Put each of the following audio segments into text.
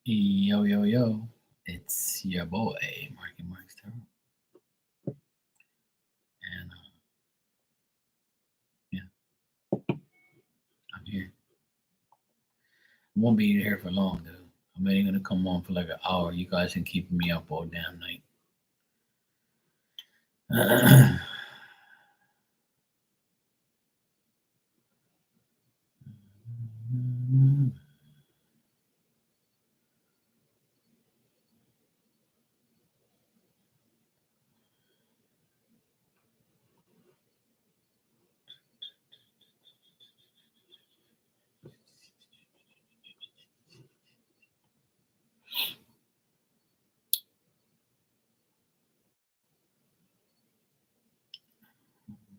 Yo, yo, yo. It's your boy, Marky Marks Tarot. And yeah, I'm here. I won't be here for long, though. I'm only going to come on for like an hour. You guys been keeping me up all damn night.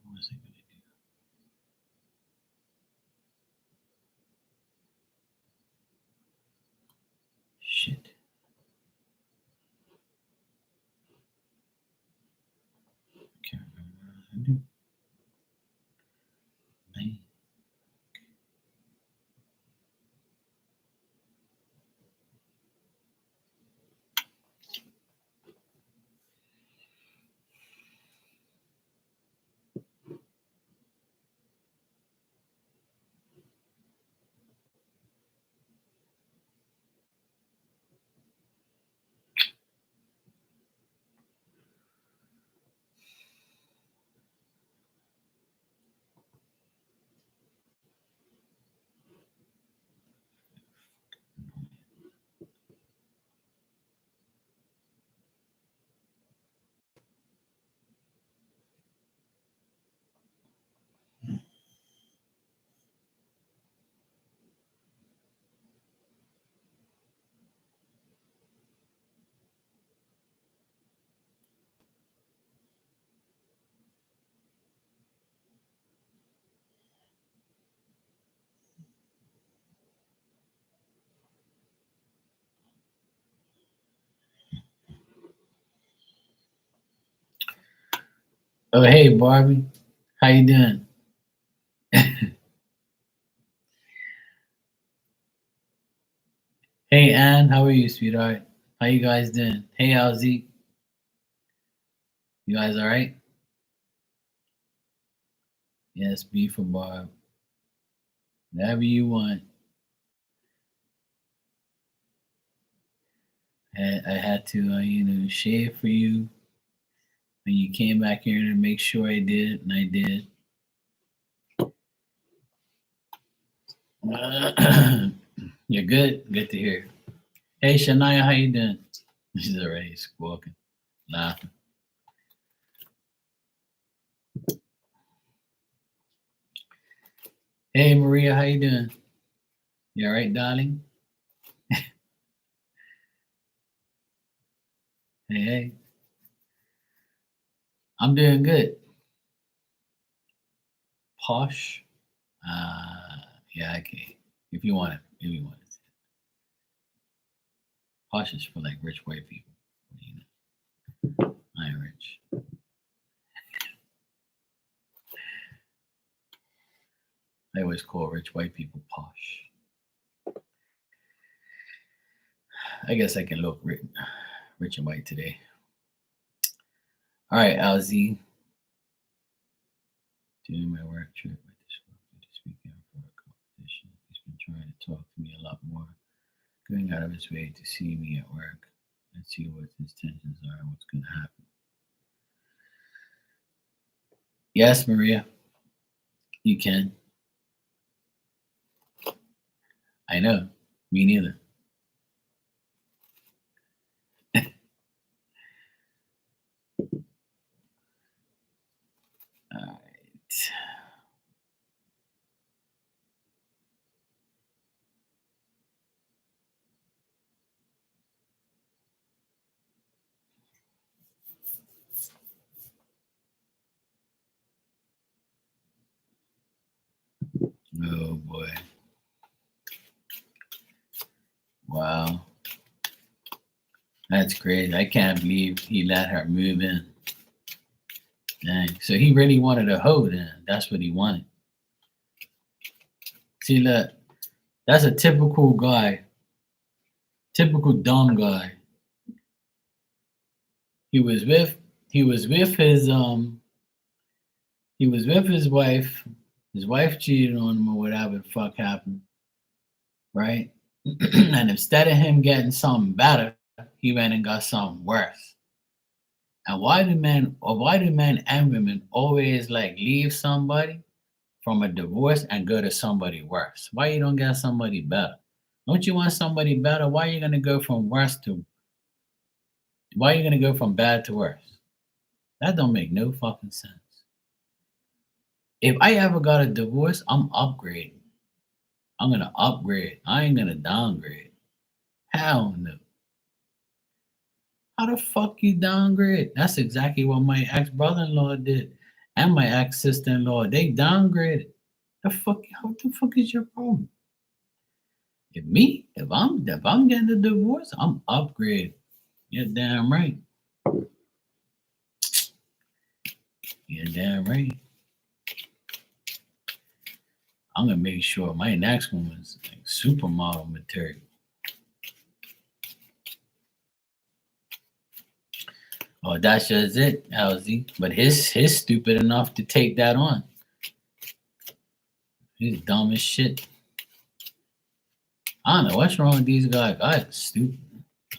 What's it going to do? Shit. Can't remember what I was going to do. Man. Oh, hey, Barbie. How you doing? Hey, Ann. How are you, sweetheart? How you guys doing? Hey, LZ. You guys all right? Yes, B for Barb. Whatever you want. I had to, shave for you when you came back here to make sure I did, and I did. You're good. Good to hear. Hey, Shania, how you doing? She's already squawking, laughing. Hey, Maria, how you doing? You all right, darling? Hey, hey. I'm doing good. Posh? Yeah, okay. If you want it, if you want it. Posh is for like rich white people. You know, I ain't rich. I always call rich white people posh. I guess I can look rich and white today. All right, LZ. Doing my work trip with this weekend for a competition. He's been trying to talk to me a lot more, going out of his way to see me at work. Let's see what his intentions are and what's going to happen. Yes, Maria, you can. I know. Me neither. All right. Oh boy. Wow. That's crazy. I can't believe he let her move in. Dang. So he really wanted a hoe then. That's what he wanted. See, look, that's a typical guy. Typical dumb guy. He was with he was with his he was with his wife. His wife cheated on him or whatever the fuck happened, right? And instead of him getting something better, he went and got something worse. And why do men and women always like leave somebody from a divorce and go to somebody worse? Why you don't get somebody better? Don't you want somebody better? Why are you gonna go from worse to why are you gonna go from bad to worse? That don't make no fucking sense. If I ever got a divorce, I'm upgrading. I'm gonna upgrade. I ain't gonna downgrade. Hell no. How the fuck you downgrade? That's exactly what my ex brother-in-law did, and my ex sister-in-law. They downgraded. How the fuck is your problem? If I'm getting a divorce, I'm upgrading. You're damn right. You're damn right. I'm gonna make sure my next one is like supermodel material. Oh, that's just it, LZ. But his stupid enough to take that on. He's dumb as shit. I don't know what's wrong with these guys. Guys are stupid.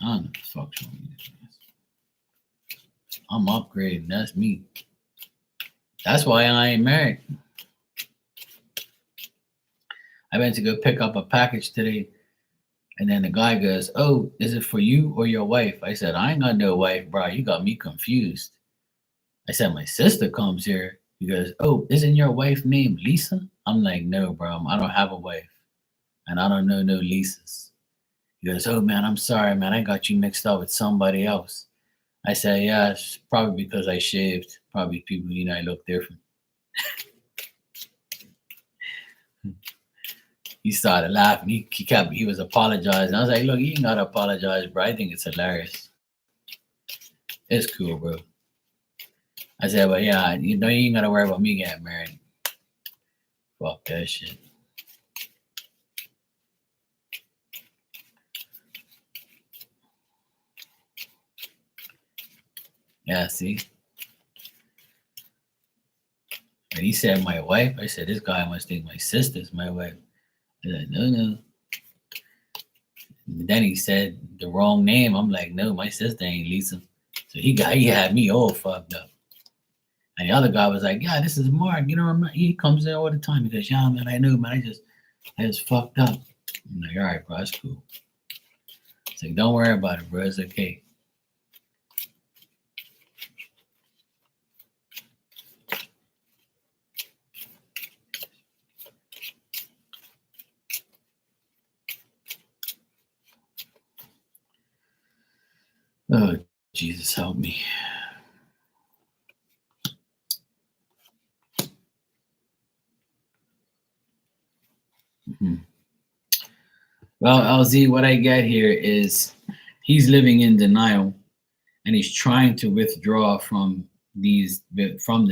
I don't know what the fuck's wrong with these guys. I'm upgrading. That's me. That's why I ain't married. I went to go pick up a package today, and then the guy goes, "Oh, is it for you or your wife?" I said, "I ain't got no wife, bro. You got me confused." I said, "My sister comes here." He goes, "Oh, isn't your wife named Lisa?" I'm like, "No, bro. I don't have a wife, and I don't know no Lisas." He goes, "Oh man, I'm sorry, man. I got you mixed up with somebody else." I said, "Yeah, it's probably because I shaved. Probably people, I look different." He started laughing. He was apologizing. I was like, "Look, you ain't gotta apologize, bro. I think it's hilarious. It's cool, bro." I said, "But yeah, you ain't gotta worry about me getting married. Fuck that shit." Yeah, see. And he said, "My wife." I said, "This guy must think my sister's my wife." I said, "No, no." And then he said the wrong name. I'm like, "No, my sister ain't Lisa." So he had me all fucked up. And the other guy was like, "Yeah, this is Mark. You know, he comes in all the time." He goes, "Yeah, man, I know, man. I just fucked up." I'm like, "All right, bro, that's cool." It's like, "Don't worry about it, bro. It's okay." Oh, Jesus, help me. Mhm. Well, LZ, what I get here is he's living in denial, and he's trying to withdraw from the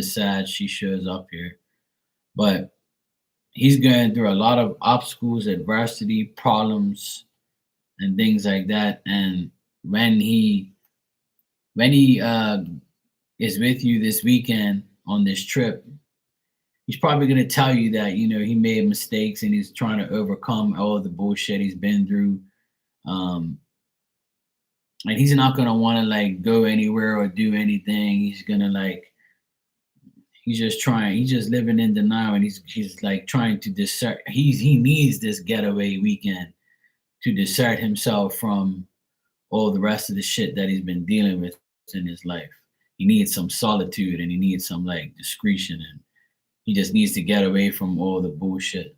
sad she shows up here. But he's going through a lot of obstacles, adversity, problems, and things like that. And when he is with you this weekend on this trip, he's probably going to tell you that he made mistakes and he's trying to overcome all the bullshit he's been through. Um, and he's not going to want to like go anywhere or do anything. He's going to like he's just trying. He's just living in denial, and he's like trying to dissert. He needs this getaway weekend to dissert himself from all the rest of the shit that he's been dealing with in his life. He needs some solitude and he needs some like discretion, and he just needs to get away from all the bullshit.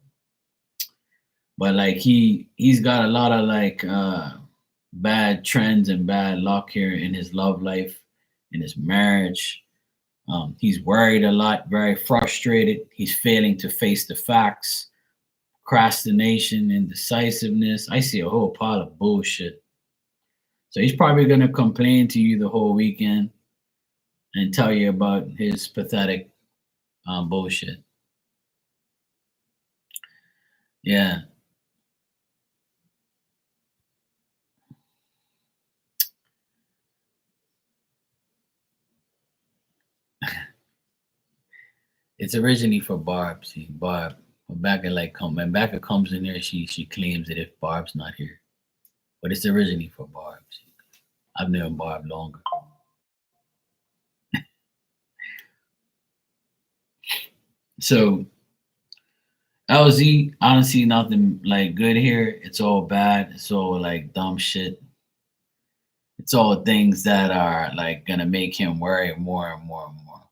But like he's got a lot of like bad trends and bad luck here in his love life, in his marriage. He's worried a lot, very frustrated. He's failing to face the facts, procrastination, indecisiveness. I see a whole pile of bullshit. So he's probably going to complain to you the whole weekend and tell you about his pathetic bullshit. Yeah. It's originally for Barb. See, Barb. When Becca like come when Becca comes in there, she claims that if Barb's not here, but it's originally for Barb. See. I've known Barb longer. So LZ, I don't see nothing like good here. It's all bad. It's all like dumb shit. It's all things that are like gonna make him worry more and more and more.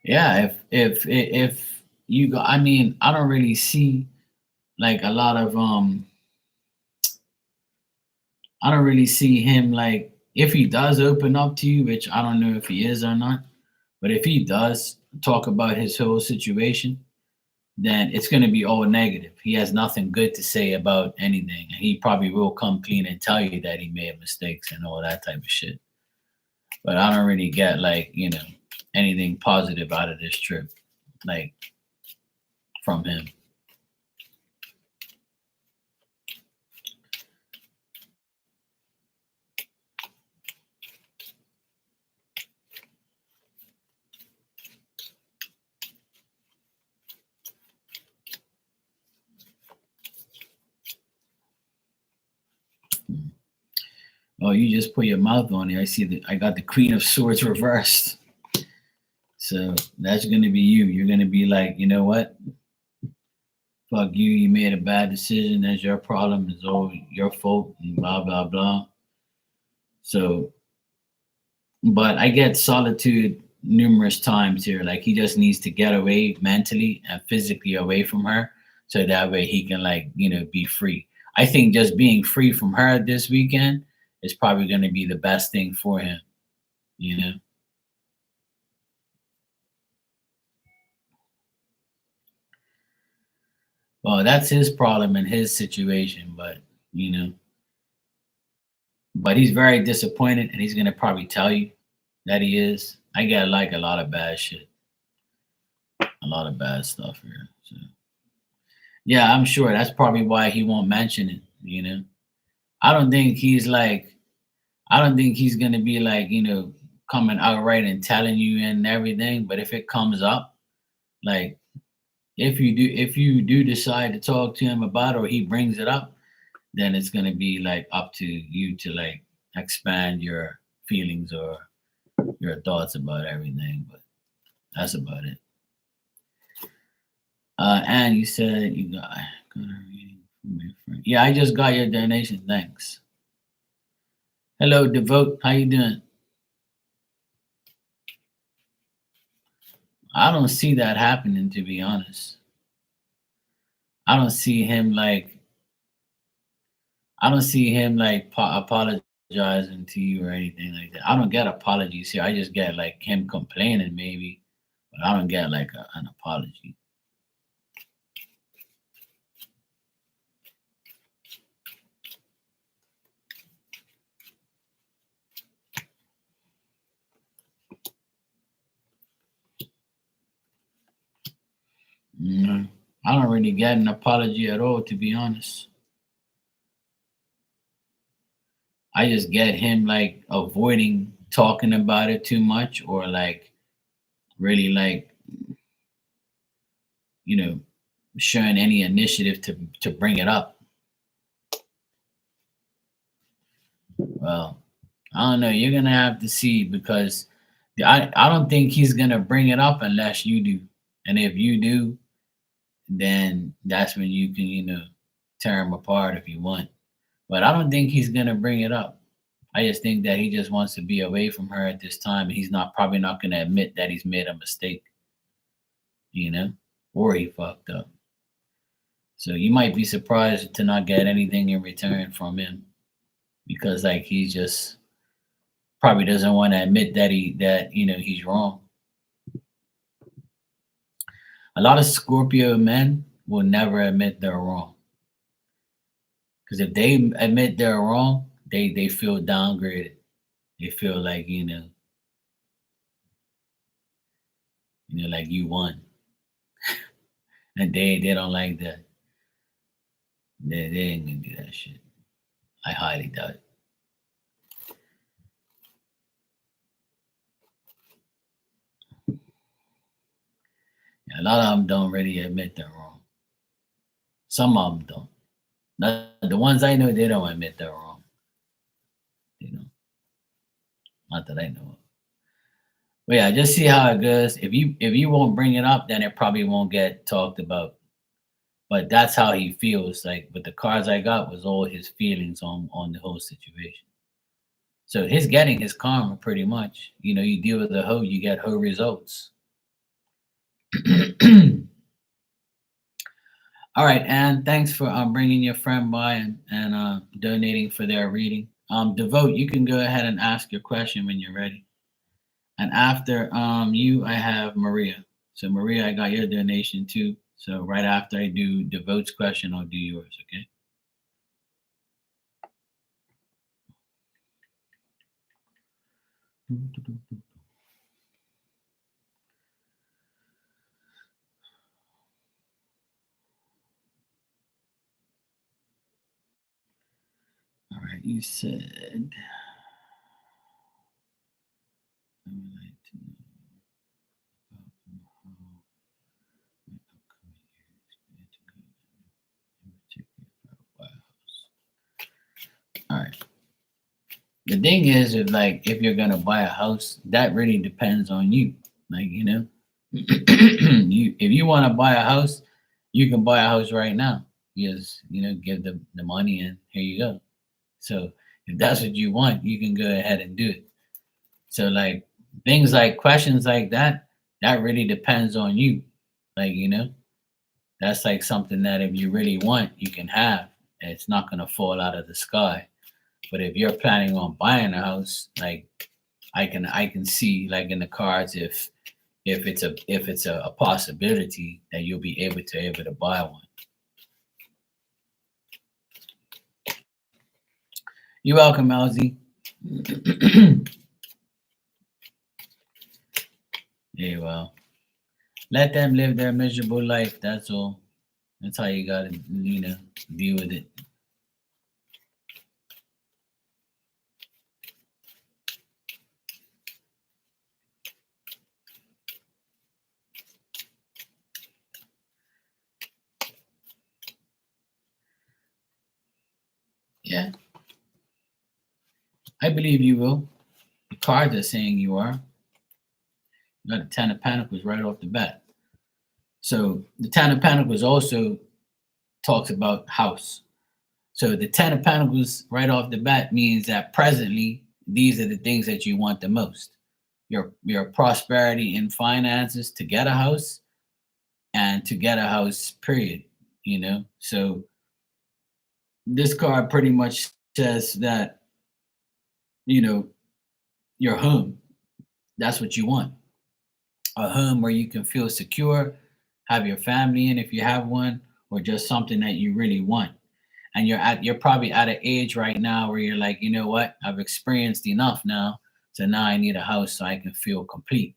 Yeah, if you go, I mean, I don't really see like a lot of I don't really see him like if he does open up to you, which I don't know if he is or not, but if he does talk about his whole situation, then it's going to be all negative. He has nothing good to say about anything. And he probably will come clean and tell you that he made mistakes and all that type of shit. But I don't really get like, anything positive out of this trip, like from him. Oh, you just put your mouth on it. I see that I got the Queen of Swords reversed. So that's gonna be you. You're gonna be like, you know what? Fuck you. You made a bad decision. That's your problem. It's all your fault. And blah blah blah. So, but I get solitude numerous times here. Like he just needs to get away mentally and physically away from her, so that way he can like be free. I think just being free from her this weekend is probably gonna be the best thing for him. You know. Well, that's his problem and his situation, but you know, but he's very disappointed, and he's gonna probably tell you that he is. I get like a lot of bad shit, a lot of bad stuff here. So yeah, I'm sure that's probably why he won't mention it. I don't think he's like, I don't think he's gonna be like, coming outright and telling you and everything. But if it comes up, like if you do decide to talk to him about it or he brings it up, then it's gonna be like up to you to like expand your feelings or your thoughts about everything. But that's about it. And you said you got a reading from your friend. Yeah, I just got your donation. Thanks. Hello, Devote. How you doing? I don't see that happening, to be honest. I don't see him like I don't see him like apologizing to you or anything like that. I don't get apologies here. I just get like him complaining maybe, but I don't get like an apology. I don't really get an apology at all, to be honest. I just get him like avoiding talking about it too much or like really like, you know, showing any initiative to bring it up. Well, I don't know. You're gonna have to see because I don't think he's gonna bring it up unless you do. And if you do, then that's when you can, tear him apart if you want. But I don't think he's gonna bring it up. I just think that he just wants to be away from her at this time, and he's not probably not gonna admit that he's made a mistake, or he fucked up. So you might be surprised to not get anything in return from him because like he just probably doesn't want to admit that he's wrong. A lot of Scorpio men will never admit they're wrong because if they admit they're wrong, they feel downgraded. They feel like like you won, and they don't like that. They ain't gonna do that shit. I highly doubt it. Yeah, a lot of them don't really admit they're wrong. Some of them don't. Not, the ones I know, they don't admit they're wrong. You know, not that I know of. But yeah, just see how it goes. If you won't bring it up, then it probably won't get talked about. But that's how he feels. Like, but the cards I got was all his feelings on the whole situation. So he's getting his karma pretty much. You know, you deal with the hoe, you get hoe results. All right, and thanks for bringing your friend by and donating for their reading. Devote, you can go ahead and ask your question when you're ready. And after you, I have Maria. So Maria, I got your donation too. So right after I do Devote's question, I'll do yours. Okay. All right. You said I would like to know about how my upcoming year is going to go, in particular about White House. All right. The thing is, if you're gonna buy a house, that really depends on you. Like, you if you want to buy a house, you can buy a house right now. You just, give the money and here you go. So if that's what you want, you can go ahead and do it. So like things like questions like that really depends on you. Like, that's like something that if you really want, you can have. It's not gonna fall out of the sky. But if you're planning on buying a house, like I can see like in the cards if it's a possibility that you'll be able to buy one. You're welcome, Elsie. Yeah, well, let them live their miserable life. That's all. That's how you gotta, deal with it. Yeah, I believe you will. The cards are saying you are. You got the Ten of Pentacles right off the bat. So the Ten of Pentacles also talks about house. So the Ten of Pentacles right off the bat means that presently these are the things that you want the most. Your prosperity in finances to get a house and to get a house, period. So this card pretty much says that, you know, your home, that's what you want. A home where you can feel secure, have your family in if you have one, or just something that you really want. And you're probably at an age right now where you're like, you know what, I've experienced enough now. So now I need a house so I can feel complete.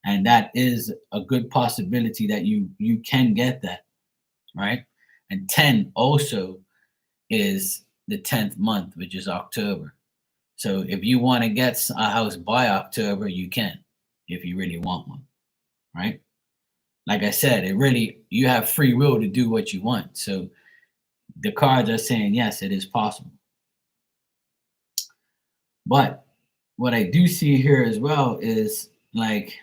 And that is a good possibility that you can get that, right? And 10 also is the 10th month, which is October. So if you want to get a house by October, you can, if you really want one, right? Like I said, it really, you have free will to do what you want. So the cards are saying, yes, it is possible. But what I do see here as well is like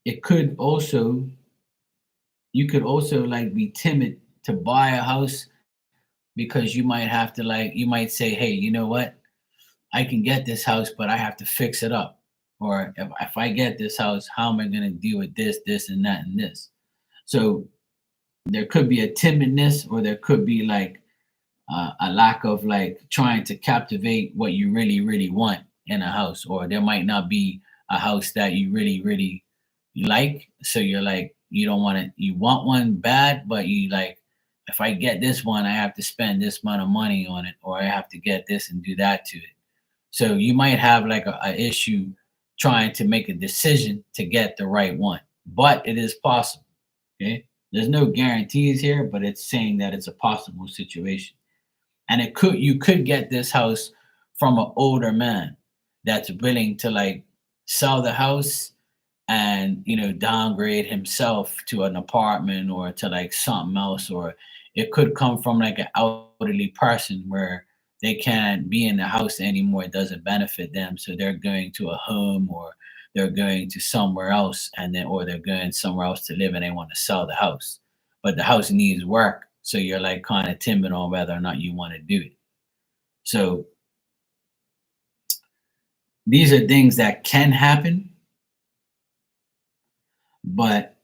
it could also, you could also like be timid to buy a house because you might have to like, you might say, hey, you know what? I can get this house, but I have to fix it up. Or if I get this house, how am I going to deal with this, and that, and this? So there could be a timidness, or there could be like a lack of like trying to captivate what you really, really want in a house. Or there might not be a house that you really, really like. So you're like, you don't want it, you want one bad, but you like, if I get this one, I have to spend this amount of money on it, or I have to get this and do that to it. So you might have like a issue trying to make a decision to get the right one, but it is possible. Okay. There's no guarantees here, but it's saying that it's a possible situation. And you could get this house from an older man that's willing to like sell the house and downgrade himself to an apartment or to like something else, or it could come from like an elderly person where they can't be in the house anymore. It doesn't benefit them, so they're going to a home, or they're going to somewhere else, and then or they're going somewhere else to live and they want to sell the house, but the house needs work, so you're like kind of timid on whether or not you want to do it. So these are things that can happen, but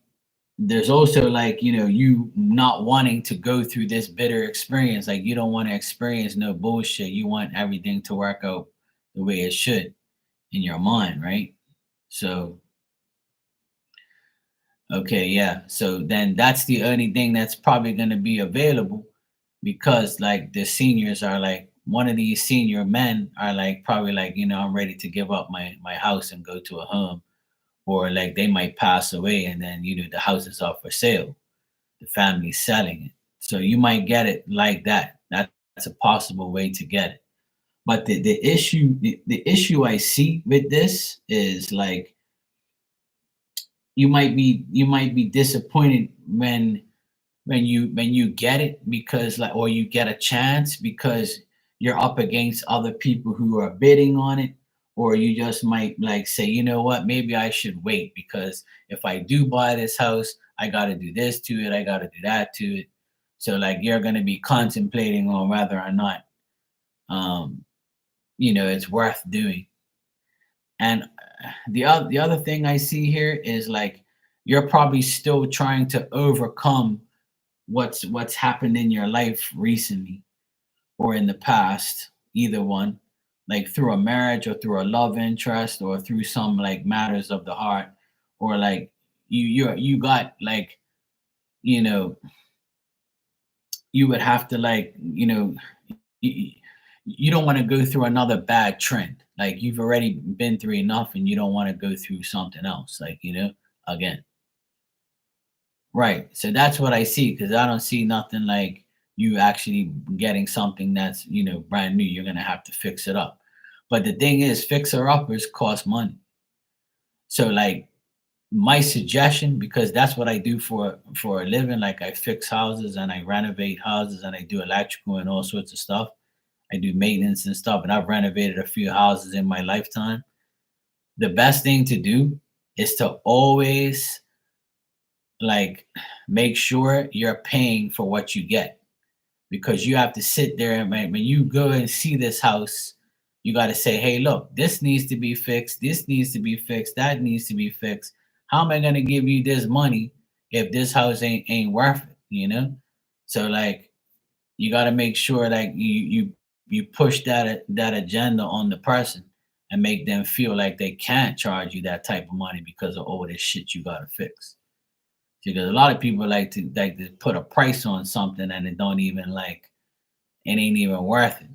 there's also like you not wanting to go through this bitter experience. Like you don't want to experience no bullshit. You want everything to work out the way it should in your mind, right? So okay, yeah, so then that's the only thing that's probably going to be available, because like the seniors are like, one of these senior men are like probably like, I'm ready to give up my house and go to a home, or like they might pass away and then the house is up for sale, the family's selling it. So you might get it like that. That's a possible way to get it. But the issue I see with this is like you might be disappointed when you get it, because like, or you get a chance because you're up against other people who are bidding on it, or you just might like say, you know what, maybe I should wait, because if I do buy this house, I got to do this to it, I got to do that to it. So like you're going to be contemplating on whether or not um it's worth doing. And the other thing I see here is like you're probably still trying to overcome what's happened in your life recently or in the past, either one, like through a marriage or through a love interest or through some like matters of the heart, or like you got like, you know you would have to like, you, you don't want to go through another bad trend. Like you've already been through enough and you don't want to go through something else, like, again. Right. So that's what I see, because I don't see nothing like you actually getting something that's, brand new. You're gonna have to fix it up. But the thing is, fixer uppers cost money. So like my suggestion, because that's what I do for a living, like I fix houses and I renovate houses and I do electrical and all sorts of stuff. I do maintenance and stuff, and I've renovated a few houses in my lifetime. The best thing to do is to always like make sure you're paying for what you get, because you have to sit there and when you go and see this house, you got to say, hey, look, this needs to be fixed, this needs to be fixed, that needs to be fixed. How am I going to give you this money if this house ain't worth it? So like you got to make sure that you push that agenda on the person and make them feel like they can't charge you that type of money because of all this shit you got to fix. Because a lot of people like to put a price on something and it don't even like, it ain't even worth it.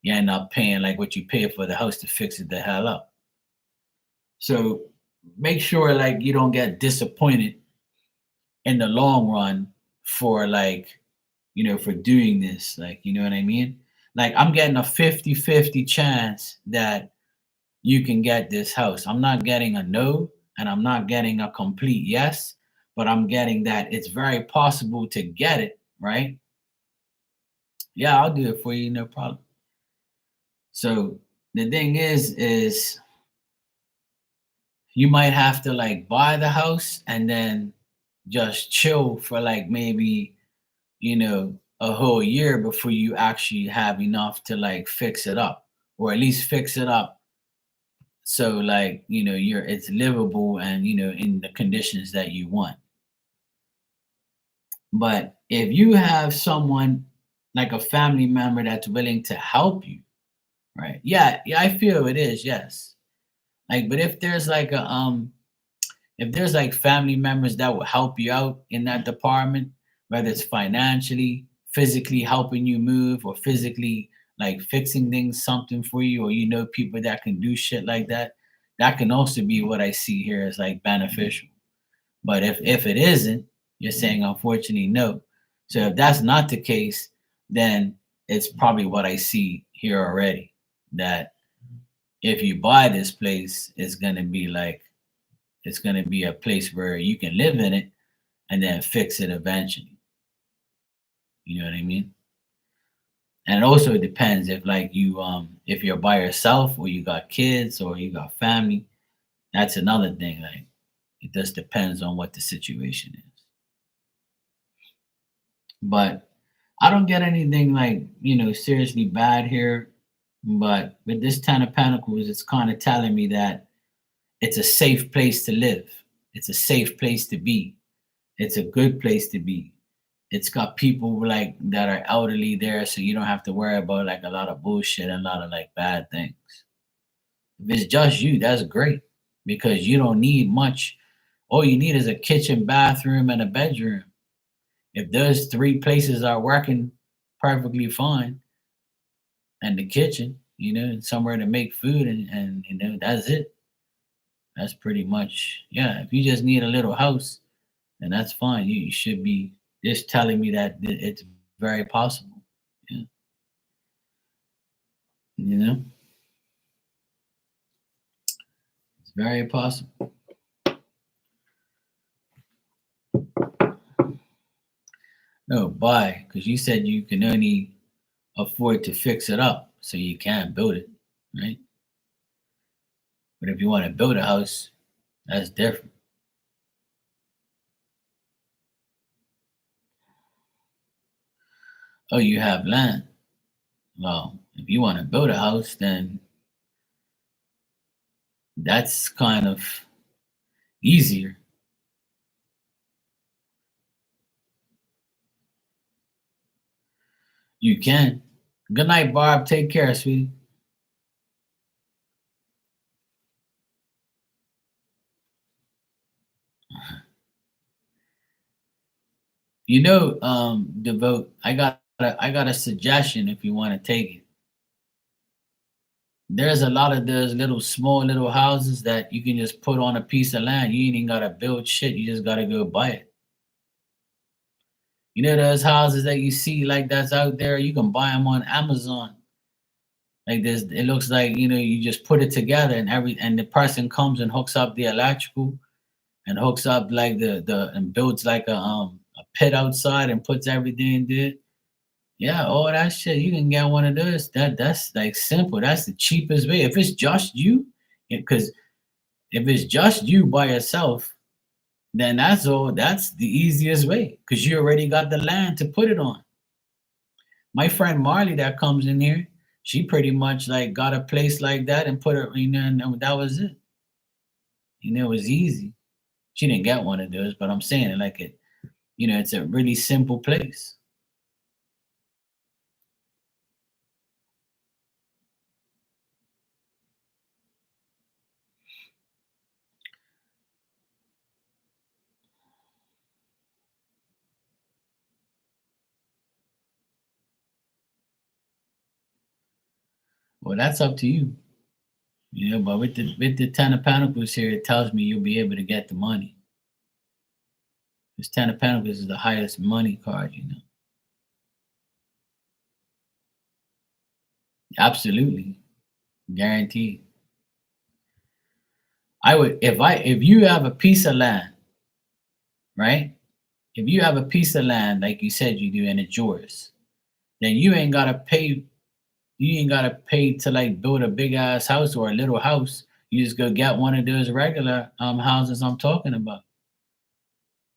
You end up paying like what you pay for the house to fix it the hell up. So make sure like you don't get disappointed in the long run for like, for doing this. Like, you know what I mean? Like I'm getting a 50-50 chance that you can get this house. I'm not getting a no and I'm not getting a complete yes, but I'm getting that it's very possible to get it, right? Yeah, I'll do it for you, no problem. So the thing is you might have to like buy the house and then just chill for like maybe, a whole year before you actually have enough to like fix it up, or at least fix it up so like, it's livable and in the conditions that you want. But if you have someone like a family member that's willing to help you, right? Yeah, yeah, I feel it is, yes. Like, but if there's like if there's like family members that will help you out in that department, whether it's financially, physically helping you move, or physically like fixing things, something for you, or people that can do shit like that, that can also be what I see here as like beneficial. But if it isn't, you're saying unfortunately no. So if that's not the case, then it's probably what I see here already. That if you buy this place, it's gonna be like It's going to be a place where you can live in it and then fix it eventually. You know what I mean? And it also depends if like you if you're by yourself or you got kids or you got family. That's another thing. Like it just depends on what the situation is. But I don't get anything like, seriously bad here. But with this Ten of Pentacles, it's kind of telling me that it's a safe place to live. It's a safe place to be. It's a good place to be. It's got people like that are elderly there, so you don't have to worry about like a lot of bullshit and a lot of like bad things. If it's just you, that's great because you don't need much. All you need is a kitchen, bathroom, and a bedroom. If those three places are working perfectly fine, and the kitchen, and somewhere to make food, and that's it. That's pretty much, yeah. If you just need a little house, then that's fine. You should be just telling me that it's very possible. Yeah, you know, it's very possible. No, buy, because you said you can only afford to fix it up, so you can't build it, right? But if you want to build a house, that's different. Oh, you have land. Well, if you want to build a house, then that's kind of easier. You can. Good night, Barb. Take care, sweetie. Devote. I got a suggestion if you want to take it. There's a lot of those little small little houses that you can just put on a piece of land. You ain't even gotta build shit. You just gotta go buy it. You know those houses that you see like that's out there. You can buy them on Amazon. Like this, it looks like you just put it together and the person comes and hooks up the electrical and hooks up like the and builds like a pit outside and puts everything in there. Yeah, all that shit. You can get one of those. That's like simple. That's the cheapest way. If it's just you, because if it's just you by yourself, then that's all. That's the easiest way because you already got the land to put it on. My friend Marley that comes in here, she pretty much like got a place like that and put it, and that was it. It was easy. She didn't get one of those, but I'm saying it like it. It's a really simple place. Well, that's up to you. But with the Ten of Pentacles here, it tells me you'll be able to get the money. Because Ten of Pentacles is the highest money card. Absolutely. Guaranteed. If you have a piece of land, right? If you have a piece of land, like you said you do, and it's yours, then you ain't gotta pay to like build a big ass house or a little house. You just go get one of those regular houses I'm talking about.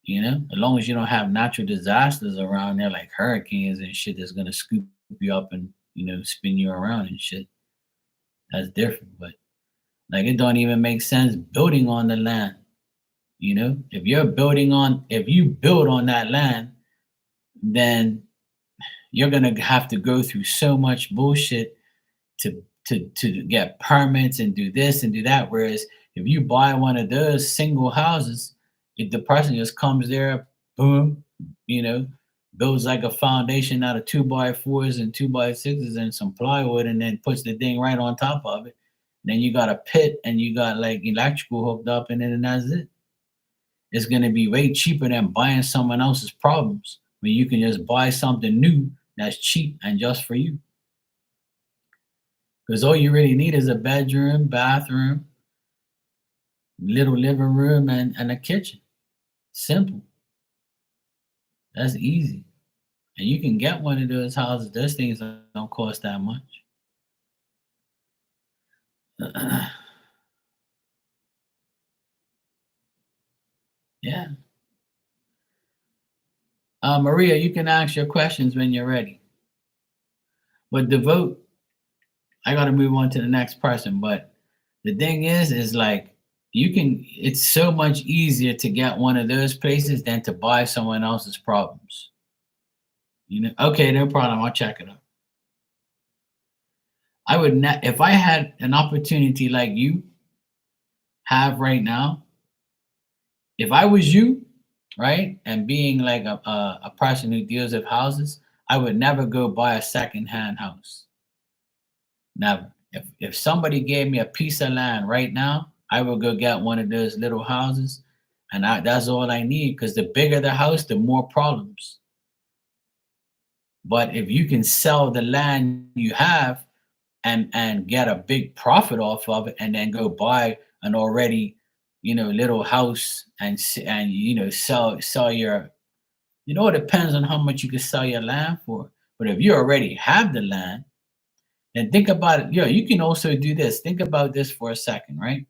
As long as you don't have natural disasters around there like hurricanes and shit that's gonna scoop you up and spin you around and shit. That's different. But like it don't even make sense building on the land. If you build on that land, then you're gonna have to go through so much bullshit to get permits and do this and do that. Whereas if you buy one of those single houses, if the person just comes there, boom, you know, builds like a foundation out of 2x4s and 2x6s and some plywood, and then puts the thing right on top of it. Then you got a pit and you got like electrical hooked up, and then that's it. It's gonna be way cheaper than buying someone else's problems when you can just buy something new that's cheap and just for you. Because all you really need is a bedroom, bathroom, little living room and a kitchen. Simple. That's easy. And you can get one of those houses. Those things don't cost that much. Yeah. Maria, you can ask your questions when you're ready. But the vote, I got to move on to the next person. But the thing is like it's so much easier to get one of those places than to buy someone else's problems. Okay, no problem. I'll check it out. I would not, if I had an opportunity like you have right now, if I was you, right, and being like a person who deals with houses, I would never go buy a secondhand house. Never. If somebody gave me a piece of land right now, I would go get one of those little houses, and that's all I need. Because the bigger the house, the more problems. But if you can sell the land you have and get a big profit off of it, and then go buy an already little house and sell your, it depends on how much you can sell your land for. But if you already have the land, then think about it. You can also do this. Think about this for a second, right?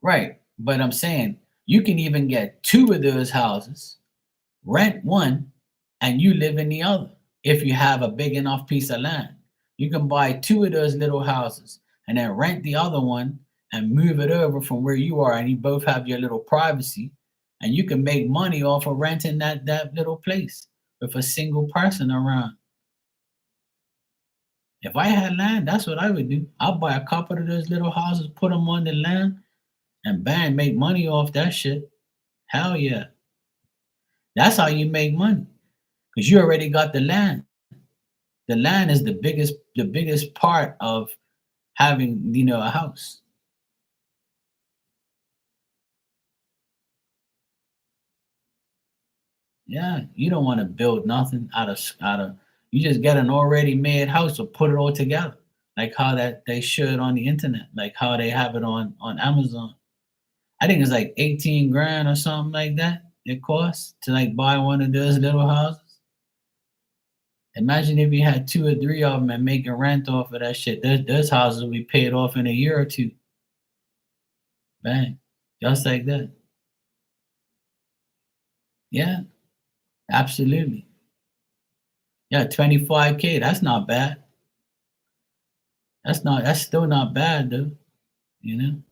Right. But I'm saying you can even get two of those houses, rent one, and you live in the other. If you have a big enough piece of land, you can buy two of those little houses and then rent the other one and move it over from where you are, and you both have your little privacy, and you can make money off of renting that little place with a single person around. If I had land, that's what I would do. I'll buy a couple of those little houses, put them on the land, and bang, make money off that shit. Hell yeah. That's how you make money. Because you already got the land. The land is the biggest part of having, a house. Yeah, you don't want to build nothing out of you just get an already made house or put it all together. Like how that they show it on the internet, like how they have it on Amazon. I think it's like 18 grand or something like that it costs to like buy one of those little houses. Imagine if you had two or three of them and making rent off of that shit. Those houses will be paid off in a year or two. Bang. Just like that. Yeah, absolutely. Yeah, 25K. That's not bad. That's still not bad though. You know?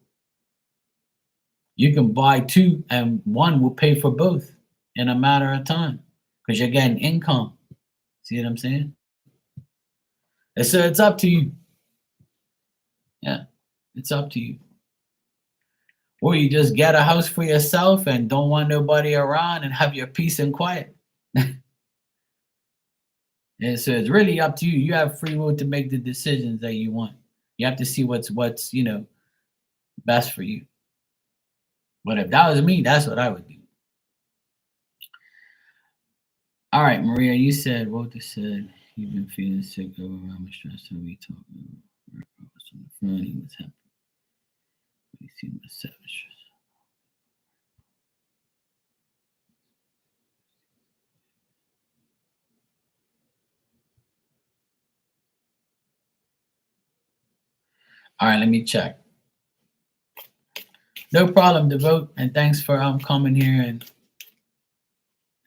You can buy two and one will pay for both in a matter of time. Because you're getting income. See what I'm saying? And so it's up to you. Yeah. It's up to you. Or you just get a house for yourself and don't want nobody around and have your peace and quiet. And so it's really up to you. You have free will to make the decisions that you want. You have to see what's best for you. But if that was me, that's what I would do. All right, Maria, you said Walter said you've been feeling sick, overwhelmed, stressed, so we talked on the phone. He was happy. He seemed savage. All right, let me check. No problem, Devote, and thanks for coming here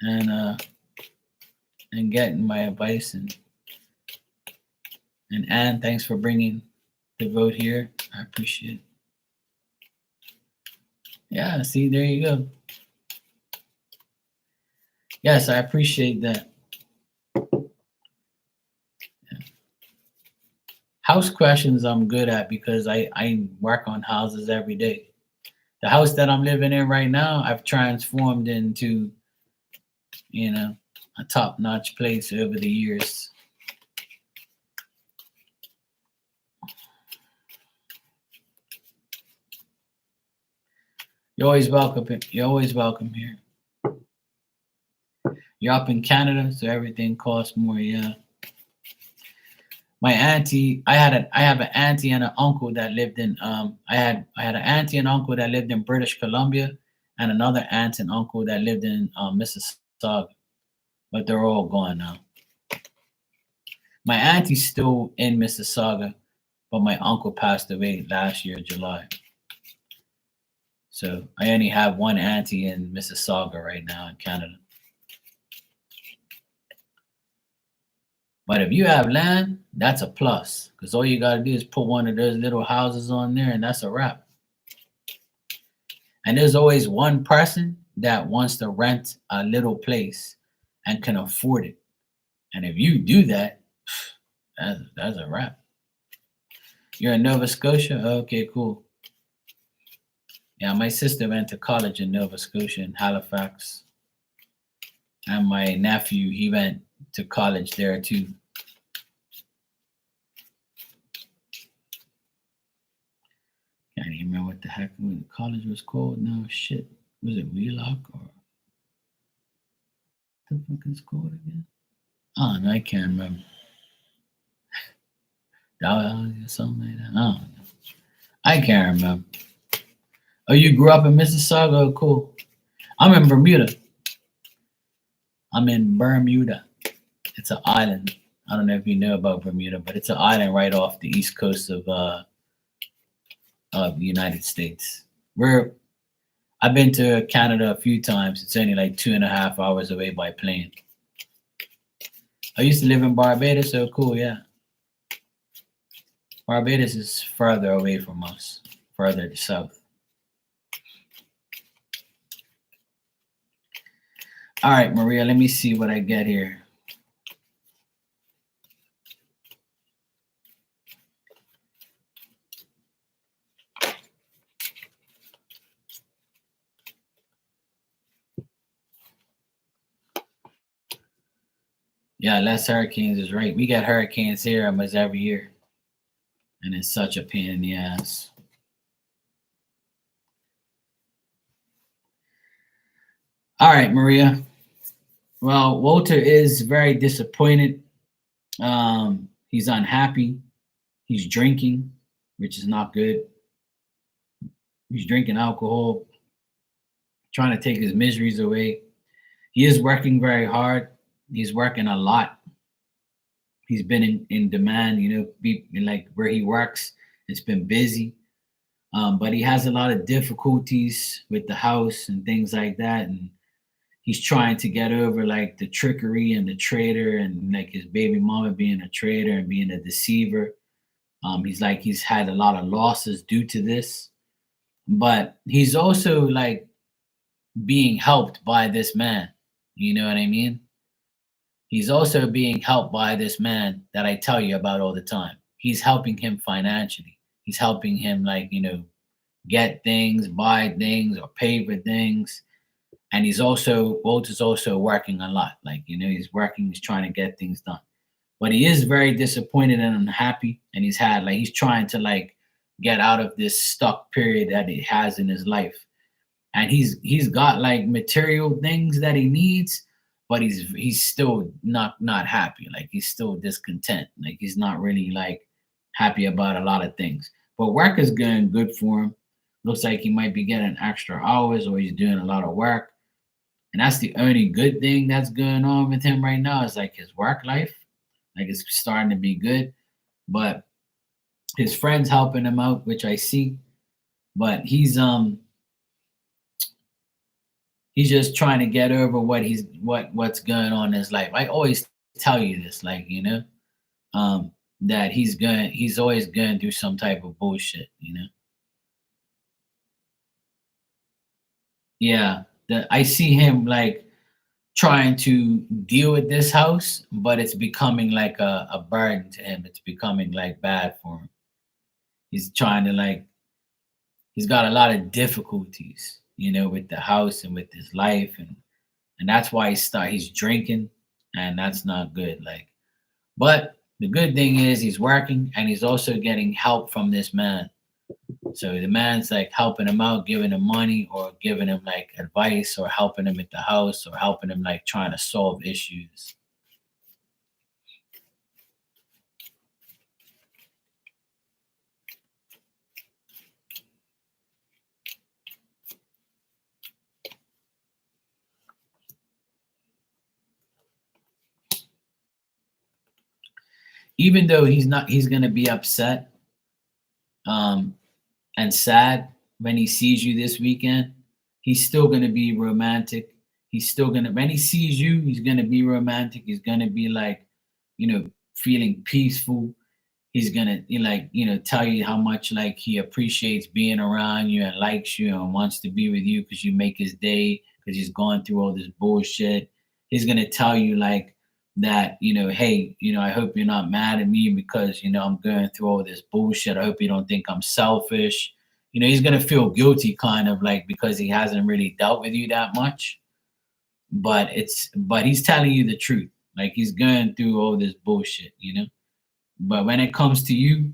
and and getting my advice and Anne, thanks for bringing Devote here. I appreciate it. Yeah, see, there you go. Yes, I appreciate that. Yeah. House questions I'm good at because I work on houses every day. The house that I'm living in right now, I've transformed into, a top-notch place over the years. You're always welcome. You're always welcome here. You're up in Canada, so everything costs more. Yeah. My auntie, I have an auntie and an uncle that lived in I had an auntie and uncle that lived in British Columbia, and another aunt and uncle that lived in Mississauga, but they're all gone now. My auntie's still in Mississauga, but my uncle passed away last year, July. So I only have one auntie in Mississauga right now in Canada. But if you have land, that's a plus because all you got to do is put one of those little houses on there and that's a wrap. And there's always one person that wants to rent a little place and can afford it. And if you do that, that's a wrap. You're in Nova Scotia? Okay, cool. Yeah, my sister went to college in Nova Scotia in Halifax. And my nephew, he went to college there too. Can't even remember what the heck the college was called now. Shit. Was it Wheelock or what the fuck is it called again? Oh no, I can't remember. Or something like that. I don't know. I can't remember. Oh, you grew up in Mississauga? Oh, cool. I'm in Bermuda. I'm in Bermuda. It's an island. I don't know if you know about Bermuda, but it's an island right off the east coast of the United States. I've been to Canada a few times. It's only like 2.5 hours away by plane. I used to live in Barbados, so cool, yeah. Barbados is further away from us, further to south. All right, Maria, let me see what I get here. Yeah, less hurricanes is right. We got hurricanes here almost every year. And it's such a pain in the ass. All right, Maria. Well, Walter is very disappointed. He's unhappy. He's drinking, which is not good. He's drinking alcohol, trying to take his miseries away. He is working very hard. He's working a lot. He's been in demand, like where he works, it's been busy. But he has a lot of difficulties with the house and things like that. And he's trying to get over like the trickery and the traitor and like his baby mama being a traitor and being a deceiver. He's had a lot of losses due to this, but he's also like being helped by this man. You know what I mean? He's also being helped by this man that I tell you about all the time. He's helping him financially. He's helping him get things, buy things, or pay for things. And Walter's also working a lot. He's working, he's trying to get things done. But he is very disappointed and unhappy. And he's trying to get out of this stuck period that he has in his life. And he's got like material things that he needs, but he's still not happy. Like he's still discontent. Like he's not really happy about a lot of things. But work is going good for him. Looks like he might be getting extra hours or he's doing a lot of work. And that's the only good thing that's going on with him right now is like his work life. Like it's starting to be good. But his friends helping him out, which I see. But he's just trying to get over what's going on in his life. I always tell you this, that he's always going through some type of bullshit, Yeah, I see him trying to deal with this house, but it's becoming like a burden to him. It's becoming bad for him. He's trying to he's got a lot of difficulties, with the house and with his life, and that's why he's drinking, and that's not good. But the good thing is he's working and he's also getting help from this man. So the man's helping him out, giving him money or giving him advice or helping him at the house or helping him trying to solve issues. even though he's gonna be upset um and sad when he sees you this weekend, he's still gonna be romantic. He's still gonna when he sees you, he's gonna be romantic. He's gonna be like, feeling peaceful. He's gonna tell you how much like he appreciates being around you and likes you and wants to be with you because you make his day because he's going through all this bullshit. He's gonna tell you like that, hey, I hope you're not mad at me because I'm going through all this bullshit. I hope you don't think I'm selfish. He's gonna feel guilty kind of like because he hasn't really dealt with you that much. But he's telling you the truth. Like he's going through all this bullshit. But when it comes to you,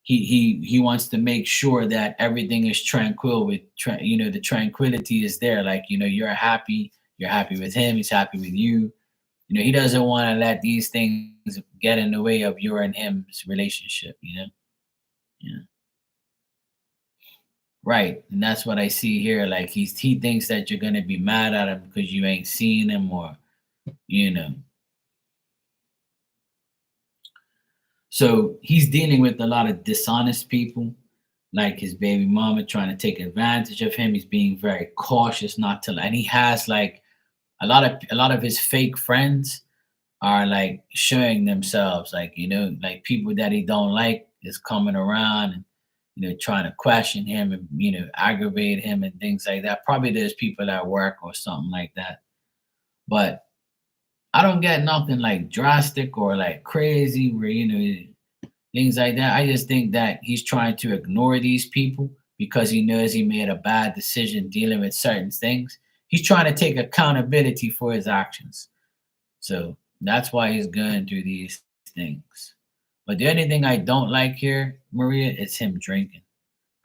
he wants to make sure that everything is tranquil the tranquility is there. Like, you're happy with him, he's happy with you. He doesn't want to let these things get in the way of your and him's relationship. Yeah. Right. And that's what I see here. Like he thinks that you're gonna be mad at him because you ain't seen him or you know. So he's dealing with a lot of dishonest people, like his baby mama trying to take advantage of him. He's being very cautious not to, and he has like a lot of his fake friends are like showing themselves, like like people that he don't like is coming around and trying to question him and aggravate him and things like that. Probably there's people at work or something like that, but I don't get nothing like drastic or like crazy where things like that. I just think that he's trying to ignore these people because he knows he made a bad decision dealing with certain things. He's trying to take accountability for his actions. So that's why he's going through these things. But the only thing I don't like here, Maria, is him drinking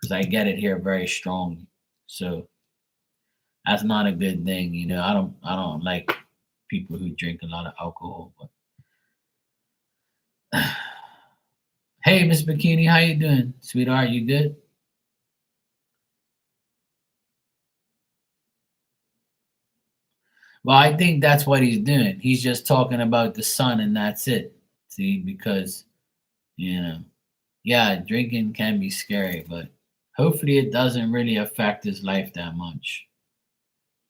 because I get it here very strongly. So that's not a good thing. I don't like people who drink a lot of alcohol. But hey, Miss Bikini, how you doing, sweetheart? You good? Well, I think that's what he's doing. He's just talking about the sun and that's it. See, because you know, yeah, drinking can be scary, but hopefully it doesn't really affect his life that much.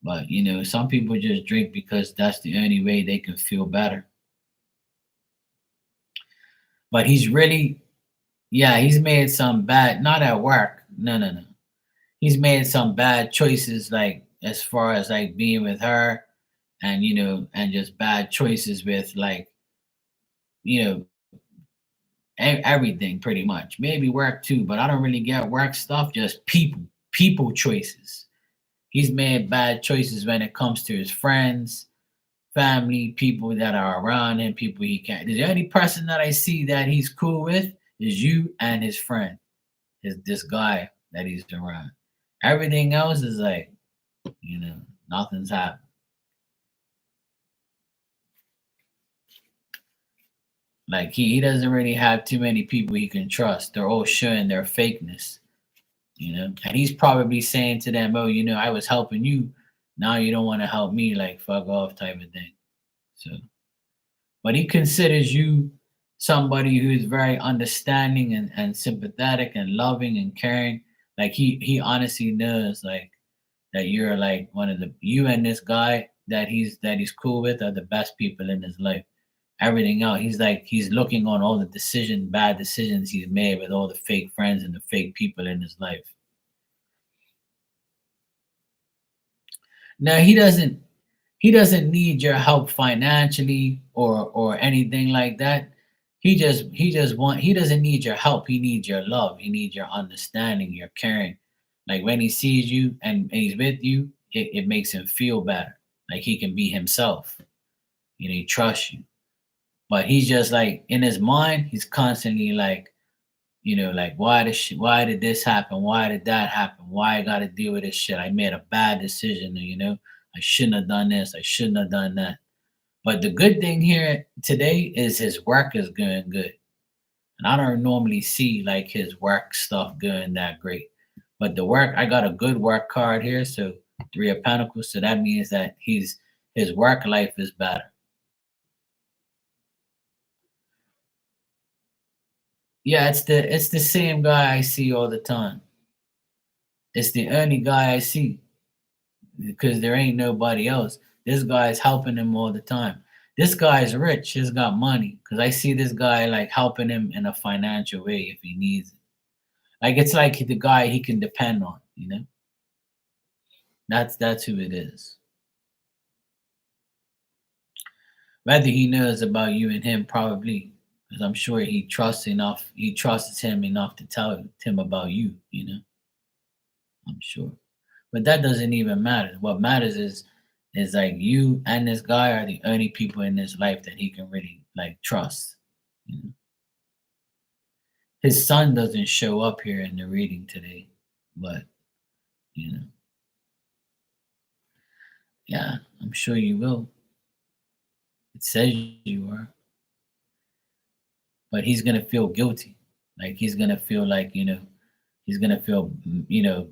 But some people just drink because that's the only way they can feel better. But he's really, yeah, he's made some bad, not at work. No, no, no. He's made some bad choices, like as far as like being with her and and just bad choices with like you know everything pretty much, maybe work too, but I don't really get work stuff, just people choices. He's made bad choices when it comes to his friends, family, people that are around him, people he can't. The only person that I see that he's cool with is you and his friend, this guy that he's around. Everything else is like, nothing's happened. Like he doesn't really have too many people he can trust. They're all showing their fakeness. And he's probably saying to them, "Oh, I was helping you. Now you don't want to help me. Like fuck off," type of thing. So, but he considers you somebody who is very understanding and sympathetic and loving and caring. Like he honestly knows like that you're like one of the you and this guy that he's cool with are the best people in his life. Everything else, he's looking on all the bad decisions he's made with all the fake friends and the fake people in his life. Now he doesn't need your help financially or anything like that. He doesn't need your help. He needs your love. He needs your understanding, your caring. Like when he sees you and he's with you, it makes him feel better. Like he can be himself. He trusts you. But he's just like in his mind, he's constantly like why did this happen? Why did that happen? Why I gotta deal with this shit? I made a bad decision. I shouldn't have done this, I shouldn't have done that. But the good thing here today is his work is going good. And I don't normally see like his work stuff going that great. But the work, I got a good work card here, so Three of Pentacles. So that means that his work life is better. Yeah, it's the same guy I see all the time. It's the only guy I see because there ain't nobody else. This guy is helping him all the time. This guy is rich. He's got money because I see this guy like helping him in a financial way if he needs it. Like it's like the guy he can depend on. You know, that's who it is. Whether he knows about you and him, probably, because I'm sure he trusts him enough to tell him about you. You know, I'm sure. But that doesn't even matter. What matters is like you and this guy are the only people in his life that he can really like trust. You know? His son doesn't show up here in the reading today, but you know, yeah, I'm sure you will. It says you are, but he's gonna feel guilty. Like he's gonna feel like he's gonna feel you know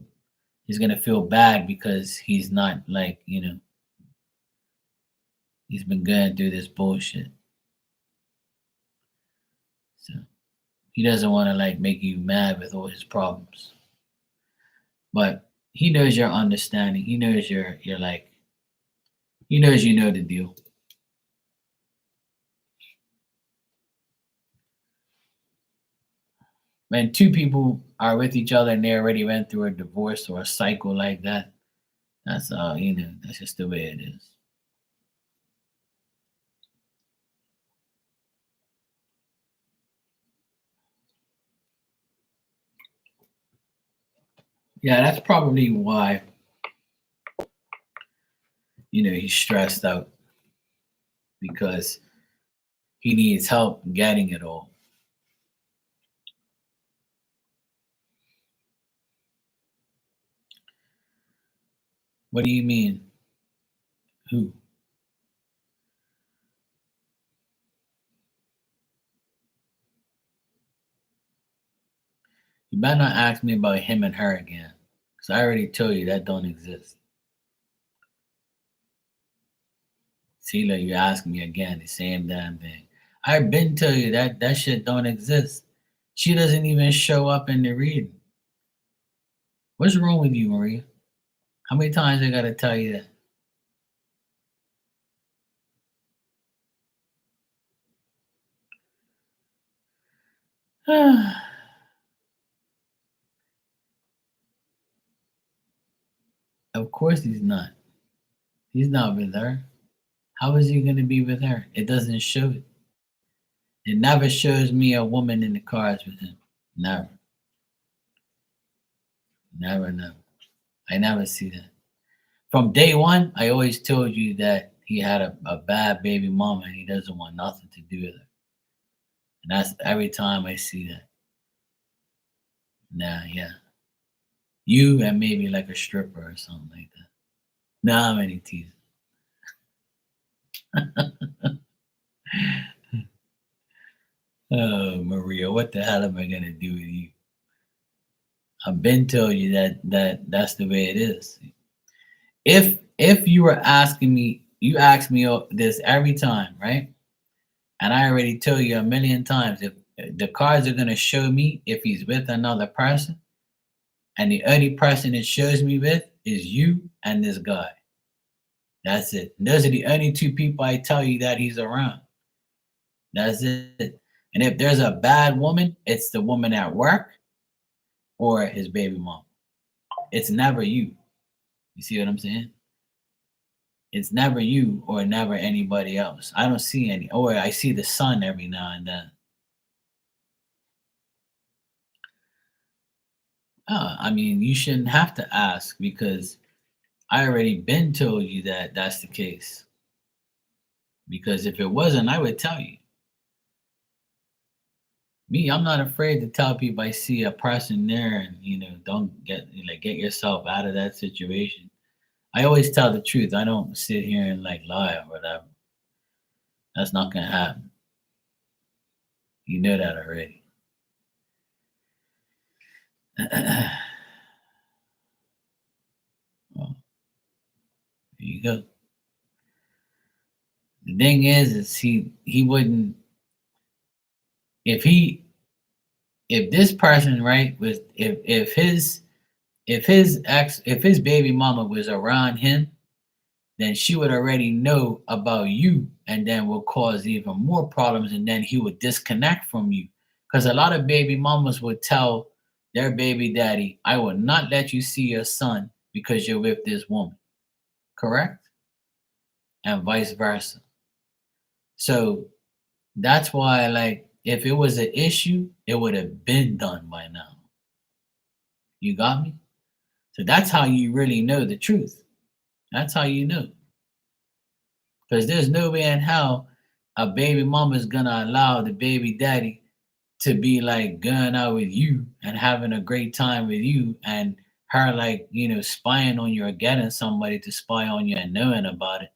he's gonna feel bad because he's not like he's been going through this bullshit. So he doesn't want to like make you mad with all his problems, but he knows your understanding. He knows you're like he knows you know the deal. When two people are with each other and they already went through a divorce or a cycle like that, that's that's just the way it is. Yeah, that's probably why he's stressed out because he needs help getting it all. What do you mean? Who? You better not ask me about him and her again, because I already told you that don't exist. See, look, you asking me again the same damn thing. I've been tell you that shit don't exist. She doesn't even show up in the reading. What's wrong with you, Maria? How many times I gotta tell you that? Of course he's not. He's not with her. How is he gonna be with her? It doesn't show it. It never shows me a woman in the cars with him. Never. Never, never. I never see that. From day one, I always told you that he had a bad baby mama and he doesn't want nothing to do with her. And that's every time I see that. Nah, yeah. You and maybe like a stripper or something like that. Nah, I'm any teasing. Oh, Maria, what the hell am I gonna do with you? I've been telling you that's the way it is. If you were asking me, you ask me this every time, right? And I already told you a million times if the cards are gonna show me if he's with another person, and the only person it shows me with is you and this guy. That's it. Those are the only two people I tell you that he's around. That's it. And if there's a bad woman, it's the woman at work or his baby mom. It's never you. You see what I'm saying? It's never you or never anybody else. I don't see any, or I see the sun every now and then. I mean, you shouldn't have to ask because I already been told you that that's the case. Because if it wasn't, I would tell you. Me, I'm not afraid to tell people I see a person there and don't get yourself out of that situation. I always tell the truth. I don't sit here and like lie or whatever. That's not gonna happen. You know that already. Well, there you go. The thing is he wouldn't if he if this person, right, was if his baby mama was around him, then she would already know about you and then will cause even more problems and then he would disconnect from you. Because a lot of baby mamas would tell their baby daddy, I will not let you see your son because you're with this woman. Correct? And vice versa. So that's why, like, if it was an issue, it would have been done by now. You got me? So that's how you really know the truth. That's how you know. Because there's no way in hell a baby mama is gonna allow the baby daddy to be like going out with you and having a great time with you and her like, spying on you or getting somebody to spy on you and knowing about it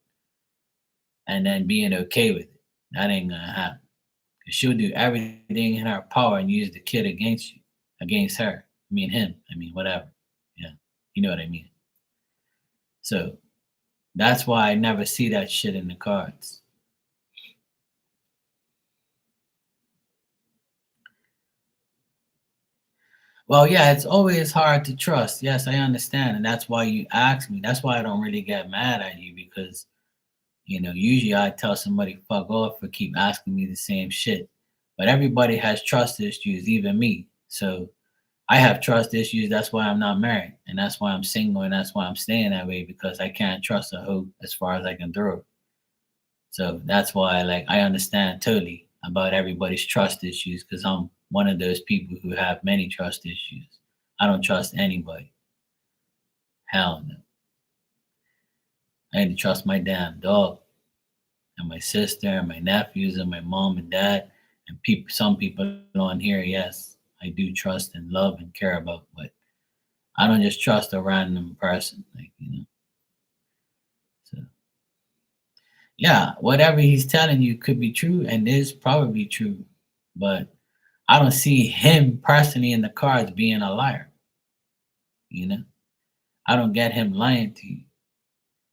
and then being okay with it. That ain't gonna happen. 'Cause she'll do everything in her power and use the kid against you, against her. I mean him. I mean whatever. Yeah. You know what I mean. So that's why I never see that shit in the cards. Well, yeah, it's always hard to trust. Yes, I understand. And that's why you ask me. That's why I don't really get mad at you because, usually I tell somebody fuck off for keep asking me the same shit. But everybody has trust issues, even me. So I have trust issues. That's why I'm not married. And that's why I'm single. And that's why I'm staying that way because I can't trust a hoe as far as I can throw. So that's why, like, I understand totally about everybody's trust issues because I'm one of those people who have many trust issues. I don't trust anybody. Hell no. I need to trust my damn dog and my sister and my nephews and my mom and dad and people. Some people on here, yes, I do trust and love and care about, but I don't just trust a random person, So yeah, whatever he's telling you could be true and is probably true, but I don't see him personally in the cards being a liar. You know, I don't get him lying to you.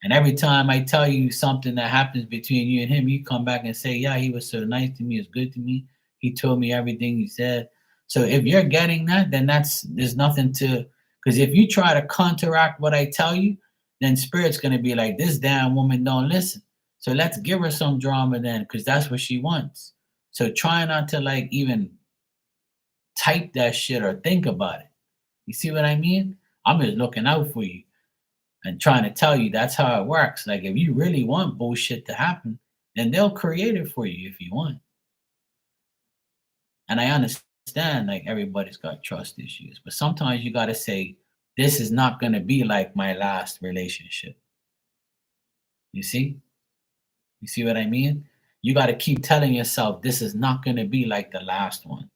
And every time I tell you something that happens between you and him, you come back and say, "Yeah, he was so nice to me. It's good to me. He told me everything he said." So if you're getting that, then there's nothing to. Because if you try to counteract what I tell you, then spirit's gonna be like, "This damn woman don't listen." So let's give her some drama then, because that's what she wants. So try not to like even type that shit or think about it. You see what I mean? I'm just looking out for you and trying to tell you that's how it works. Like if you really want bullshit to happen, then they'll create it for you if you want. And I understand like everybody's got trust issues, but sometimes you got to say this is not going to be like my last relationship. You see? You see what I mean? You got to keep telling yourself this is not going to be like the last one.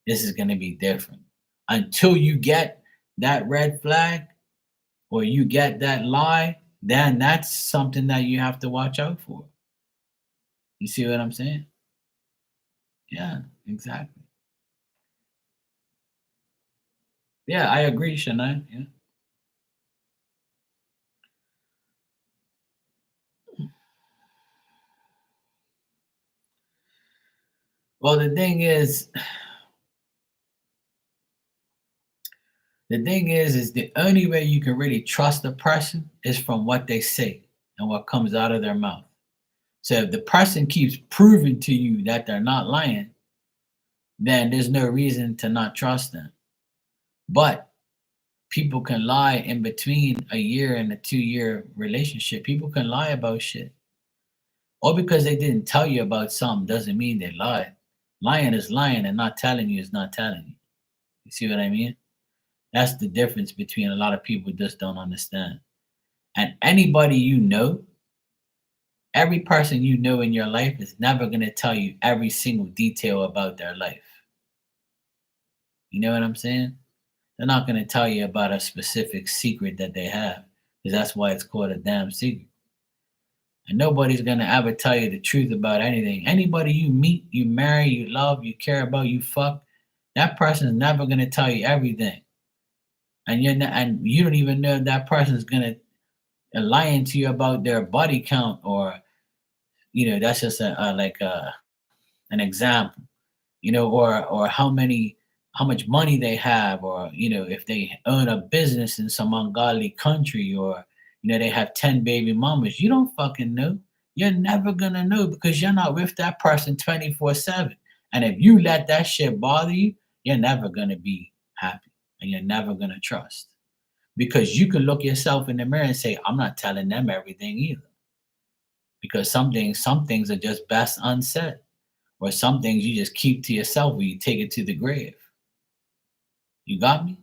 This is going to be different. Until you get that red flag or you get that lie, then that's something that you have to watch out for. You see what I'm saying? Yeah, exactly. Yeah, I agree, Shania. Yeah. Well, the thing is the only way you can really trust a person is from what they say and what comes out of their mouth. So if the person keeps proving to you that they're not lying, then there's no reason to not trust them. But people can lie in between a year and a 2-year relationship. People can lie about shit. Or because they didn't tell you about something doesn't mean they lied. Lying is lying and not telling you is not telling you. You see what I mean? That's the difference between a lot of people just don't understand. And anybody you know, every person you know in your life is never going to tell you every single detail about their life. You know what I'm saying? They're not going to tell you about a specific secret that they have because that's why it's called a damn secret. And nobody's going to ever tell you the truth about anything. Anybody you meet, you marry, you love, you care about, you fuck, that person's never going to tell you everything. And you don't even know if that person's going to lying to you about their body count or that's just an example, or how many how much money they have, or if they own a business in some ungodly country, or they have 10 baby mamas. You don't fucking know. You're never gonna know because you're not with that person 24/7. And if you let that shit bother you, you're never gonna be happy, and you're never gonna trust, because you can look yourself in the mirror and say, I'm not telling them everything either, because some things are just best unsaid, or some things you just keep to yourself, or you take it to the grave. You got me?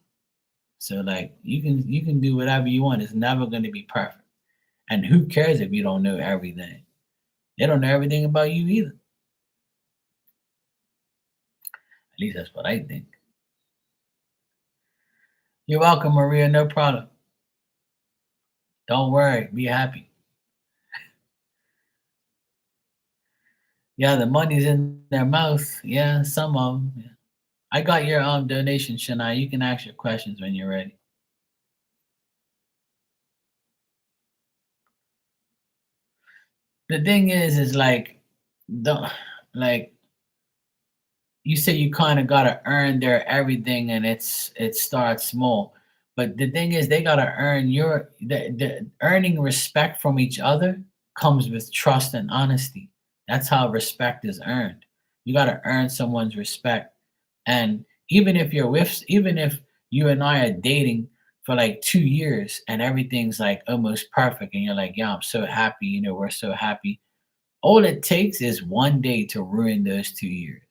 So like you can do whatever you want. It's never going to be perfect. And who cares if you don't know everything? They don't know everything about you either. At least that's what I think. You're welcome, Maria. No problem. Don't worry. Be happy. Yeah, the money's in their mouth. Yeah, some of them. Yeah. I got your donation, Shania. You can ask your questions when you're ready. The thing is like, don't like you say you kind of gotta earn their everything, and it starts small. But the thing is, they gotta earn the earning respect from each other comes with trust and honesty. That's how respect is earned. You gotta earn someone's respect. And even if you and I are dating for like 2 years and everything's like almost perfect, and you're like, yeah, I'm so happy, we're so happy. All it takes is one day to ruin those 2 years.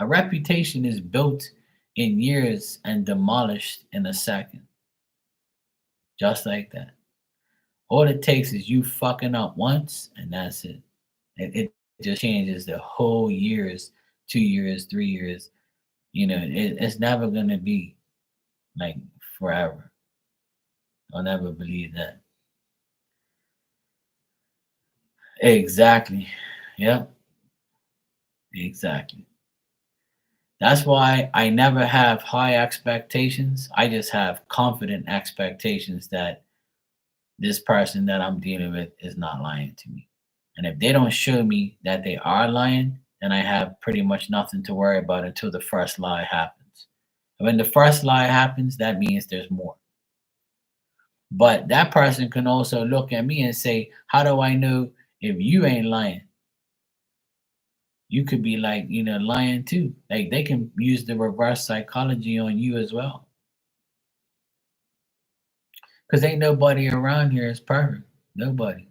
A reputation is built in years and demolished in a second, just like that. All it takes is you fucking up once, and that's it. It just changes the whole years, 2 years, 3 years. It's never gonna be like forever. I'll never believe that. Exactly. Yep. Exactly. That's why I never have high expectations. I just have confident expectations that this person that I'm dealing with is not lying to me. And if they don't show me that they are lying, then I have pretty much nothing to worry about until the first lie happens. And when the first lie happens, that means there's more. But that person can also look at me and say, how do I know if you ain't lying? You could be like, lying too. Like they can use the reverse psychology on you as well. Because ain't nobody around here is perfect. Nobody.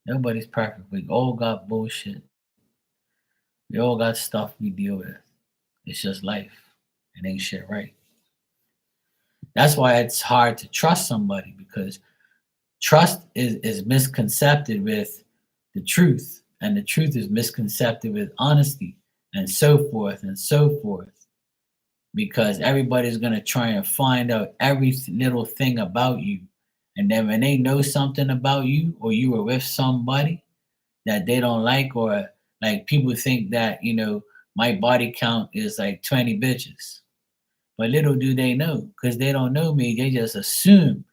Nobody's perfect. We all got bullshit. We all got stuff we deal with. It's just life. It ain't shit right. That's why it's hard to trust somebody, because trust is misconcepted with the truth, and the truth is misconcepted with honesty, and so forth and so forth. Because everybody's going to try and find out every little thing about you. And then when they know something about you, or you were with somebody that they don't like, or like people think that, my body count is like 20 bitches. But little do they know, because they don't know me, they just assume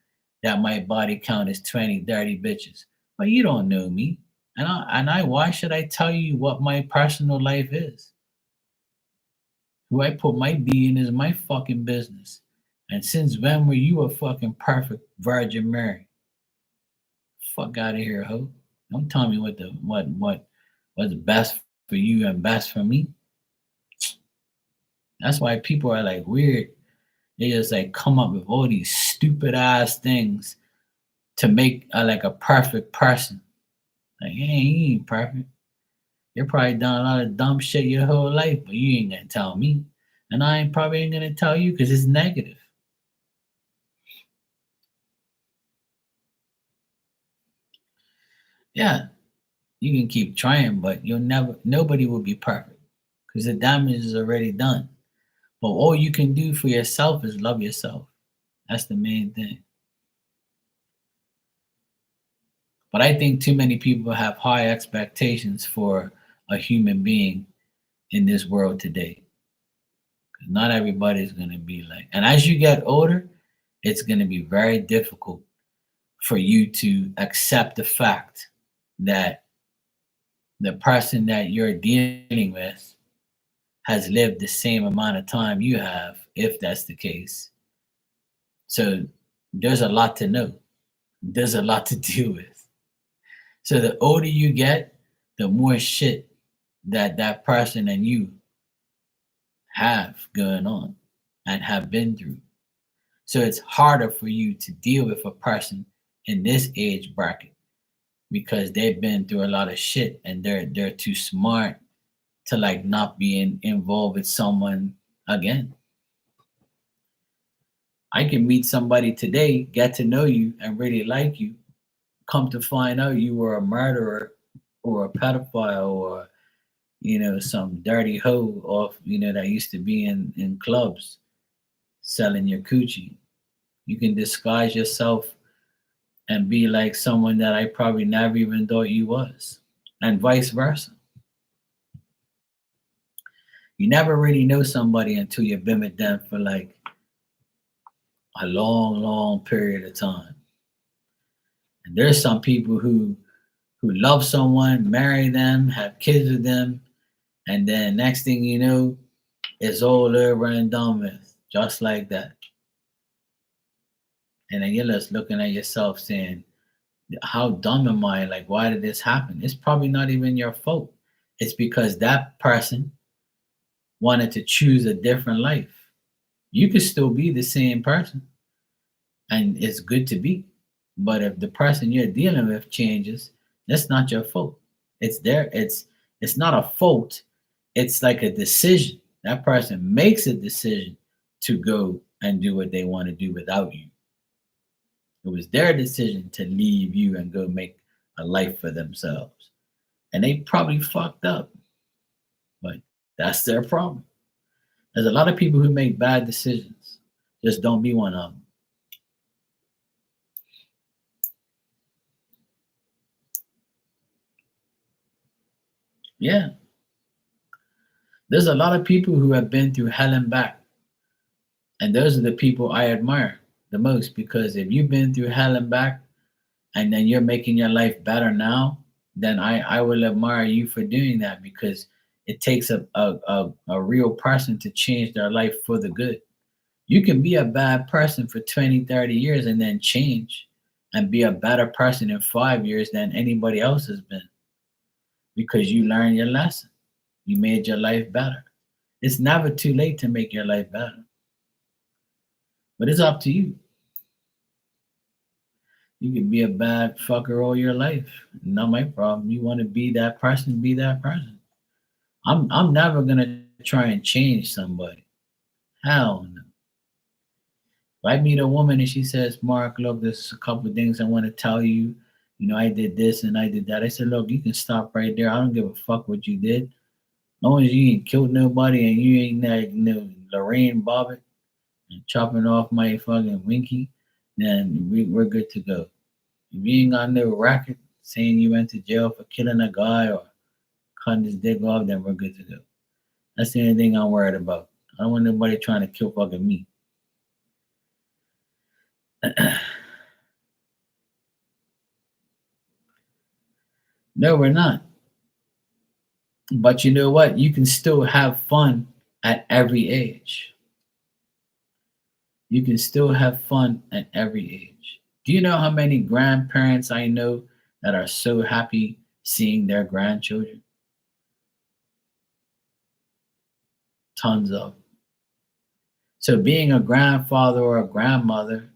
that my body count is 20, 30 bitches. But you don't know me. Why should I tell you what my personal life is? Who I put my being is my fucking business. And since when were you a fucking perfect Virgin Mary? Fuck out of here, ho. Don't tell me what's best for you and best for me. That's why people are like weird. They just like come up with all these stupid ass things to make like a perfect person. Like, hey, you ain't perfect. You're probably done a lot of dumb shit your whole life, but you ain't gonna tell me. And I ain't probably ain't gonna tell you because it's negative. Yeah, you can keep trying, but nobody will be perfect because the damage is already done. But all you can do for yourself is love yourself. That's the main thing. But I think too many people have high expectations for a human being in this world today. Not everybody's going to be like, and as you get older, it's going to be very difficult for you to accept the fact that the person that you're dealing with has lived the same amount of time you have, if that's the case. So there's a lot to know. There's a lot to deal with. So the older you get, the more shit that person and you have going on and have been through. So it's harder for you to deal with a person in this age bracket because they've been through a lot of shit and they're too smart to like not being involved with someone again. I can meet somebody today, get to know you and really like you, come to find out you were a murderer or a pedophile or some dirty hoe off that used to be in clubs selling your coochie. You can disguise yourself and be like someone that I probably never even thought you was, and vice versa. You never really know somebody until you've been with them for like a long, long period of time. And there's some people who love someone, marry them, have kids with them, and then next thing you know, it's all over and done with, just like that. And then you're just looking at yourself saying, how dumb am I? Like, why did this happen? It's probably not even your fault. It's because that person wanted to choose a different life. You could still be the same person, and it's good to be. But if the person you're dealing with changes, that's not your fault. It's there. It's not a fault. It's like a decision. That person makes a decision to go and do what they want to do without you. It was their decision to leave you and go make a life for themselves. And they probably fucked up, but that's their problem. There's a lot of people who make bad decisions. Just don't be one of them. Yeah. There's a lot of people who have been through hell and back. And those are the people I admire the most because if you've been through hell and back and then you're making your life better now, then I will admire you for doing that because it takes a real person to change their life for the good. You can be a bad person for 20, 30 years and then change and be a better person in 5 years than anybody else has been because you learned your lesson. You made your life better. It's never too late to make your life better, but it's up to you. You can be a bad fucker all your life. Not my problem. You want to be that person, be that person. I'm never gonna try and change somebody. Hell no. If I meet a woman and she says, Mark, look, there's a couple of things I want to tell you. I did this and I did that. I said, look, you can stop right there. I don't give a fuck what you did. As long as you ain't killed nobody and you ain't like Lorraine Bobbitt and chopping off my fucking winky, then we're good to go. If you ain't got no racket saying you went to jail for killing a guy or cutting his dick off, then we're good to go. That's the only thing I'm worried about. I don't want nobody trying to kill fucking me. No, we're not. But you know what? You can still have fun at every age. You can still have fun at every age. Do you know how many grandparents I know that are so happy seeing their grandchildren? Tons of. So being a grandfather or a grandmother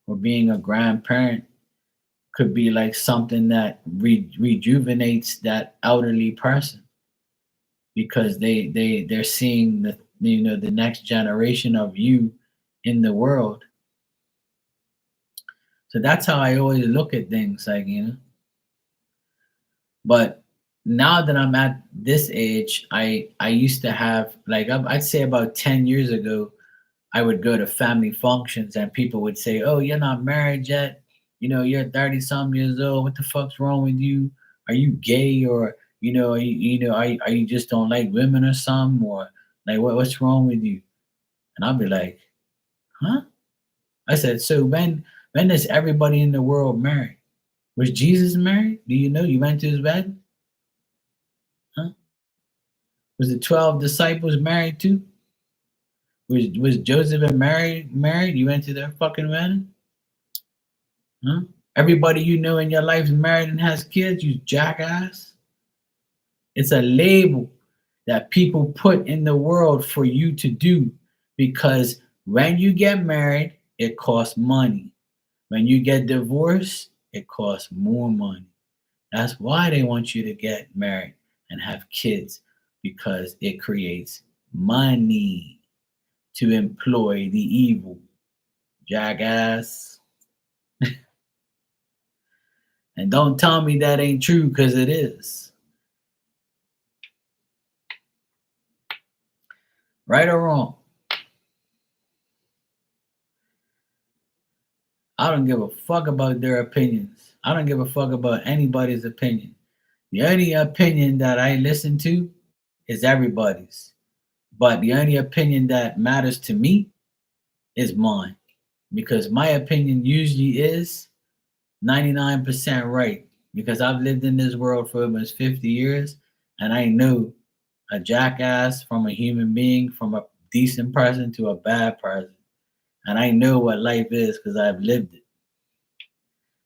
or being a grandparent could be like something that rejuvenates that elderly person because they're seeing the next generation of you in the world. So that's how I always look at things, like. But now that I'm at this age, I used to have like I'd say about 10 years ago, I would go to family functions and people would say, "Oh, you're not married yet. You're 30 some years old. What the fuck's wrong with you? Are you gay or are you just don't like women or something or like what's wrong with you?" And I'll be like, "Huh?" I said, "So when is everybody in the world married? Was Jesus married? Do you know you went to his bed? Huh? Was the 12 disciples married too? Was Joseph and Mary married? You went to their fucking wedding? Huh? Everybody you know in your life is married and has kids, you jackass. It's a label that people put in the world for you to do because when you get married, it costs money. When you get divorced, it costs more money. That's why they want you to get married and have kids because it creates money to employ the evil. Jackass. And don't tell me that ain't true because it is. Right or wrong? I don't give a fuck about their opinions. I don't give a fuck about anybody's opinion. The only opinion that I listen to is everybody's. But the only opinion that matters to me is mine. Because my opinion usually is 99% right. Because I've lived in this world for almost 50 years and I know a jackass from a human being, from a decent person to a bad person. And I know what life is because I've lived it.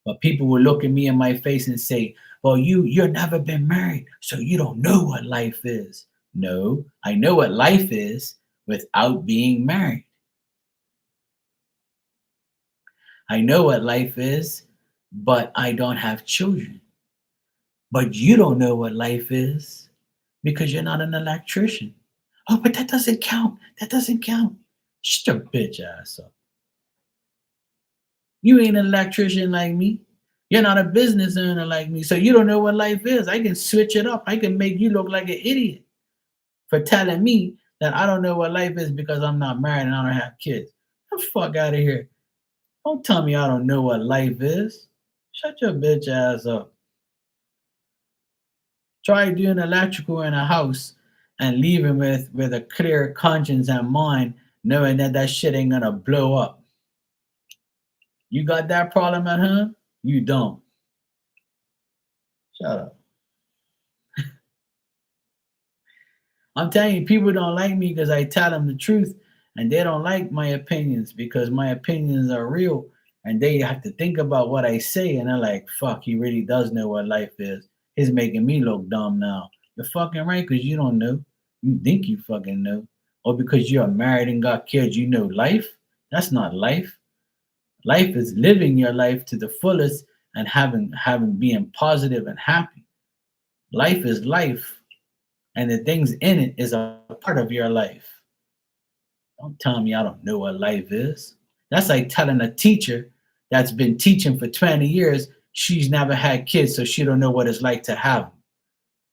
But people will look at me in my face and say, well, you've never been married, so you don't know what life is. No, I know what life is without being married. I know what life is, but I don't have children. But you don't know what life is because you're not an electrician. Oh, but that doesn't count. That doesn't count. Shut your bitch ass up. You ain't an electrician like me. You're not a business owner like me. So you don't know what life is. I can switch it up. I can make you look like an idiot for telling me that I don't know what life is because I'm not married and I don't have kids. Get the fuck out of here. Don't tell me I don't know what life is. Shut your bitch ass up. Try doing electrical in a house and leaving with a clear conscience and mind, knowing that that shit ain't gonna blow up. You got that problem at home? You don't. Shut up. I'm telling you, people don't like me because I tell them the truth, and they don't like my opinions because my opinions are real, and they have to think about what I say, and they're like, "Fuck, he really does know what life is. He's making me look dumb now." You're fucking right because you don't know. You think you fucking know, or because you're married and got kids, you know life. That's not life. Life is living your life to the fullest and having being positive and happy. Life is life, and the things in it is a part of your life. Don't tell me I don't know what life is. That's like telling a teacher that's been teaching for 20 years she's never had kids, so she don't know what it's like to have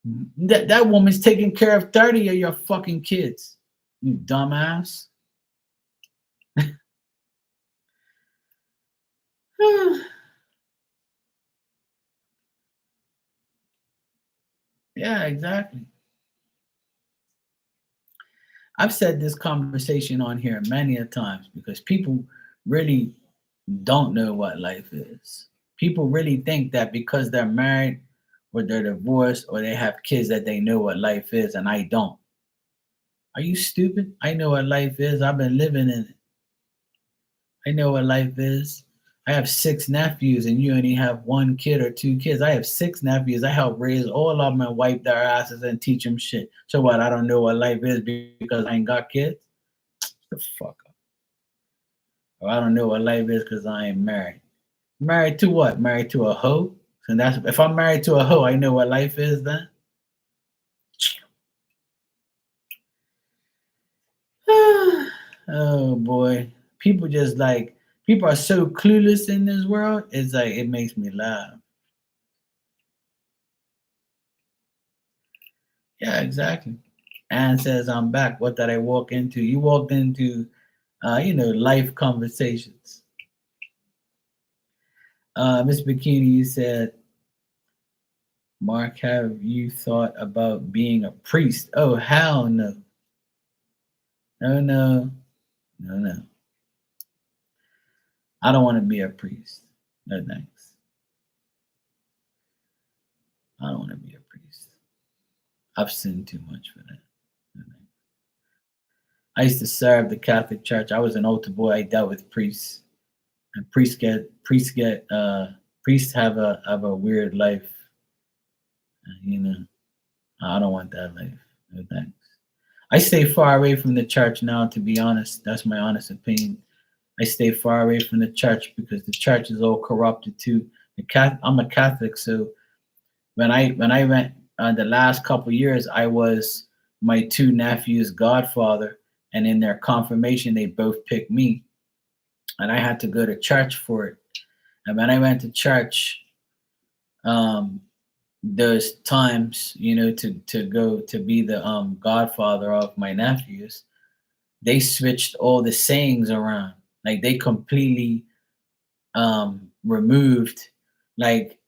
them. That woman's taking care of 30 of your fucking kids. You dumbass. Yeah, exactly. I've said this conversation on here many a times because people really don't know what life is. People really think that because they're married or they're divorced or they have kids that they know what life is, and I don't. Are you stupid? I know what life is. I've been living in it. I know what life is. I have six nephews, and you only have one kid or two kids. I have six nephews. I help raise all of them and wipe their asses and teach them shit. So what? I don't know what life is because I ain't got kids? The fuck up. Or I don't know what life is because I ain't married. Married to what? Married to a hoe? And that's if I'm married to a hoe, I know what life is then. Oh boy. People just like people are so clueless in this world. It's like it makes me laugh. Yeah, exactly. Anne says I'm back. What did I walk into? You walked into life conversations. Miss Bikini, you said, Mark, have you thought about being a priest? Oh hell no. No, no, no, no. I don't want to be a priest. No thanks. I don't want to be a priest. I've sinned too much for that. I used to serve the Catholic Church. I was an altar boy. I dealt with priests, and priests have a weird life. You know, I don't want that life. No thanks. I stay far away from the church now. To be honest, that's my honest opinion. I stay far away from the church because the church is all corrupted too. I'm a Catholic, so when I went the last couple years, I was my two nephews' godfather, and in their confirmation, they both picked me, and I had to go to church for it. And when I went to church, um, those times, to go to be the godfather of my nephews, they switched all the sayings around. Like they completely removed, like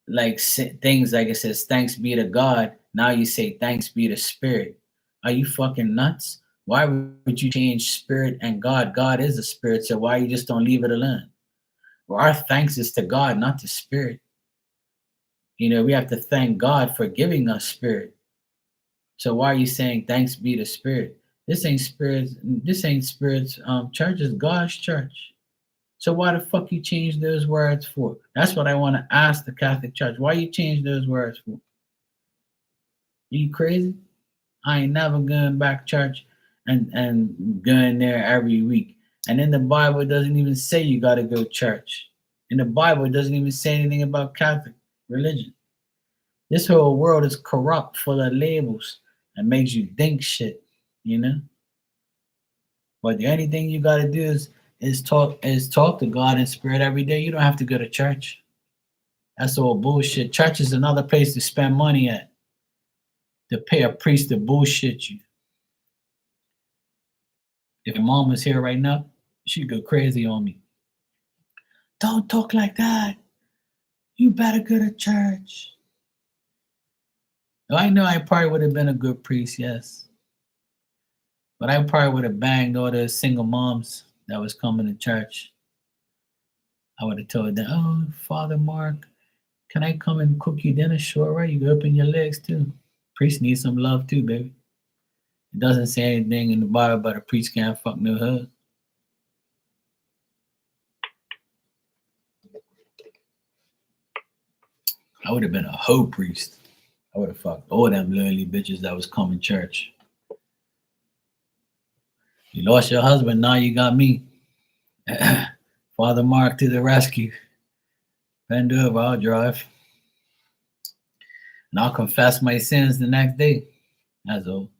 things like it says thanks be to God. Now you say thanks be to spirit. Are you fucking nuts? Why would you change spirit and God? God is a spirit, so why you just don't leave it alone? Well, our thanks is to God, not to spirit. We have to thank God for giving us spirit. So why are you saying thanks be to spirit? This ain't spirit's church, is God's church. So why the fuck you change those words for? That's what I want to ask the Catholic Church. Why you change those words for? Are you crazy? I ain't never going back to church and going there every week. And in the Bible, it doesn't even say you got to go to church. In the Bible, it doesn't even say anything about Catholic religion. This whole world is corrupt, full of labels, and makes you think shit, you know? But the only thing you got to do is talk to God in spirit every day. You don't have to go to church. That's all bullshit. Church is another place to spend money at, to pay a priest to bullshit you. If your mom was here right now, she'd go crazy on me. Don't talk like that. You better go to church. I know I probably would have been a good priest, yes. But I probably would have banged all the single moms that was coming to church. I would have told them, oh, Father Mark, can I come and cook you dinner? Sure, right? You can open your legs too. Priest needs some love too, baby. It doesn't say anything in the Bible about a priest can't fuck no husband. I would have been a hoe priest. I would have fucked all them lonely bitches that was coming to church. You lost your husband, now you got me. Father Mark to the rescue. Bend over, I'll drive. And I'll confess my sins the next day. That's all.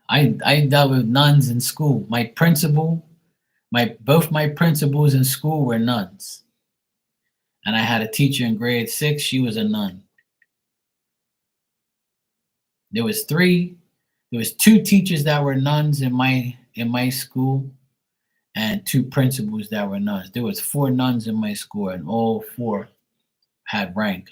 I dealt with nuns in school. Both my principals in school were nuns. And I had a teacher in grade 6, she was a nun. There was two teachers that were nuns in my school, and two principals that were nuns. There was 4 nuns in my school, and all 4 had rank,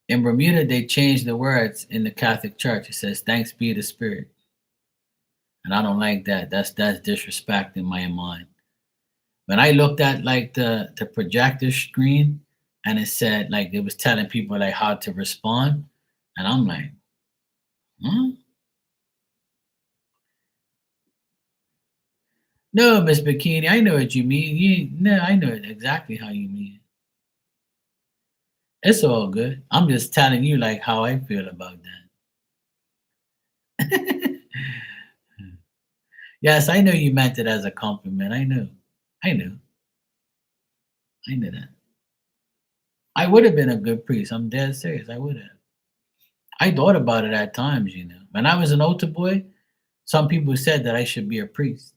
In Bermuda, they changed the words in the Catholic Church. It says, thanks be to spirit. And I don't like that. That's disrespect in my mind. When I looked at the projector screen, and it said it was telling people how to respond, and I'm like, huh? No, Miss Bikini, I know what you mean. No, I know exactly how you mean. It's all good. I'm just telling you how I feel about that. Yes, I know you meant it as a compliment. I know. I know. I know that. I would have been a good priest. I'm dead serious. I would have. I thought about it at times, When I was an altar boy, some people said that I should be a priest.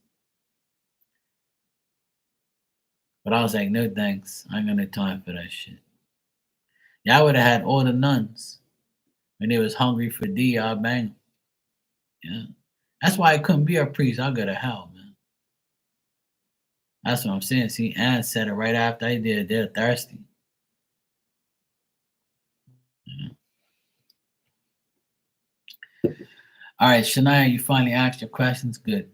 But I was like, no thanks. I ain't got no time for that shit. Yeah, I would have had all the nuns. When they was hungry for D, I'll bang them. Yeah. That's why I couldn't be a priest. I'll go to hell, man. That's what I'm saying. See, Ann said it right after I did. They're thirsty. Yeah. All right, Shania, you finally asked your questions. Good.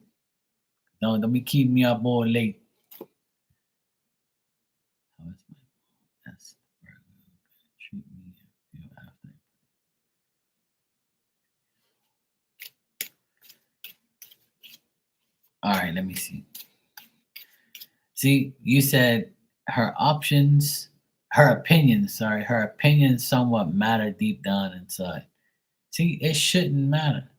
Don't be keeping me up all late. How is my best burger gonna treat me and feel after? All right, let me see. See, you said her options, her opinions somewhat matter deep down inside. See, it shouldn't matter.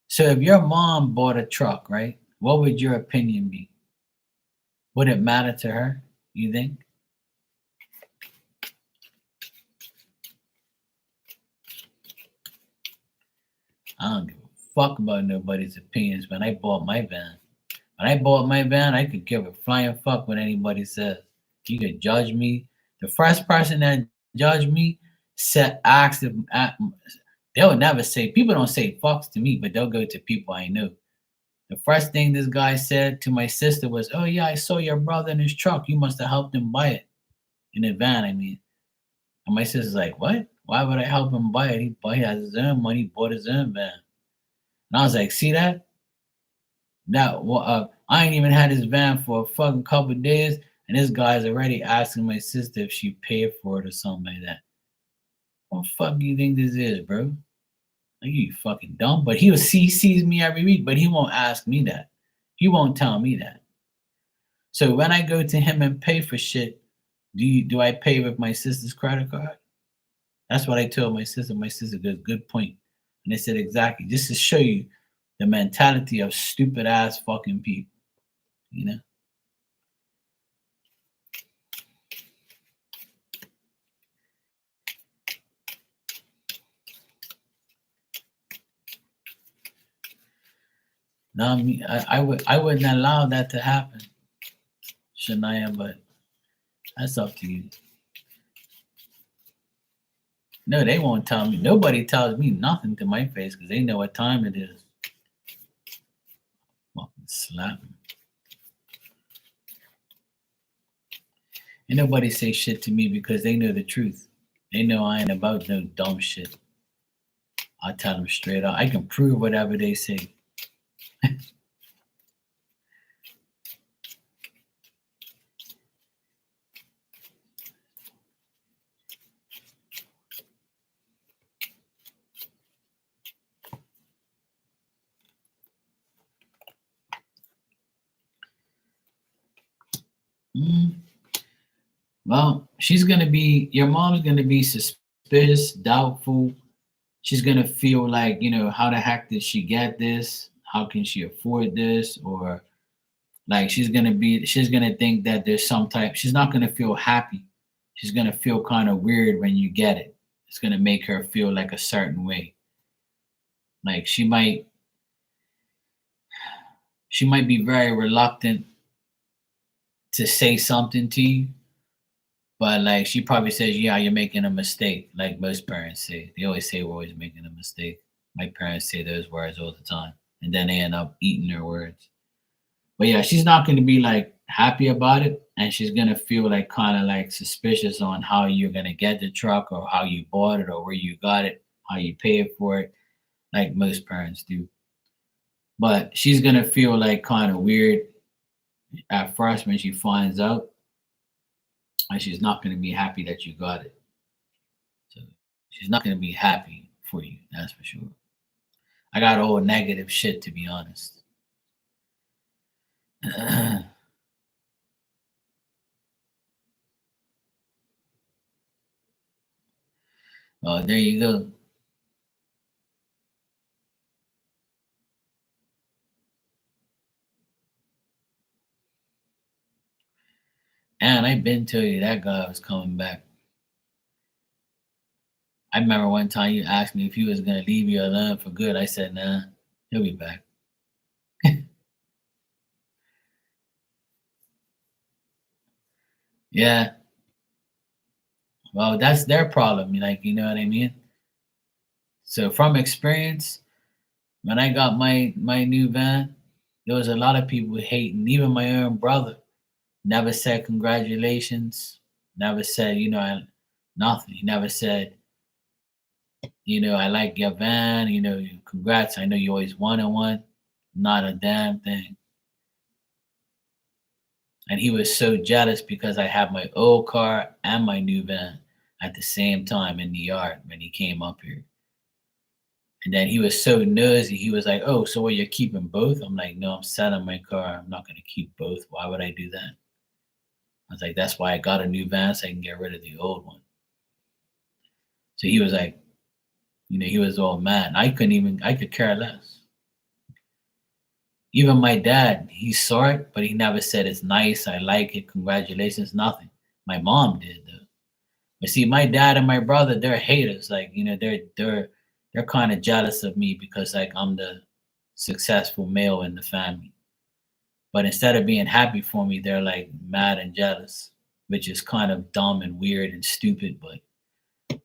So if your mom bought a truck, right, what would your opinion be? Would it matter to her, you think? I don't give a fuck about nobody's opinions when I bought my van. When I bought my van, I could give a flying fuck what anybody says. You could judge me. The first person that judged me said, asked if, they'll never say, people don't say fucks to me, but they'll go to people I know. The first thing this guy said to my sister was, "Oh yeah, I saw your brother in his truck. You must have helped him buy it in a van." I mean, and my sister's like, "What? Why would I help him buy it? He has his own money, he bought his own van." And I was like, "See that? That I ain't even had his van for a fucking couple of days, and this guy's already asking my sister if she paid for it or something like that. What the fuck do you think this is, bro? Like, you fucking dumb." But he sees me every week, but he won't ask me that. He won't tell me that. So when I go to him and pay for shit, do I pay with my sister's credit card? That's what I told my sister. My sister goes, "Good point." And they said, "Exactly, just to show you the mentality of stupid ass fucking people, you know." No, I mean, I wouldn't allow that to happen, Shania, but that's up to you. No, they won't tell me. Nobody tells me nothing to my face because they know what time it is. Fucking slap me. Ain't nobody say shit to me because they know the truth. They know I ain't about no dumb shit. I tell them straight up. I can prove whatever they say. Mm, well, your mom's gonna be suspicious, doubtful. She's gonna feel like, how the heck did she get this? How can she afford this? Or like she's gonna think that there's some type, she's not gonna feel happy. She's gonna feel kind of weird when you get it. It's gonna make her feel like a certain way. Like she might be very reluctant to say something to you, but like she probably says, "Yeah, you're making a mistake," like most parents say. They always say we're always making a mistake. My parents say those words all the time, and then they end up eating their words. But yeah, she's not going to be like happy about it, and she's going to feel like kind of like suspicious on how you're going to get the truck or how you bought it or where you got it, how you paid for it, like most parents do. But she's going to feel like kind of weird at first when she finds out, and she's not going to be happy that you got it. So she's not going to be happy for you, that's for sure. I got all negative shit, to be honest. Well, there you go. And I've been telling you that guy was coming back. I remember one time you asked me if he was gonna leave you alone for good. I said, nah, he'll be back. Yeah, well, that's their problem. Like, you know what I mean? So from experience, when I got my new van, there was a lot of people hating. Even my own brother never said congratulations. Never said, nothing. He never said I like your van, congrats. I know you always wanted one. Not a damn thing. And he was so jealous because I have my old car and my new van at the same time in the yard when he came up here. And then he was so nosy. He was like, "Oh, so what? You're keeping both?" I'm like, "No, I'm selling my car. I'm not going to keep both. Why would I do that?" I was like, "That's why I got a new van so I can get rid of the old one." So he was like, he was all mad. I could care less. Even my dad, he saw it, but he never said it's nice. I like it. Congratulations. Nothing. My mom did though. But see, my dad and my brother, they're haters. Like, they're kind of jealous of me because like I'm the successful male in the family. But instead of being happy for me, they're like mad and jealous, which is kind of dumb and weird and stupid, but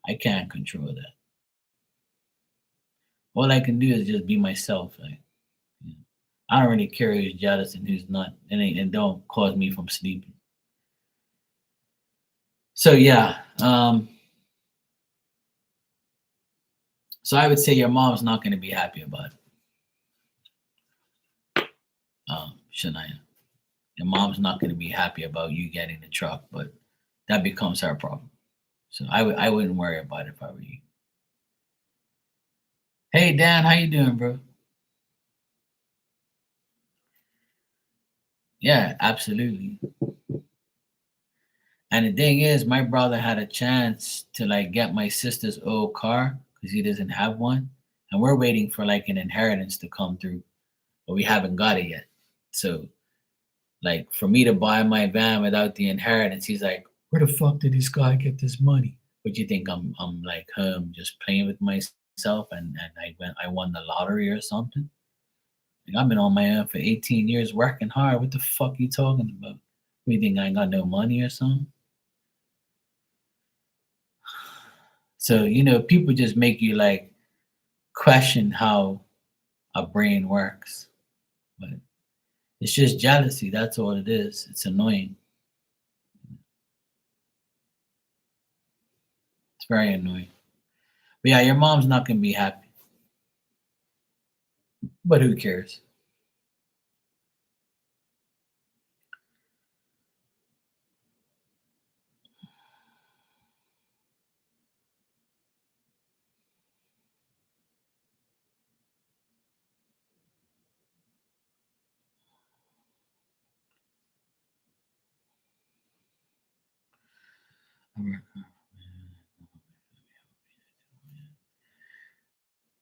I can't control that. All I can do is just be myself. Like, you know, I don't really care who's jealous and who's not, and don't cause me from sleeping. So yeah, so I would say your mom's not going to be happy about it, Shania. Your mom's not going to be happy about you getting the truck, but that becomes her problem. So I wouldn't worry about it if I were you. Hey Dan, how you doing, bro? Yeah, absolutely. And the thing is, my brother had a chance to like get my sister's old car because he doesn't have one, and we're waiting for like an inheritance to come through, but we haven't got it yet. So, like, for me to buy my van without the inheritance, he's like, "Where the fuck did this guy get this money?" What you think? I'm like him, just playing with myself, and I won the lottery or something. Like, I've been on my own for 18 years, working hard. What the fuck you talking about? What, you think I ain't got no money or something? So, people just make you like question how a brain works. But it's just jealousy. That's all it is. It's annoying. It's very annoying. But yeah, your mom's not gonna be happy. But who cares?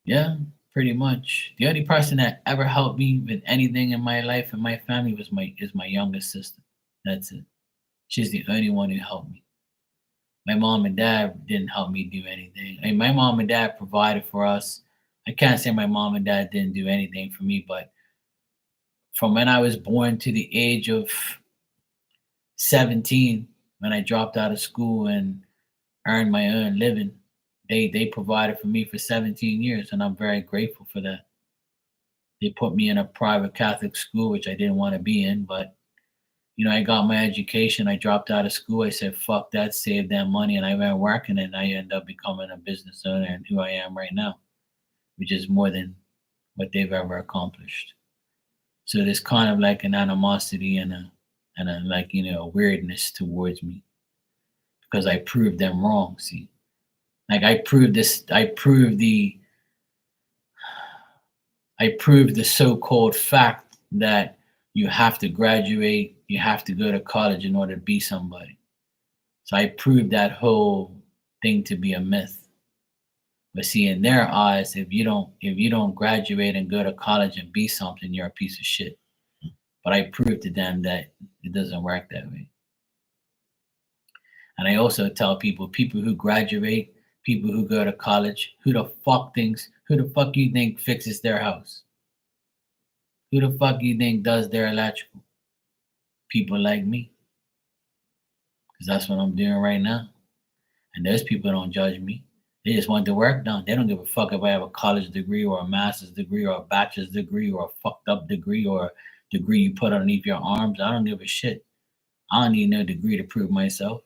Yeah, pretty much. The only person that ever helped me with anything in my life and my family was my youngest sister. That's it. She's the only one who helped me. My mom and dad didn't help me do anything. I mean, my mom and dad provided for us. I can't say my mom and dad didn't do anything for me, but from when I was born to the age of 17, when I dropped out of school and earned my own living, they provided for me for 17 years, and I'm very grateful for that. They put me in a private Catholic school, which I didn't want to be in, but I got my education. I dropped out of school. I said, fuck that, save that money. And I went working and I ended up becoming a business owner and who I am right now, which is more than what they've ever accomplished. So there's kind of like an animosity and a like, a weirdness towards me because I proved them wrong. See, like I proved the so-called fact that you have to graduate, you have to go to college in order to be somebody. So I proved that whole thing to be a myth. But see, in their eyes, if you don't graduate and go to college and be something, you're a piece of shit. But I proved to them that it doesn't work that way. And I also tell people who graduate, people who go to college, who the fuck you think fixes their house? Who the fuck you think does their electrical? People like me. Because that's what I'm doing right now. And those people don't judge me. They just want the work done. They don't give a fuck if I have a college degree or a master's degree or a bachelor's degree or a fucked up degree or a degree you put underneath your arms. I don't give a shit. I don't need no degree to prove myself.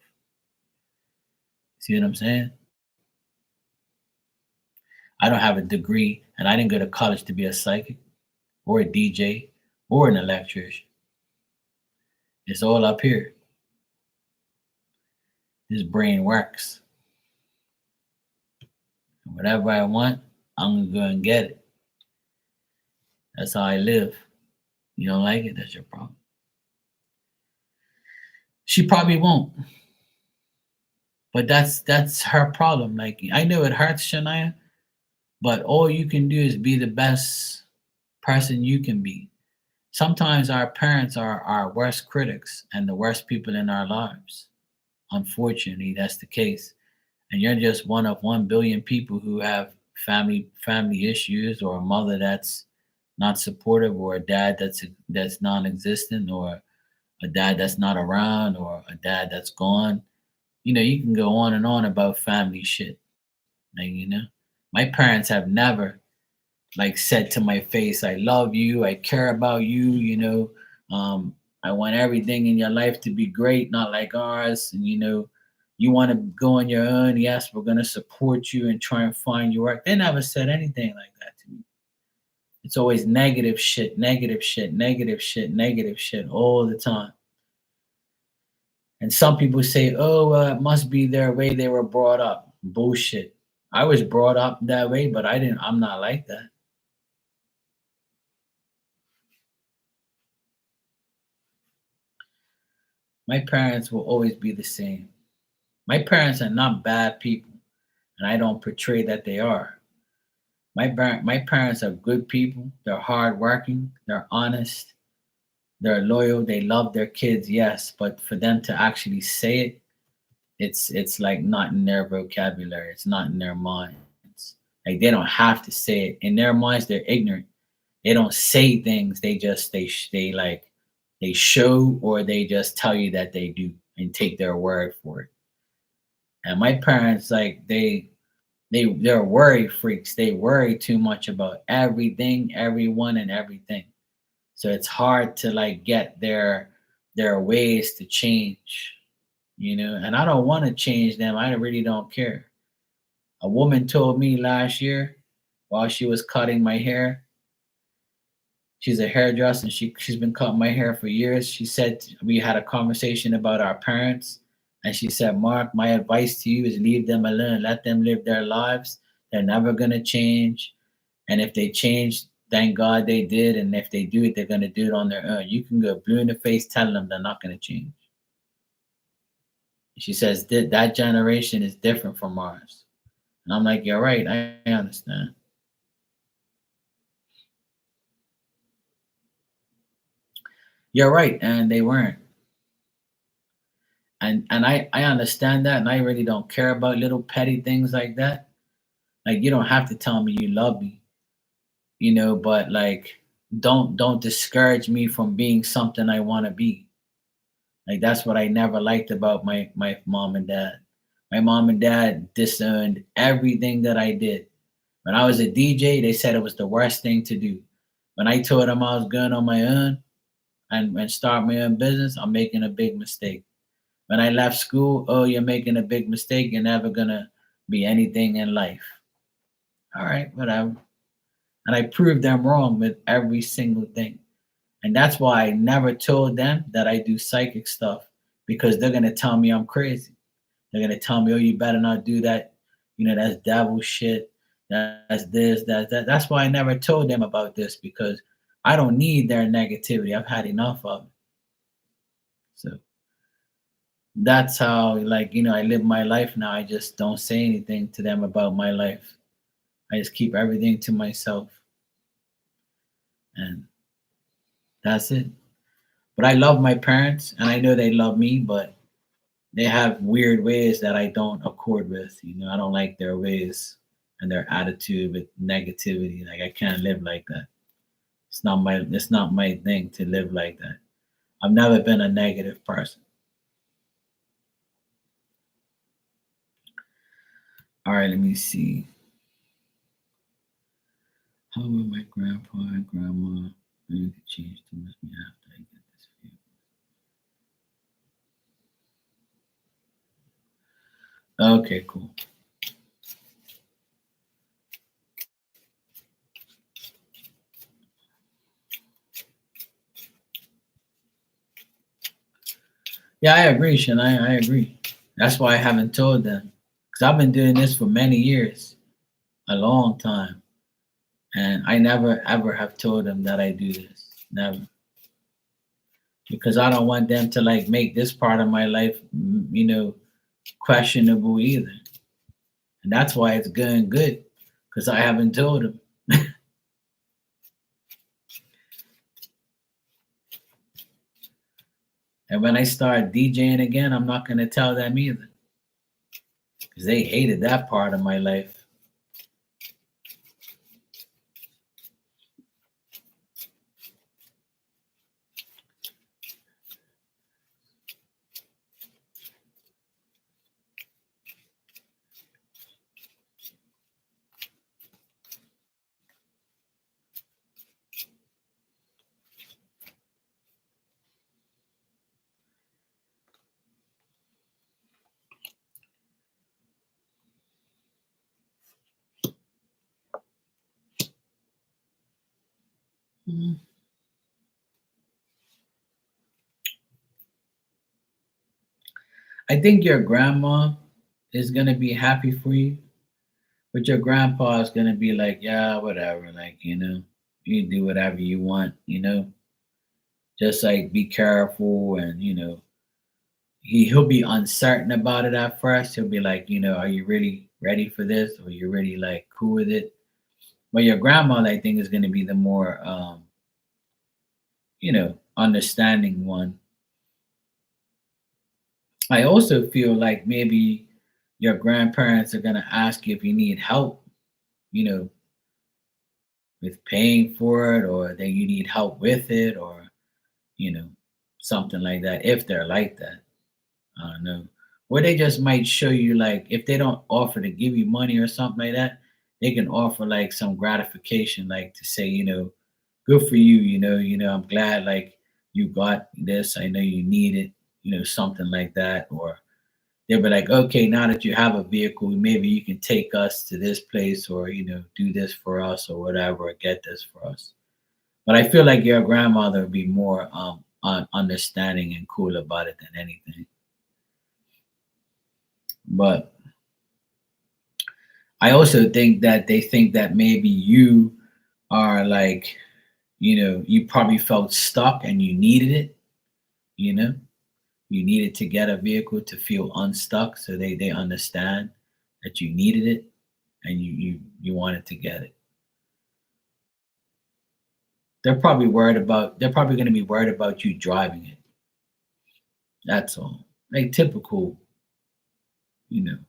See what I'm saying? I don't have a degree, and I didn't go to college to be a psychic or a DJ or an electrician. It's all up here. This brain works. Whatever I want, I'm gonna go and get it. That's how I live. You don't like it? That's your problem. She probably won't, but that's her problem. Like I know it hurts, Shania, but all you can do is be the best person you can be. Sometimes our parents are our worst critics and the worst people in our lives. Unfortunately, that's the case. And you're just one of 1 billion people who have family issues, or a mother that's not supportive, or a dad that's non-existent, or a dad that's not around, or a dad that's gone. You can go on and on about family shit. My parents have never like said to my face, I love you, I care about you, I want everything in your life to be great, not like ours. And you want to go on your own, yes, we're gonna support you and try and find your work. They never said anything like that to me. It's always negative shit, negative shit, negative shit, negative shit all the time. And some people say, oh, it must be their way they were brought up. Bullshit. I was brought up that way, but I'm not like that. My parents will always be the same. My parents are not bad people, and I don't portray that they are. My parents are good people. They're hardworking. They're honest. They're loyal. They love their kids, yes, but for them to actually say it, it's like not in their vocabulary. It's not in their minds. Like they don't have to say it. In their minds, they're ignorant. They don't say things. They show, or they just tell you that they do and take their word for it. And my parents, like they're worry freaks. They worry too much about everything, everyone, and everything. So it's hard to like get their ways to change, And I don't want to change them. I really don't care. A woman told me last year while she was cutting my hair. She's a hairdresser, and she's been cutting my hair for years. She said we had a conversation about our parents, and she said, "Mark, my advice to you is leave them alone. Let them live their lives. They're never gonna change. And if they change, thank God they did. And if they do it, they're gonna do it on their own. You can go blue in the face telling them they're not gonna change." She says that generation is different from ours. And I'm like, "You're right. I understand." You're right, and they weren't. And I understand that, and I really don't care about little petty things like that. Like you don't have to tell me you love me, but like don't discourage me from being something I want to be. Like that's what I never liked about my mom and dad. My mom and dad disowned everything that I did. When I was a DJ, they said it was the worst thing to do. When I told them I was going on my own and start my own business, I'm making a big mistake. When I left school, oh, you're making a big mistake. You're never gonna be anything in life. All right, whatever. And I proved them wrong with every single thing. And that's why I never told them that I do psychic stuff, because they're gonna tell me I'm crazy. They're gonna tell me, oh, you better not do that. That's devil shit. That's this, that. That's why I never told them about this, because I don't need their negativity. I've had enough of it. So that's how, like, I live my life now. I just don't say anything to them about my life. I just keep everything to myself, and that's it. But I love my parents, and I know they love me, but they have weird ways that I don't accord with. I don't like their ways and their attitude with negativity. Like I can't live like that. It's not my thing to live like that. I've never been a negative person. All right, let me see. How will my grandpa and grandma going to change towards me after I get this vehicle? Okay, cool. Yeah, I agree, Shania. I agree. That's why I haven't told them. Because I've been doing this for many years, a long time. And I never ever have told them that I do this. Never. Because I don't want them to like make this part of my life, questionable either. And that's why it's going good. Because I haven't told them. And when I start DJing again, I'm not going to tell them either. Because they hated that part of my life. Mm. I think your grandma is going to be happy for you. But your grandpa is gonna be like, yeah, whatever, like, you do whatever you want, just like be careful and he'll be uncertain about it at first. He'll be like, are you really ready for this? Or you really like cool with it? But your grandma, I think, is gonna be the more understanding one. I also feel like maybe your grandparents are gonna ask you if you need help, you know, with paying for it or that you need help with it or you know, something like that, if they're like that. I don't know. Or they just might show you like if they don't offer to give you money or something like that, they can offer like some gratification, like to say, good for you, I'm glad like you got this. I know you need it, something like that. Or they'll be like, okay, now that you have a vehicle, maybe you can take us to this place or, do this for us or whatever, or get this for us. But I feel like your grandmother would be more understanding and cool about it than anything. But I also think that they think that maybe you are like, you probably felt stuck and you needed it, you know, you needed to get a vehicle to feel unstuck. So they understand that you needed it and you wanted to get it. They're probably going to be worried about you driving it. That's all. Like typical, you know,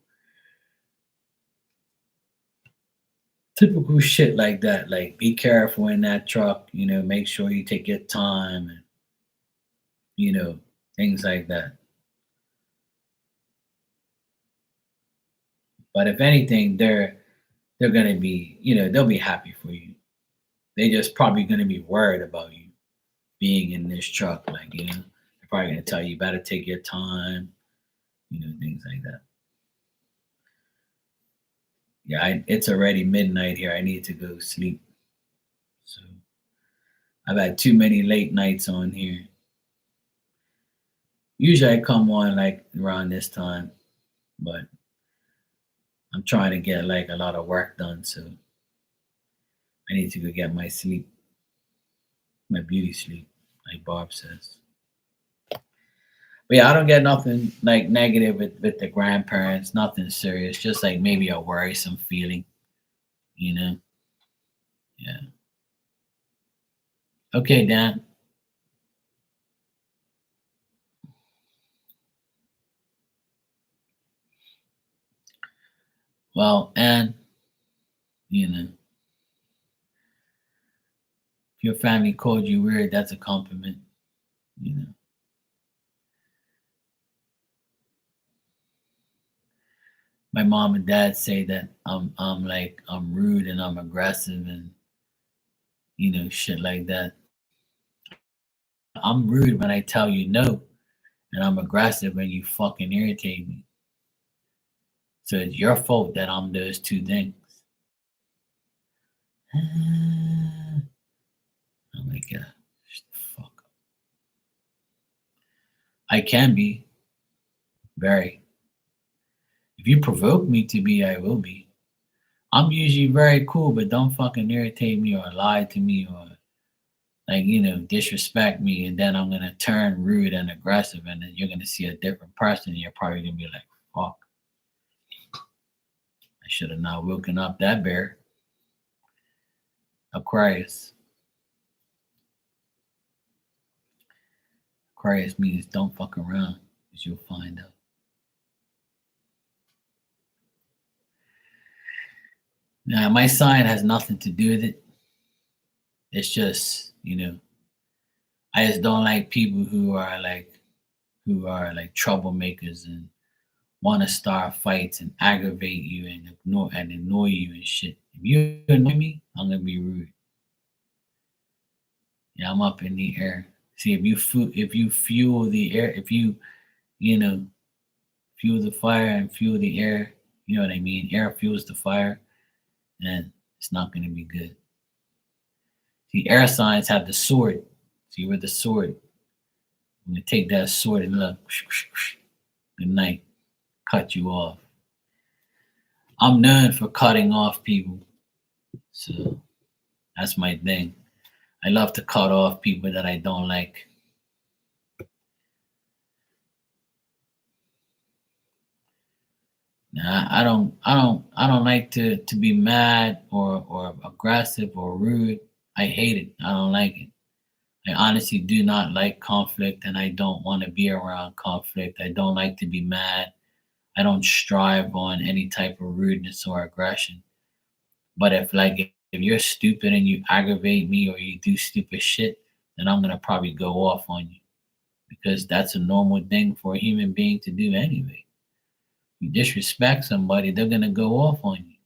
typical shit like that. Like, be careful in that truck. Make sure you take your time, and things like that. But if anything, they're gonna be, they'll be happy for you. They just probably gonna be worried about you being in this truck. Like, they're probably gonna tell you, you better take your time. Things like that. Yeah, it's already midnight here. I need to go sleep. So I've had too many late nights on here. Usually I come on like around this time, but I'm trying to get like a lot of work done, so I need to go get my sleep, my beauty sleep, like Barb says. But yeah, I don't get nothing like negative with the grandparents, nothing serious, just like maybe a worrisome feeling, you know? Yeah. Okay, Dan. Well, and if your family called you weird, that's a compliment, you know. My mom and dad say that I'm rude and I'm aggressive and shit like that. I'm rude when I tell you no, and I'm aggressive when you fucking irritate me. So it's your fault that I'm those two things. Oh my god. Shut the fuck up. I can be very. If you provoke me to be, I will be. I'm usually very cool, but don't fucking irritate me or lie to me or like, disrespect me. And then I'm going to turn rude and aggressive. And then you're going to see a different person. And you're probably going to be like, fuck, I should have not woken up that bear. Aquarius. Aquarius means don't fuck around, because you'll find out. Now, my sign has nothing to do with it. It's just, I just don't like people who are like troublemakers and want to start fights and aggravate you and annoy you and shit. If you annoy me, I'm gonna be rude. Yeah, I'm up in the air. See, if you fuel the air, if you know fuel the fire and fuel the air, you know what I mean. Air fuels the fire, and it's not gonna be good. The air signs have the sword. See, with the sword, I'm gonna take that sword and look. Good night. Cut you off. I'm known for cutting off people, so that's my thing. I love to cut off people that I don't like. Nah, I don't like to be mad or aggressive or rude. I hate it. I don't like it. I honestly do not like conflict, and I don't want to be around conflict. I don't like to be mad. I don't strive on any type of rudeness or aggression. But if you're stupid and you aggravate me or you do stupid shit, then I'm gonna probably go off on you, because that's a normal thing for a human being to do anyway. You disrespect somebody, they're gonna go off on you.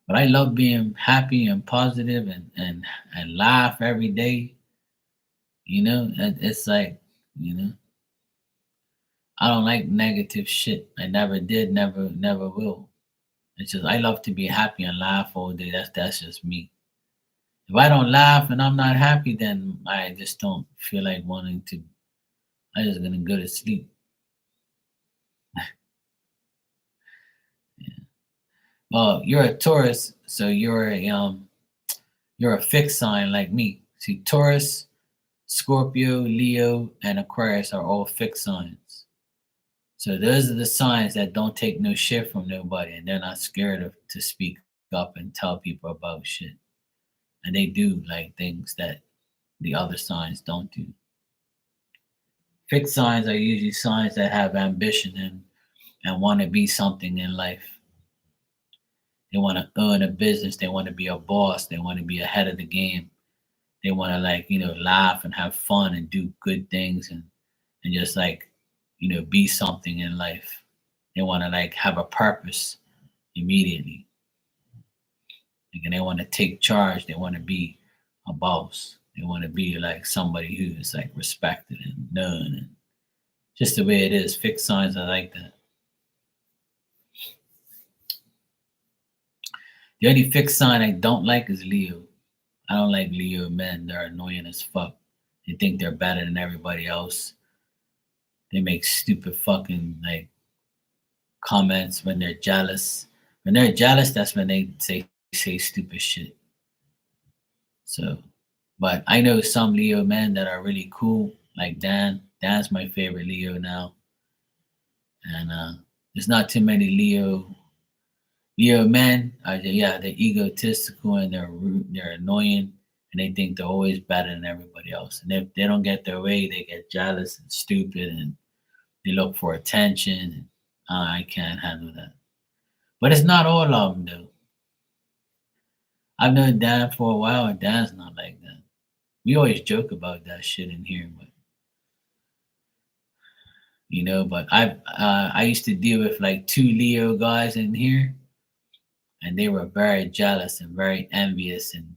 But I love being happy and positive and laugh every day. It's like, you know, I don't like negative shit. I never did, never will. It's just I love to be happy and laugh all day. That's just me. If I don't laugh and I'm not happy, then I just don't feel like wanting to. I'm just gonna go to sleep. Yeah. Well, you're a Taurus, so you're a fixed sign like me. See, Taurus, Scorpio, Leo, and Aquarius are all fixed signs. So those are the signs that don't take no shit from nobody, and they're not scared to speak up and tell people about shit. And they do like things that the other signs don't do. Fixed signs are usually signs that have ambition and want to be something in life. They want to own a business. They want to be a boss. They want to be ahead of the game. They want to laugh and have fun and do good things and just be something in life. They want to have a purpose immediately. And they want to take charge. They want to be a boss. They want to be like somebody who is respected and known, and just the way it is. Fixed signs are like that. The only fixed sign I don't like is Leo. I don't like Leo men. They're annoying as fuck. They think they're better than everybody else. They make stupid fucking comments when they're jealous. When they're jealous, that's when they say stupid shit. So, but I know some Leo men that are really cool, like Dan. Dan's my favorite Leo now, and there's not too many Leo men. Yeah, they're egotistical and they're rude, they're annoying, and they think they're always better than everybody else. And if they don't get their way, they get jealous and stupid, and they look for attention. And I can't handle that. But it's not all of them though. I've known Dan for a while, and Dan's not like that. We always joke about that shit in here, but But I used to deal with two Leo guys in here, and they were very jealous and very envious, and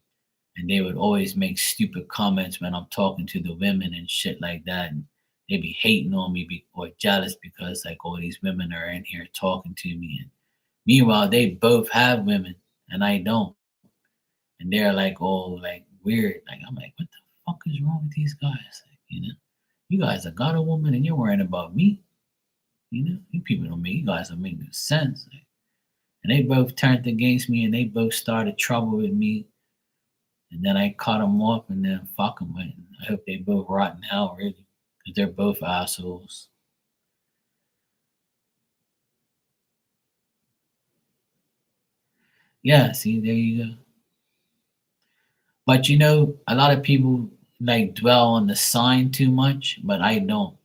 they would always make stupid comments when I'm talking to the women and shit like that, and they'd be hating on me or jealous because all these women are in here talking to me, and meanwhile they both have women and I don't, and they're all weird. I'm like, what the fuck is wrong with these guys? You know, you guys are got a woman and you're worrying about me. You know, you people don't make, you guys don't make no sense. Like, and they both turned against me and they both started trouble with me. And then I cut them off and then fuck them. I hope they both rot in hell, really, because they're both assholes. Yeah, see, there you go. But you know, a lot of people like dwell on the sign too much, but I don't,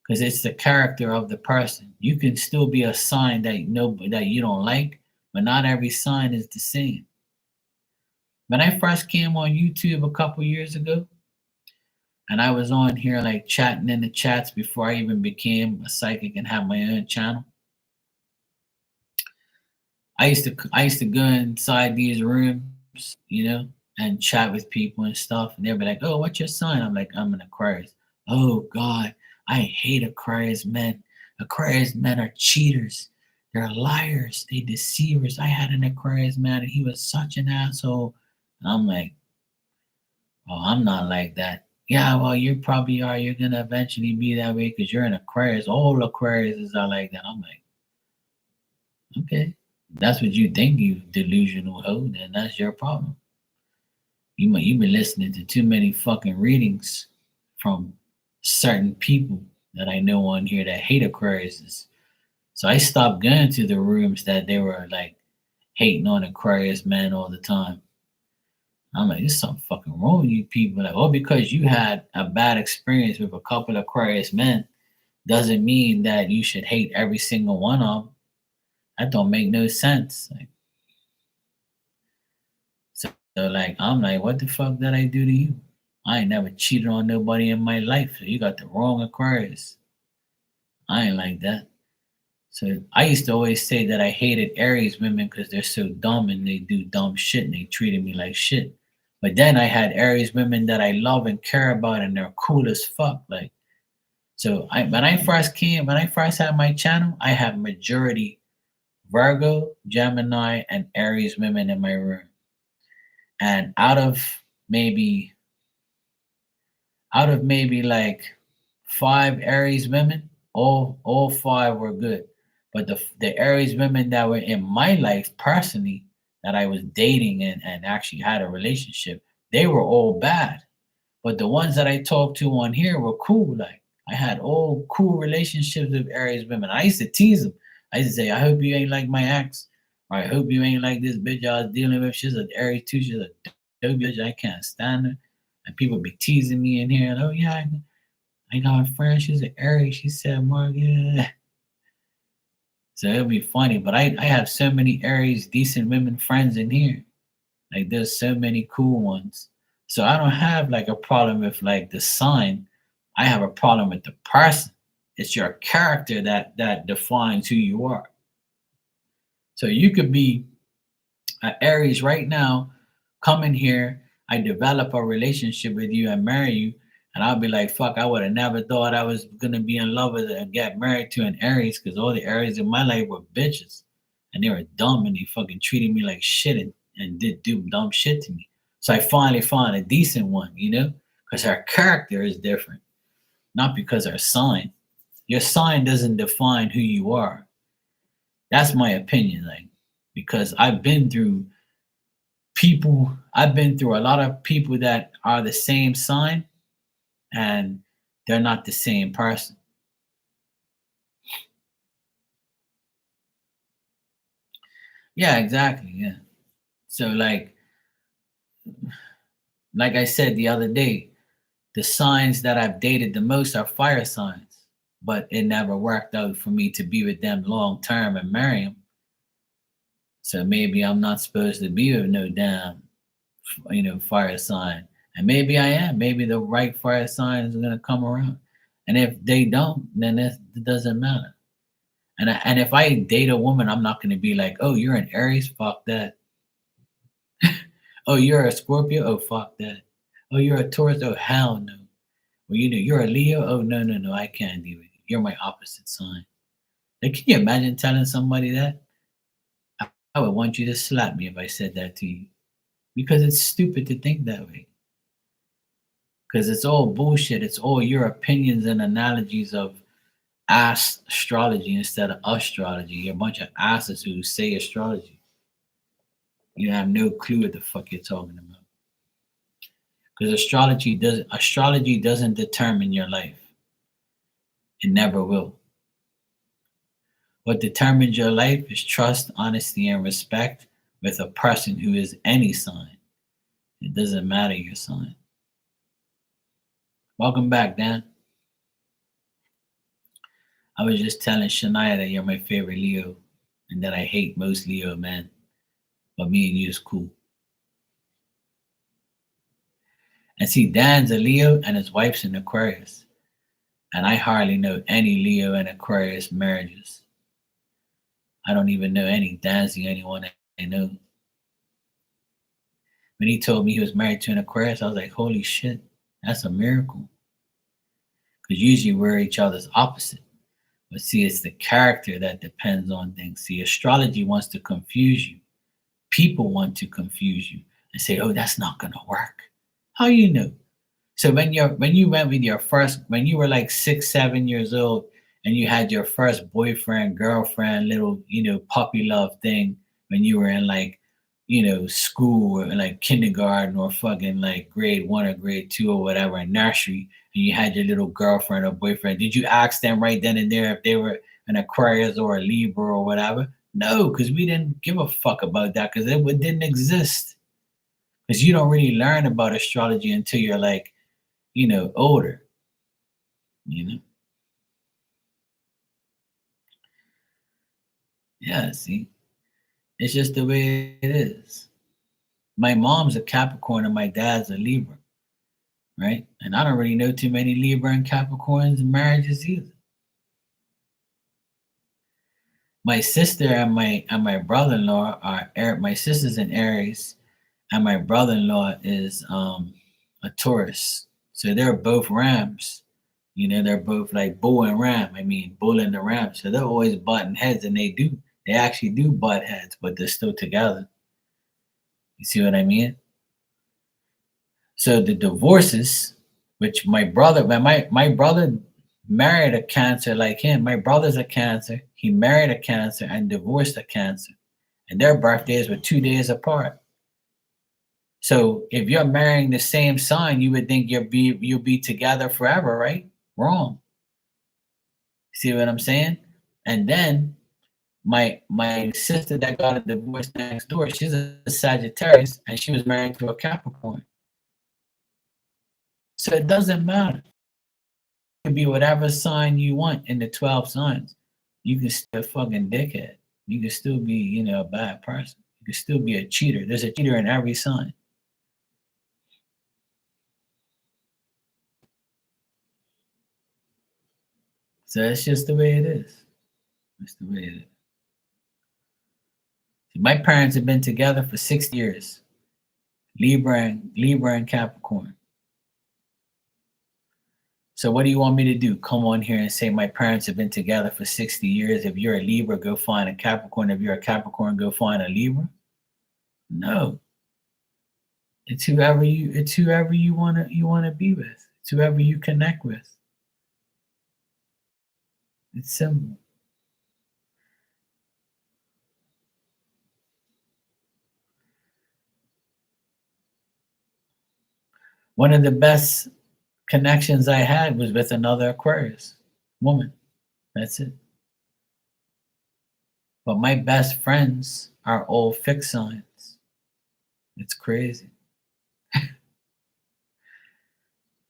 because it's the character of the person. You can still be a sign that you don't like, but not every sign is the same. When I first came on YouTube a couple years ago, and I was on here like chatting in the chats before I even became a psychic and have my own channel. I used to go inside these rooms, and chat with people and stuff, and they'll be like, "Oh, what's your sign?" I'm like, "I'm an Aquarius." Oh God, I hate Aquarius men. Aquarius men are cheaters. They're liars. They deceivers. I had an Aquarius man, and he was such an asshole. I'm like, "Oh, I'm not like that." Yeah, well, you probably are. You're gonna eventually be that way because you're an Aquarius. All Aquariuses are like that. I'm like, okay, that's what you think, you delusional hoe. Then that's your problem. You've been listening to too many fucking readings from certain people that I know on here that hate Aquariuses. So I stopped going to the rooms that they were like hating on Aquarius men all the time. I'm like, there's something fucking wrong with you people. Like, oh, because you had a bad experience with a couple of Aquarius men doesn't mean that you should hate every single one of them. That don't make no sense. Like, so like, I'm like, what the fuck did I do to you? I ain't never cheated on nobody in my life. So you got the wrong Aquarius. I ain't like that. So I used to always say that I hated Aries women because they're so dumb and they do dumb shit and they treated me like shit. But then I had Aries women that I love and care about and they're cool as fuck. Like, so when I first had my channel, I had majority Virgo, Gemini, and Aries women in my room. And out of maybe like five Aries women, all five were good. But the Aries women that were in my life personally, that I was dating and actually had a relationship, they were all bad. But the ones that I talked to on here were cool. Like, I had all cool relationships with Aries women. I used to tease them. I used to say, "I hope you ain't like my ex," or "I hope you ain't like this bitch I was dealing with. She's an Aries too. She's a dope bitch. I can't stand her." And people be teasing me in here. And, "Oh yeah, I got a friend. She's an Aries." She said, "Mark, yeah." So it'll be funny. But I have so many Aries decent women friends in here. Like, there's so many cool ones. So I don't have like a problem with like the sign. I have a problem with the person. It's your character that defines who you are. So you could be an Aries right now, come in here, I develop a relationship with you and marry you, and I'll be like, fuck, I would have never thought I was gonna be in love with it and get married to an Aries because all the Aries in my life were bitches. And they were dumb and they fucking treated me like shit and did do dumb shit to me. So I finally found a decent one, because her character is different, not because her sign. Your sign doesn't define who you are. That's my opinion, like, because I've been through a lot of people that are the same sign and they're not the same person. Yeah, exactly. Yeah. So like I said the other day, the signs that I've dated the most are fire signs, but it never worked out for me to be with them long term and marry them. So maybe I'm not supposed to be with no damn, fire sign. And maybe I am. Maybe the right fire sign is gonna come around. And if they don't, then it doesn't matter. And if I date a woman, I'm not gonna be like, oh, you're an Aries, fuck that. Oh, you're a Scorpio, oh fuck that. Oh, you're a Taurus, oh hell no. Well, you're a Leo, oh no, no, no, I can't deal with you. You're my opposite sign. Like, can you imagine telling somebody that? I would want you to slap me if I said that to you. Because it's stupid to think that way. because it's all bullshit. It's all your opinions and analogies of astrology instead of astrology. You're a bunch of asses who say astrology. You have no clue what the fuck you're talking about. Because astrology doesn't determine your life. It never will. What determines your life is trust, honesty, and respect with a person who is any sign. It doesn't matter your sign. Welcome back, Dan. I was just telling Shania that you're my favorite Leo and that I hate most Leo men. But me and you is cool. And see, Dan's a Leo and his wife's an Aquarius. And I hardly know any Leo and Aquarius marriages. I don't even know any. Dan's the only one I know. When he told me he was married to an Aquarius, I was like, holy shit, that's a miracle. Because usually we're each other's opposite. But see, it's the character that depends on things. See, astrology wants to confuse you. People want to confuse you and say, oh, that's not going to work. How you know? So when you went with your first, when you were like 6, 7 years old and you had your first boyfriend, girlfriend, little, puppy love thing when you were in like, school or like kindergarten or fucking like grade 1 or grade 2 or whatever in nursery, and you had your little girlfriend or boyfriend, did you ask them right then and there if they were an Aquarius or a Libra or whatever? No, because we didn't give a fuck about that because it didn't exist. Because you don't really learn about astrology until you're like, older. Yeah, see, it's just the way it is. My mom's a Capricorn and my dad's a Libra, right? And I don't really know too many Libra and Capricorns marriages either. My sister and my brother-in-law are my sister's an Aries, and my brother-in-law is a Taurus. So they're both Rams. They're both like bull and ram. I mean, bull and the ram. So they're always butting heads, and they actually do butt heads, but they're still together. You see what I mean? So the divorces, which my brother married a Cancer like him. My brother's a Cancer. He married a Cancer and divorced a Cancer. And their birthdays were 2 days apart. So if you're marrying the same sign, you would think you'll be together forever, right? Wrong. See what I'm saying? And then my sister that got a divorce next door, she's a Sagittarius and she was married to a Capricorn. So it doesn't matter. You can be whatever sign you want in the 12 signs. You can still fucking dickhead. You can still be, a bad person. You can still be a cheater. There's a cheater in every sign. So it's just the way it is. That's the way it is. My parents have been together for 6 years. Libra and Capricorn. So what do you want me to do? Come on here and say my parents have been together for 60 years. If you're a Libra, go find a Capricorn. If you're a Capricorn, go find a Libra. No. It's whoever you wanna be with. It's whoever you connect with. It's simple. One of the best connections I had was with another Aquarius woman. That's it. But my best friends are all fixed signs. It's crazy.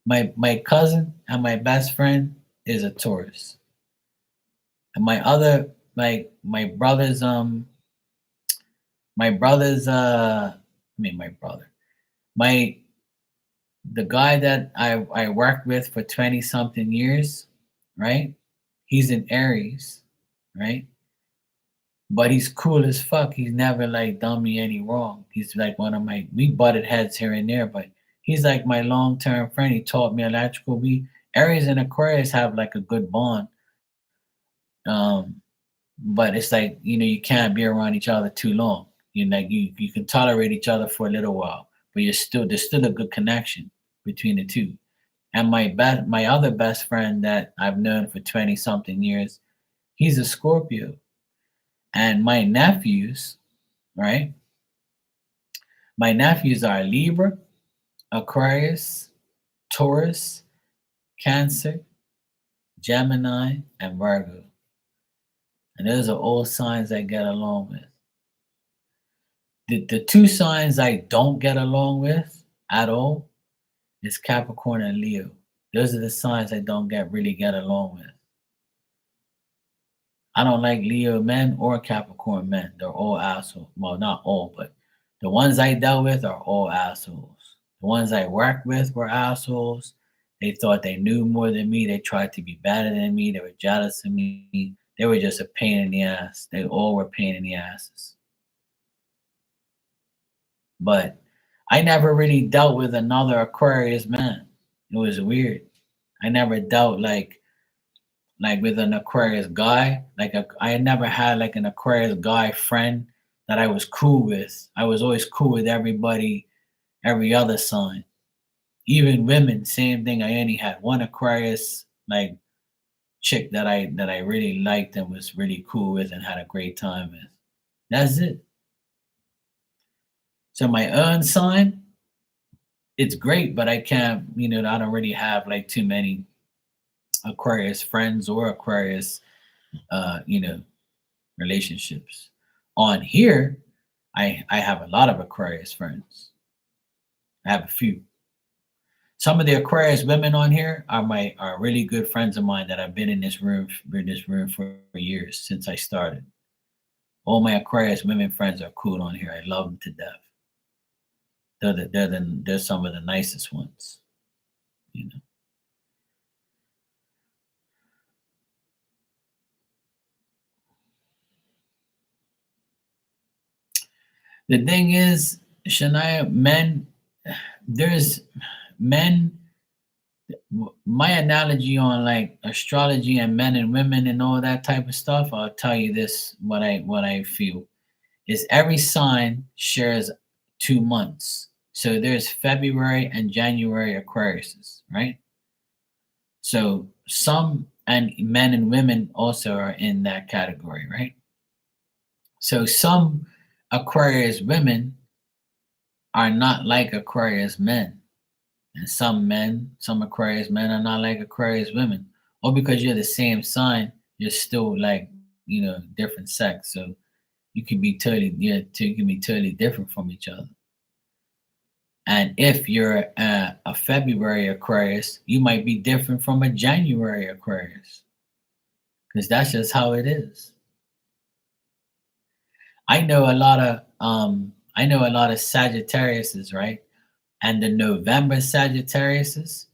My cousin and my best friend is a Taurus. And my brother's the guy that I worked with for 20 something years, right? He's an Aries, right? But he's cool as fuck. He's never like done me any wrong. He's like we butted heads here and there, but he's like my long-term friend. He taught me electrical. Aries and Aquarius have like a good bond. But it's like, you can't be around each other too long. You can tolerate each other for a little while, but there's still a good connection between the two. And my other best friend that I've known for 20 something years, he's a Scorpio. And my nephews, right? My nephews are Libra, Aquarius, Taurus, Cancer, Gemini, and Virgo. And those are all signs I get along with. The two signs I don't get along with at all is Capricorn and Leo. Those are the signs I don't really get along with. I don't like Leo men or Capricorn men. They're all assholes. Well, not all, but the ones I dealt with are all assholes. The ones I worked with were assholes. They thought they knew more than me. They tried to be better than me. They were jealous of me. They were just a pain in the ass. They all were pain in the asses. But I never really dealt with another Aquarius man. It was weird. I never dealt like with an Aquarius guy. I never had like an Aquarius guy friend that I was cool with. I was always cool with everybody, every other sign. Even women, same thing. I only had one Aquarius like chick that I really liked and was really cool with and had a great time with. That's it. So my own sign, it's great, but I can't, I don't really have like too many Aquarius friends or Aquarius, relationships. On here, I have a lot of Aquarius friends. I have a few. Some of the Aquarius women on here are really good friends of mine that I've been in this room for years since I started. All my Aquarius women friends are cool on here. I love them to death. They're some of the nicest ones, The thing is, Shania, there's men. My analogy on like astrology and men and women and all that type of stuff, I'll tell you this: what I feel is every sign shares 2 months. So there's February and January Aquariuses, right? So some and men and women also are in that category, right? So some Aquarius women are not like Aquarius men. And some Aquarius men are not like Aquarius women. Or because you're the same sign, you're still like, different sex. So you can be totally different from each other. And if you're a February Aquarius, you might be different from a January Aquarius. Because that's just how it is. I know a lot of Sagittariuses, right? And the November Sagittariuses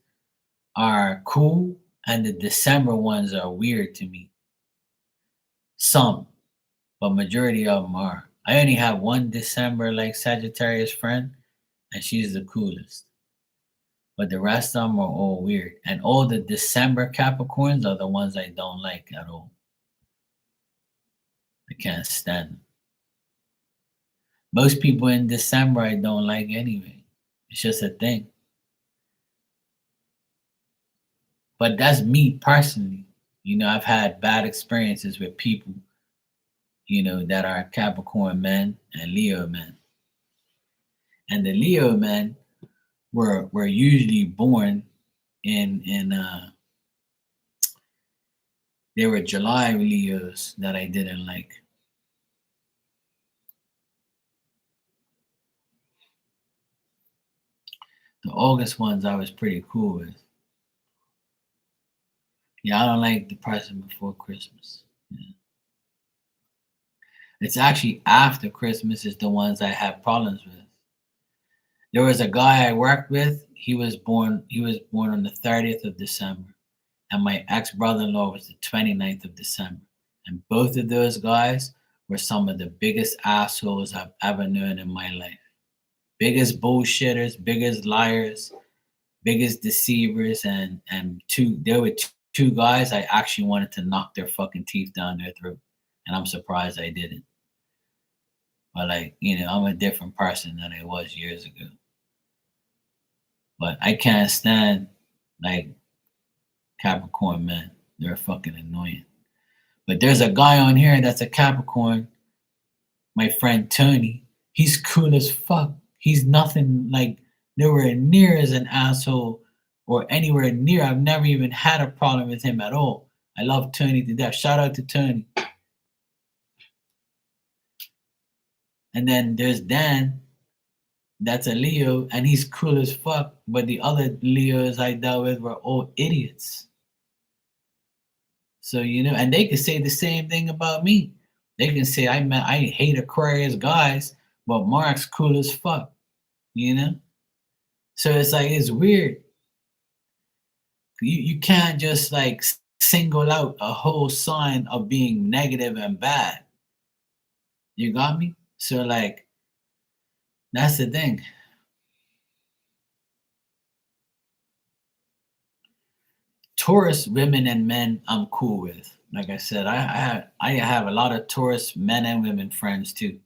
are cool, and the December ones are weird to me. Some, but majority of them are. I only have one December like Sagittarius friend, and she's the coolest. But the rest of them are all weird. And all the December Capricorns are the ones I don't like at all. I can't stand them. Most people in December I don't like anyway. It's just a thing. But that's me personally. I've had bad experiences with people, that are Capricorn men and Leo men. And the Leo men were usually born in they were July Leos that I didn't like. The August ones I was pretty cool with. Yeah, I don't like the person before Christmas. Yeah. It's actually after Christmas is the ones I have problems with. There was a guy I worked with. He was born on the 30th of December. And my ex-brother-in-law was the 29th of December. And both of those guys were some of the biggest assholes I've ever known in my life. Biggest bullshitters, biggest liars, biggest deceivers, and there were two guys I actually wanted to knock their fucking teeth down their throat. And I'm surprised I didn't. But I'm a different person than I was years ago. But I can't stand Like Capricorn men, they're fucking annoying. But there's a guy on here that's a Capricorn, my friend Tony. He's cool as fuck. He's nothing like nowhere near as an asshole or anywhere near. I've never even had a problem with him at all. I love Tony to death. Shout out to Tony. And then there's Dan, that's a Leo, and he's cool as fuck. But the other Leos I dealt with were all idiots. So and they can say the same thing about me. They can say I hate Aquarius guys, but Mark's cool as fuck. So it's like it's weird. You can't just like single out a whole sign of being negative and bad. You got me? So like that's the thing. Taurus women and men I'm cool with. Like I said, I have a lot of Taurus men and women friends too.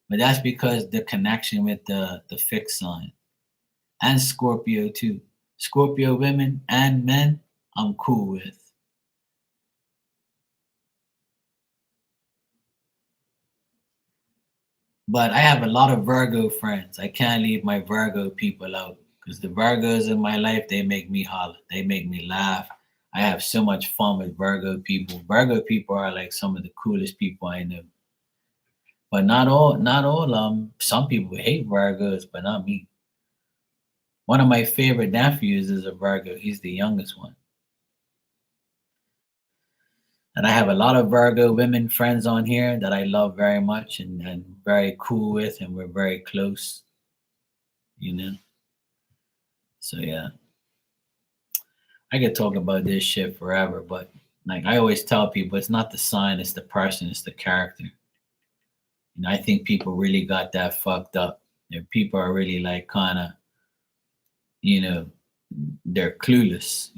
But that's because the connection with the fixed sign. And Scorpio too. Scorpio women and men I'm cool with. But I have a lot of Virgo friends. I can't leave my Virgo people out because the Virgos in my life, they make me holler. They make me laugh. I have so much fun with Virgo people. Virgo people are like some of the coolest people I know. But not all. Some people hate Virgos, but not me. One of my favorite nephews is a Virgo. He's the youngest one. And I have a lot of Virgo women friends on here that I love very much and very cool with, and we're very close, you know. So yeah, I could talk about this shit forever, but like I always tell people, it's not the sign, it's the person, it's the character. I think people really got that fucked up. And people are really like kind of, you know, they're clueless.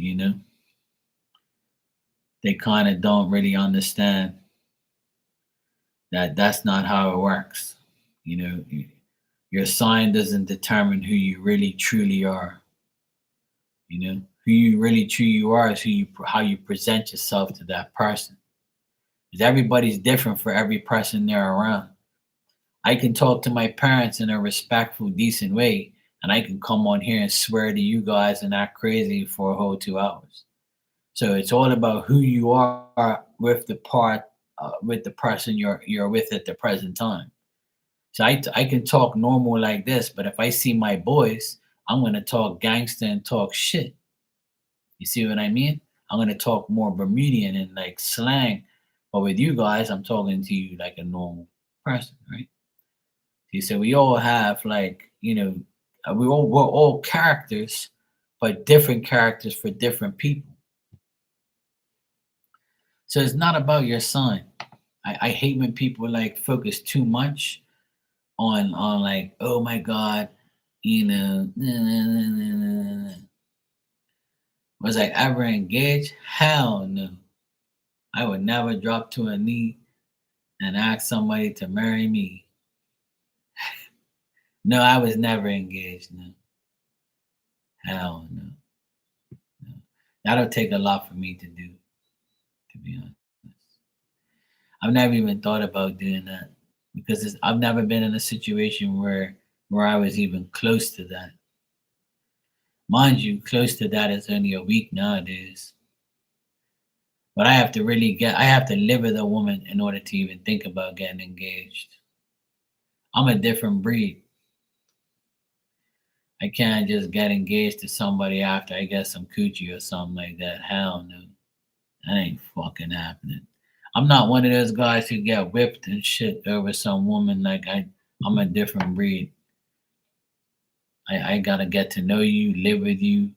They kind of don't really understand that that's not how it works. You know, your sign doesn't determine who you really truly are. Who you really truly are is how you present yourself to that person. Because everybody's different for every person they're around. I can talk to my parents in a respectful, decent way, and I can come on here and swear to you guys and act crazy for a whole 2 hours. So it's all about who you are with with the person you're with at the present time. So I can talk normal like this, but if I see my boys, I'm gonna talk gangster and talk shit. You see what I mean? I'm gonna talk more Bermudian and like slang, but with you guys, I'm talking to you like a normal person, right? See, so we all have like we're all characters, but different characters for different people. So it's not about your sign. I hate when people like focus too much on like, oh my god, was I ever engaged? Hell no. I would never drop to a knee and ask somebody to marry me. No, I was never engaged. No. Hell no. No. That'll take a lot for me to do, to be honest. I've never even thought about doing that because I've never been in a situation where I was even close to that. Mind you, close to that is only a week nowadays. But I have to live with a woman in order to even think about getting engaged. I'm a different breed. I can't just get engaged to somebody after I get some coochie or something like that. Hell no. That ain't fucking happening. I'm not one of those guys who get whipped and shit over some woman. Like I'm a different breed. I gotta get to know you, live with you,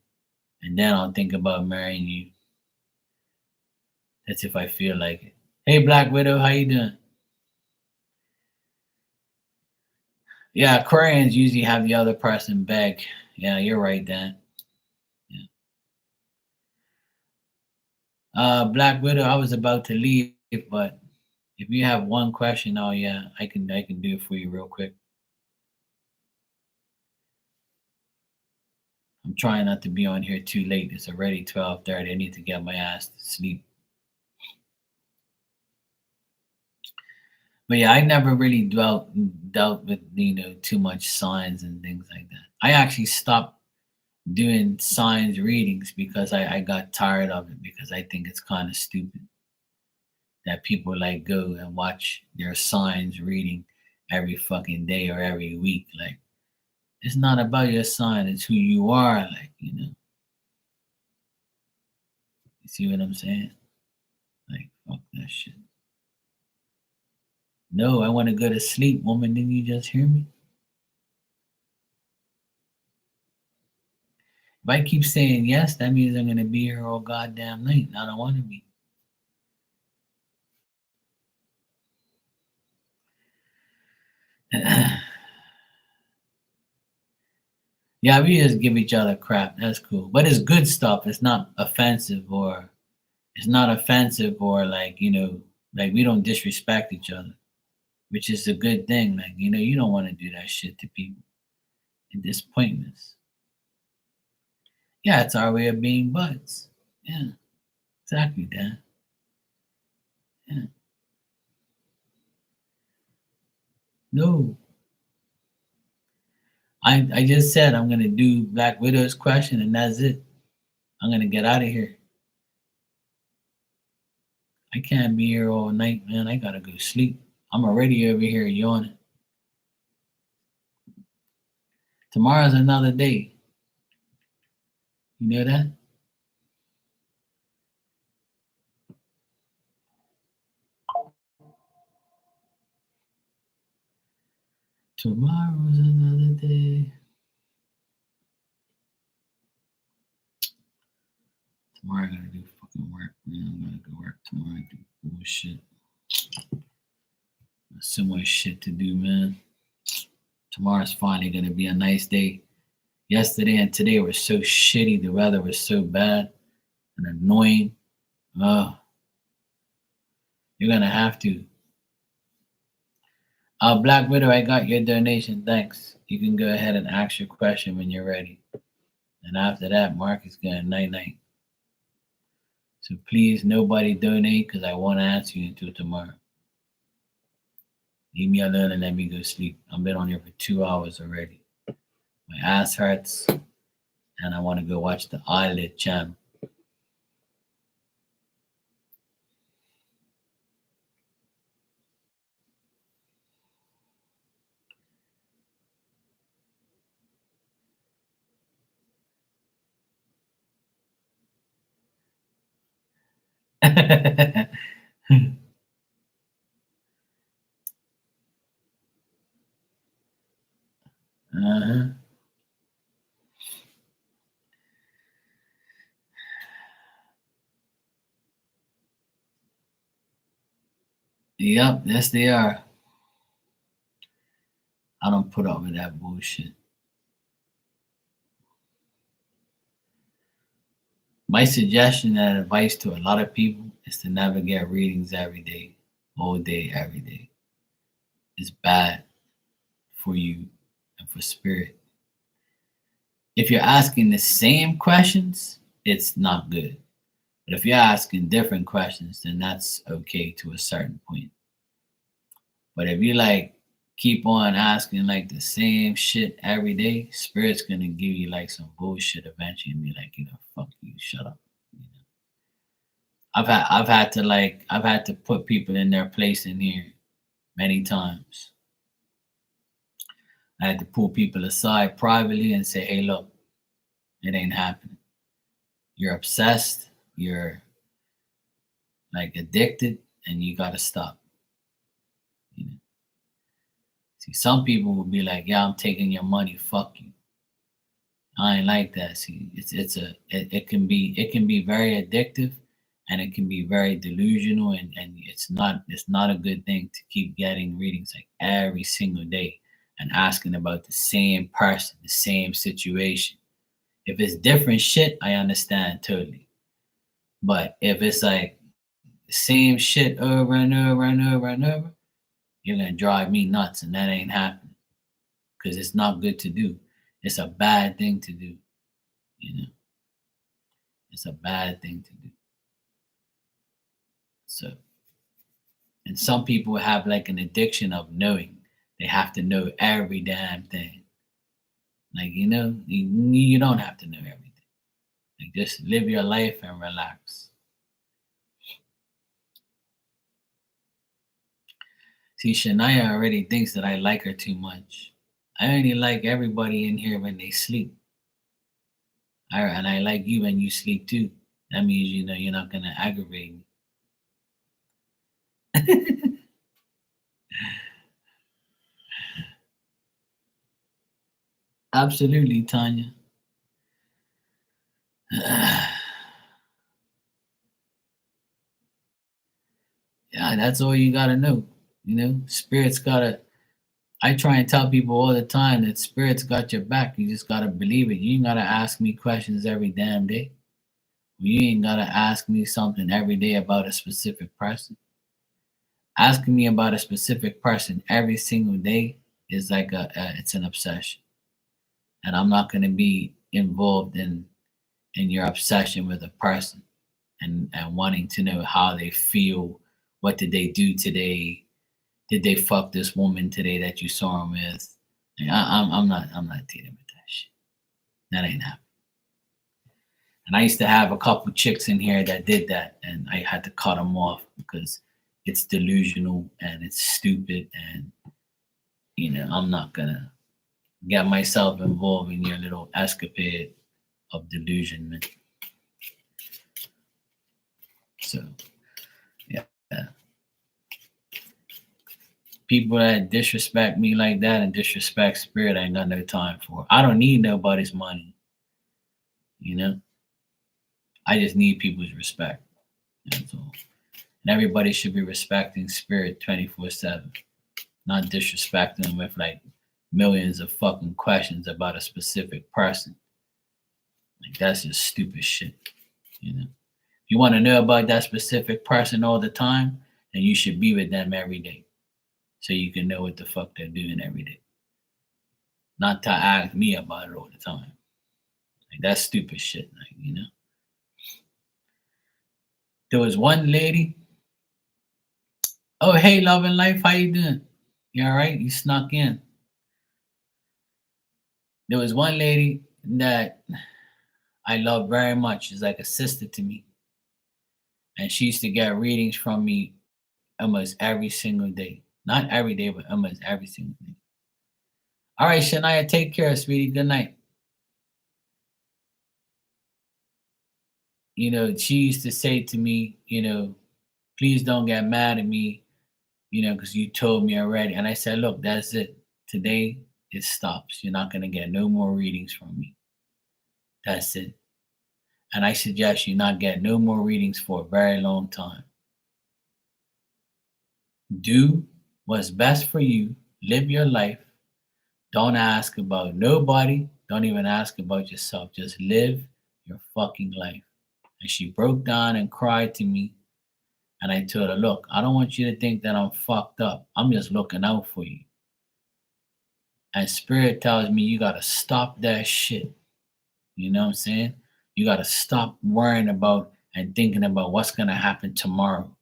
and then I'll think about marrying you. That's if I feel like it. Hey Black Widow, how you doing? Yeah, Aquarians usually have the other person beg. Yeah, you're right, Dan. Yeah. Black Widow, I was about to leave, but if you have one question, oh yeah, I can do it for you real quick. I'm trying not to be on here too late. It's already 12:30. I need to get my ass to sleep. But yeah, I never really dealt with too much signs and things like that. I actually stopped doing signs readings because I got tired of it because I think it's kind of stupid that people like go and watch their signs reading every fucking day or every week. Like it's not about your sign, it's who you are. Like, you see what I'm saying? Like, fuck that shit. No, I want to go to sleep, woman. Didn't you just hear me? If I keep saying yes, that means I'm gonna be here all goddamn night. And I don't want to be. Yeah, we just give each other crap. That's cool. But it's good stuff. It's not offensive or like, like we don't disrespect each other, which is a good thing. Like, you don't want to do that shit to people. And it's pointless. Yeah, it's our way of being buds. Yeah, exactly, Dan. Yeah. No. I just said I'm gonna do Black Widow's question and that's it. I'm gonna get out of here. I can't be here all night, man. I gotta go to sleep. I'm already over here yawning. Tomorrow's another day. You know that? Tomorrow's another day. Tomorrow I gotta do fucking work, man. I'm gonna go work tomorrow. Do bullshit. There's so much shit to do, man. Tomorrow's finally gonna be a nice day. Yesterday and today were so shitty. The weather was so bad and annoying. Oh, you're gonna have to. Black Widow, I got your donation. Thanks. You can go ahead and ask your question when you're ready. And after that, Mark is going night night. So please, nobody donate because I won't answer you until tomorrow. Leave me alone and let me go sleep. I've been on here for 2 hours already. My ass hurts, and I want to go watch the Eyelid channel. Uh-huh. Yep, yes they are. I don't put up with that bullshit. My suggestion and advice to a lot of people is to never get readings every day, all day, every day. It's bad for you and for spirit. If you're asking the same questions, it's not good. But if you're asking different questions, then that's okay to a certain point. But if you like keep on asking like the same shit every day, spirit's gonna give you like some bullshit eventually and be like, fuck you, shut up. You know? I've had to put people in their place in here many times. I had to pull people aside privately and say, hey look, it ain't happening. You're obsessed, you're like addicted, and you gotta stop. You know? See, some people will be like, yeah, I'm taking your money, fuck you. I ain't like that. See, it can be very addictive and it can be very delusional and it's not a good thing to keep getting readings like every single day and asking about the same person, the same situation. If it's different shit, I understand totally. But if it's like the same shit over and over and over and over, you're gonna drive me nuts and that ain't happening. Because it's not good to do. It's a bad thing to do. You know, it's a bad thing to do. So, and some people have like an addiction of knowing. They have to know every damn thing. Like, you don't have to know everything. Like, just live your life and relax. See, Shania already thinks that I like her too much. I only like everybody in here when they sleep. And I like you when you sleep too. That means you're not gonna aggravate me. Absolutely, Tanya. Yeah, that's all you gotta know. Spirits gotta. I try and tell people all the time that spirits got your back. You just gotta believe it. You ain't gotta ask me questions every damn day. You ain't gotta ask me something every day about a specific person. Asking me about a specific person every single day is like it's an obsession, and I'm not gonna be involved in your obsession with a person and wanting to know how they feel. What did they do today? Did they fuck this woman today that you saw him with? Like, I'm not dealing with that shit. That ain't happening. And I used to have a couple chicks in here that did that, and I had to cut them off because it's delusional and it's stupid, and I'm not gonna get myself involved in your little escapade of delusionment. So yeah, people that disrespect me like that and disrespect spirit, I ain't got no time for. I don't need nobody's money. I just need people's respect. That's all. And everybody should be respecting spirit 24/7, not disrespecting them with like millions of fucking questions about a specific person. Like, that's just stupid shit. If you want to know about that specific person all the time, then you should be with them every day, so you can know what the fuck they're doing every day. Not to ask me about it all the time. Like, that's stupid shit. Like. There was one lady. Oh, hey, love and life, how you doing? You all right? You snuck in. There was one lady that I love very much. She's like a sister to me. And she used to get readings from me almost every single day. Not every day, but almost every single day. All right, Shania, take care, sweetie. Good night. She used to say to me, please don't get mad at me, because you told me already. And I said, look, that's it. Today, it stops. You're not going to get no more readings from me. That's it. And I suggest you not get no more readings for a very long time. Do what's best for you. Live your life. Don't ask about nobody. Don't even ask about yourself. Just live your fucking life. And she broke down and cried to me. And I told her, look, I don't want you to think that I'm fucked up. I'm just looking out for you. And spirit tells me you got to stop that shit. You know what I'm saying? You got to stop worrying about and thinking about what's going to happen tomorrow.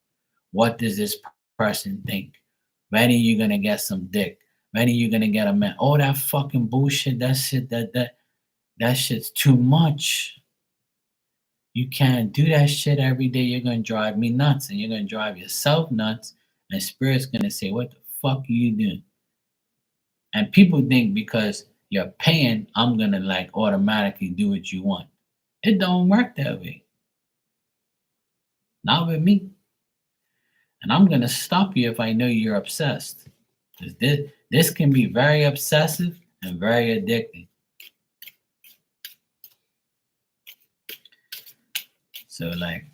What does this person think? When are you going to get some dick? When are you going to get a man? All that fucking bullshit, that shit, that shit's too much. You can't do that shit every day. You're going to drive me nuts, and you're going to drive yourself nuts, and spirit's going to say, what the fuck are you doing? And people think because you're paying, I'm going to like automatically do what you want. It don't work that way. Not with me. And I'm going to stop you if I know you're obsessed. Because this can be very obsessive and very addicting. So, like,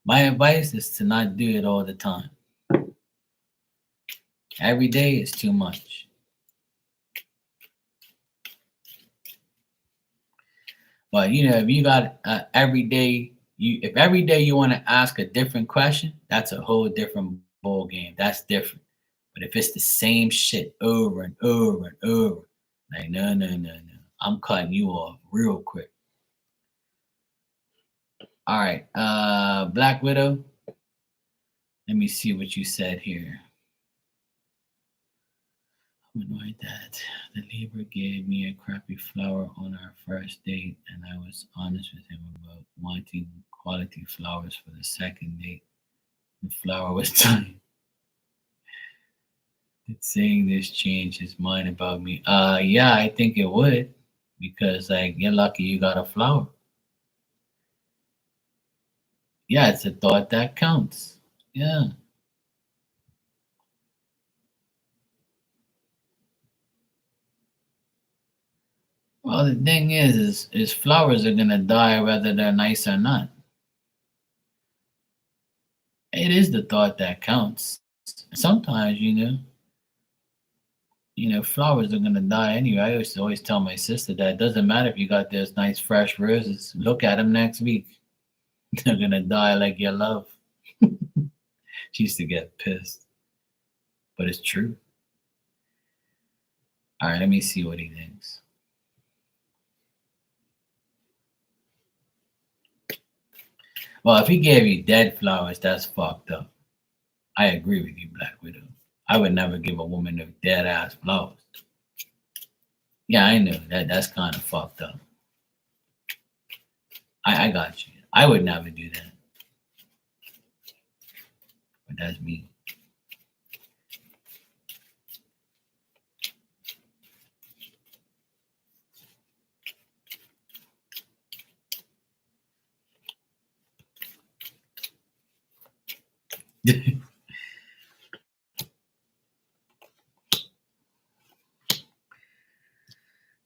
my advice is to not do it all the time. Every day is too much. But if you got every day, if every day you want to ask a different question, that's a whole different ball game. That's different. But if it's the same shit over and over and over, like no. I'm cutting you off real quick. All right. Black Widow. Let me see what you said here. I'm annoyed that the Libra gave me a crappy flower on our first date, and I was honest with him about wanting quality flowers for the second date. The flower was dying. Did saying this change his mind about me? Yeah, I think it would, because like you're lucky you got a flower. Yeah, it's a thought that counts. Yeah. Well, the thing is flowers are gonna die whether they're nice or not. It is the thought that counts. Sometimes, flowers are gonna die anyway. I used to always tell my sister that it doesn't matter if you got those nice fresh roses. Look at them next week. They're gonna die like your love. She used to get pissed, but it's true. All right, let me see what he thinks. Well, if he gave you dead flowers, that's fucked up. I agree with you, Black Widow. I would never give a woman no dead ass flowers. Yeah, I know that's kind of fucked up. I got you. I would never do that, but that's me.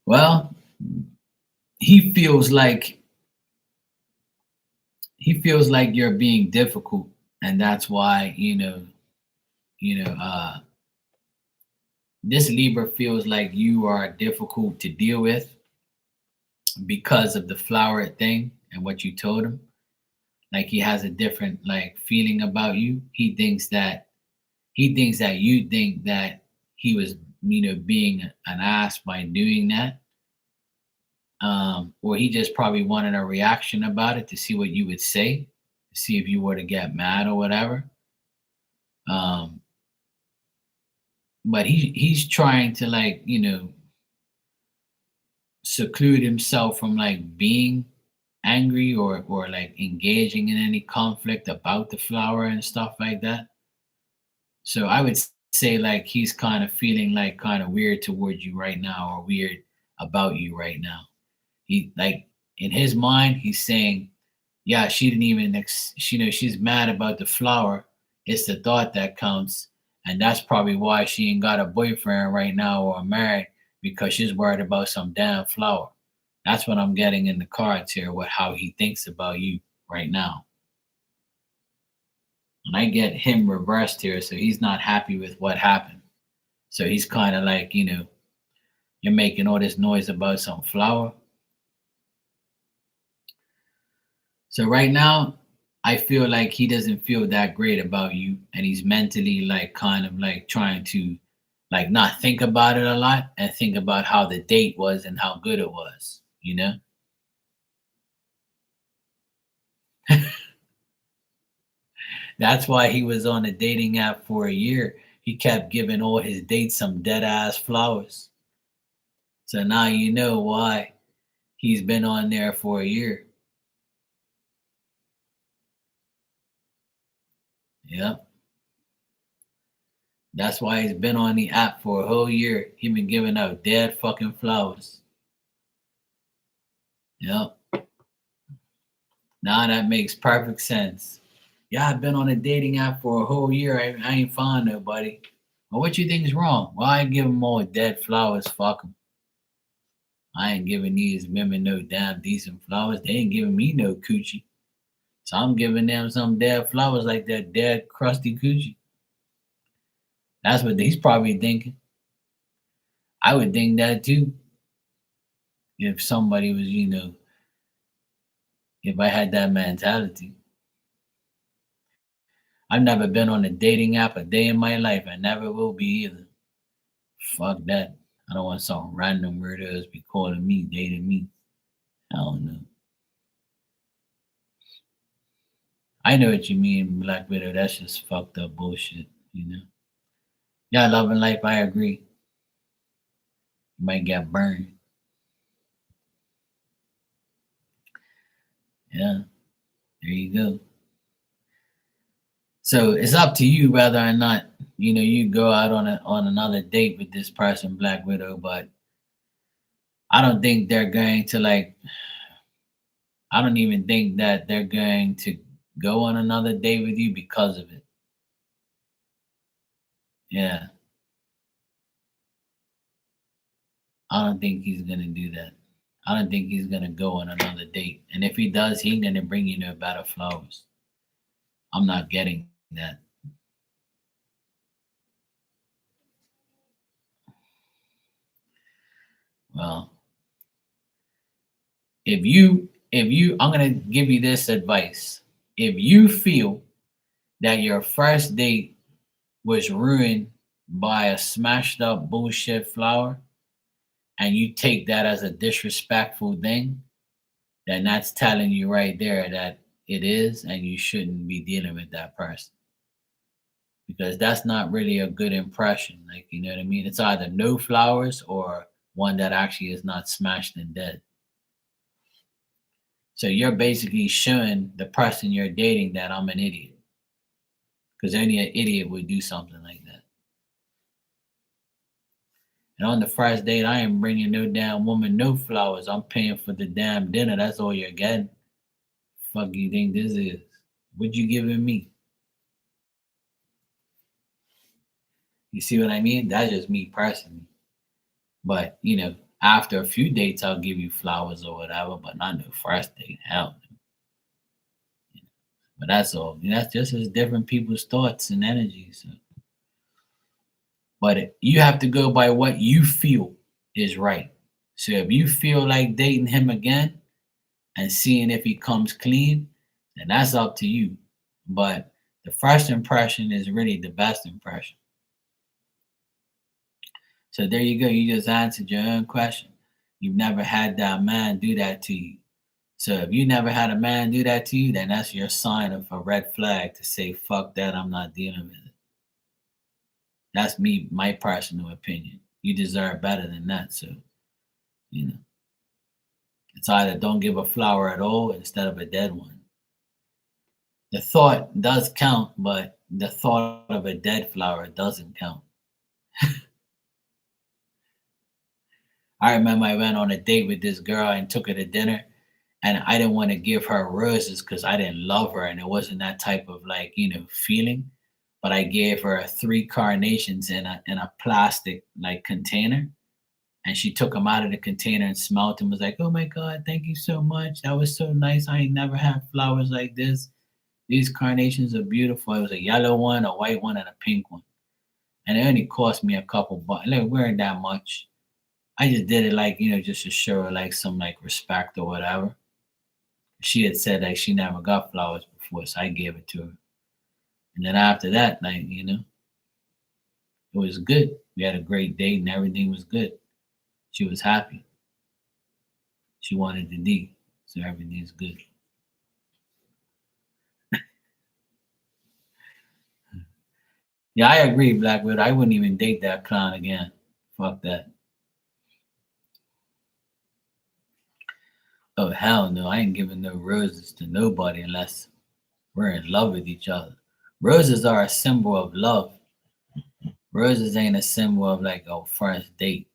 Well, he feels like you're being difficult, and that's why you know this Libra feels like you are difficult to deal with because of the flower thing and what you told him. Like he has a different like feeling about you. He thinks that you think that he was being an ass by doing that. Or he just probably wanted a reaction about it to see what you would say, to see if you were to get mad or whatever. Um, but he's trying to like seclude himself from like being angry or like engaging in any conflict about the flower and stuff like that. So I would say like he's kind of feeling like kind of weird towards you right now or weird about you right now. He like in his mind he's saying, yeah, she didn't even she's mad about the flower. It's the thought that counts, and that's probably why she ain't got a boyfriend right now or married, because she's worried about some damn flower. That's what I'm getting in the cards here. What how he thinks about you right now, and I get him reversed here, so he's not happy with what happened. So he's kind of like you're making all this noise about some flower. So right now, I feel like he doesn't feel that great about you, and he's mentally like kind of like trying to like not think about it a lot and think about how the date was and how good it was, you know? That's why he was on a dating app for a year. He kept giving all his dates some dead ass flowers. So now you know why he's been on there for a year. Yep. That's why he's been on the app for a whole year. He been giving out dead fucking flowers. Yep. Now that makes perfect sense. Yeah, I've been on a dating app for a whole year. I ain't find nobody. Well, what you think is wrong? Well, I give them all dead flowers. Fuck them. I ain't giving these women no damn decent flowers. They ain't giving me no coochie. So I'm giving them some dead flowers like that dead crusty coochie. That's what he's probably thinking. I would think that too. If somebody was, if I had that mentality. I've never been on a dating app a day in my life. I never will be either. Fuck that. I don't want some random weirdos be calling me, dating me. Hell no. I know what you mean, Black Widow. That's just fucked up bullshit, you know? Yeah, love and life, I agree. You might get burned. Yeah, there you go. So it's up to you whether or not, you go out on another date with this person, Black Widow, but I don't think they're going to I don't even think that they're going to go on another date with you because of it. Yeah, I don't think he's gonna do that. I don't think he's gonna go on another date. And if he does, he ain't gonna bring you no better flowers. I'm not getting that. Well, if you I'm gonna give you this advice. If you feel that your first date was ruined by a smashed up bullshit flower and you take that as a disrespectful thing, then that's telling you right there that it is and you shouldn't be dealing with that person. Because that's not really a good impression. Like, you know what I mean? It's either no flowers or one that actually is not smashed and dead. So you're basically showing the person you're dating that I'm an idiot. Because only an idiot would do something like that. And on the first date, I ain't bringing no damn woman no flowers. I'm paying for the damn dinner. That's all you're getting. Fuck you think this is? What you giving me? You see what I mean? That's just me personally. But after a few dates, I'll give you flowers or whatever. But not the first date. Hell, no. But that's all. That's just as different people's thoughts and energies. So. But you have to go by what you feel is right. So if you feel like dating him again and seeing if he comes clean, then that's up to you. But the first impression is really the best impression. So there you go. You just answered your own question. You've never had that man do that to you. So if you never had a man do that to you, then that's your sign of a red flag to say, fuck that, I'm not dealing with it. That's me, my personal opinion. You deserve better than that. So, you know, it's either don't give a flower at all instead of a dead one. The thought does count, but the thought of a dead flower doesn't count. I remember I went on a date with this girl and took her to dinner, and I didn't want to give her roses because I didn't love her and it wasn't that type of feeling. But I gave her three carnations in a plastic container, and she took them out of the container and smelled them. Was like, "Oh my God, thank you so much. That was so nice. I ain't never had flowers like this. These carnations are beautiful." It was a yellow one, a white one, and a pink one, and it only cost me a couple bucks. Like, it weren't that much. I just did it just to show her some respect or whatever. She had said she never got flowers before, so I gave it to her. And then after that, it was good. We had a great date and everything was good. She was happy. She wanted the D, so everything's good. Yeah, I agree, Black Widow. I wouldn't even date that clown again. Fuck that. Oh hell no, I ain't giving no roses to nobody unless we're in love with each other. Roses are a symbol of love. Roses ain't a symbol of a first date.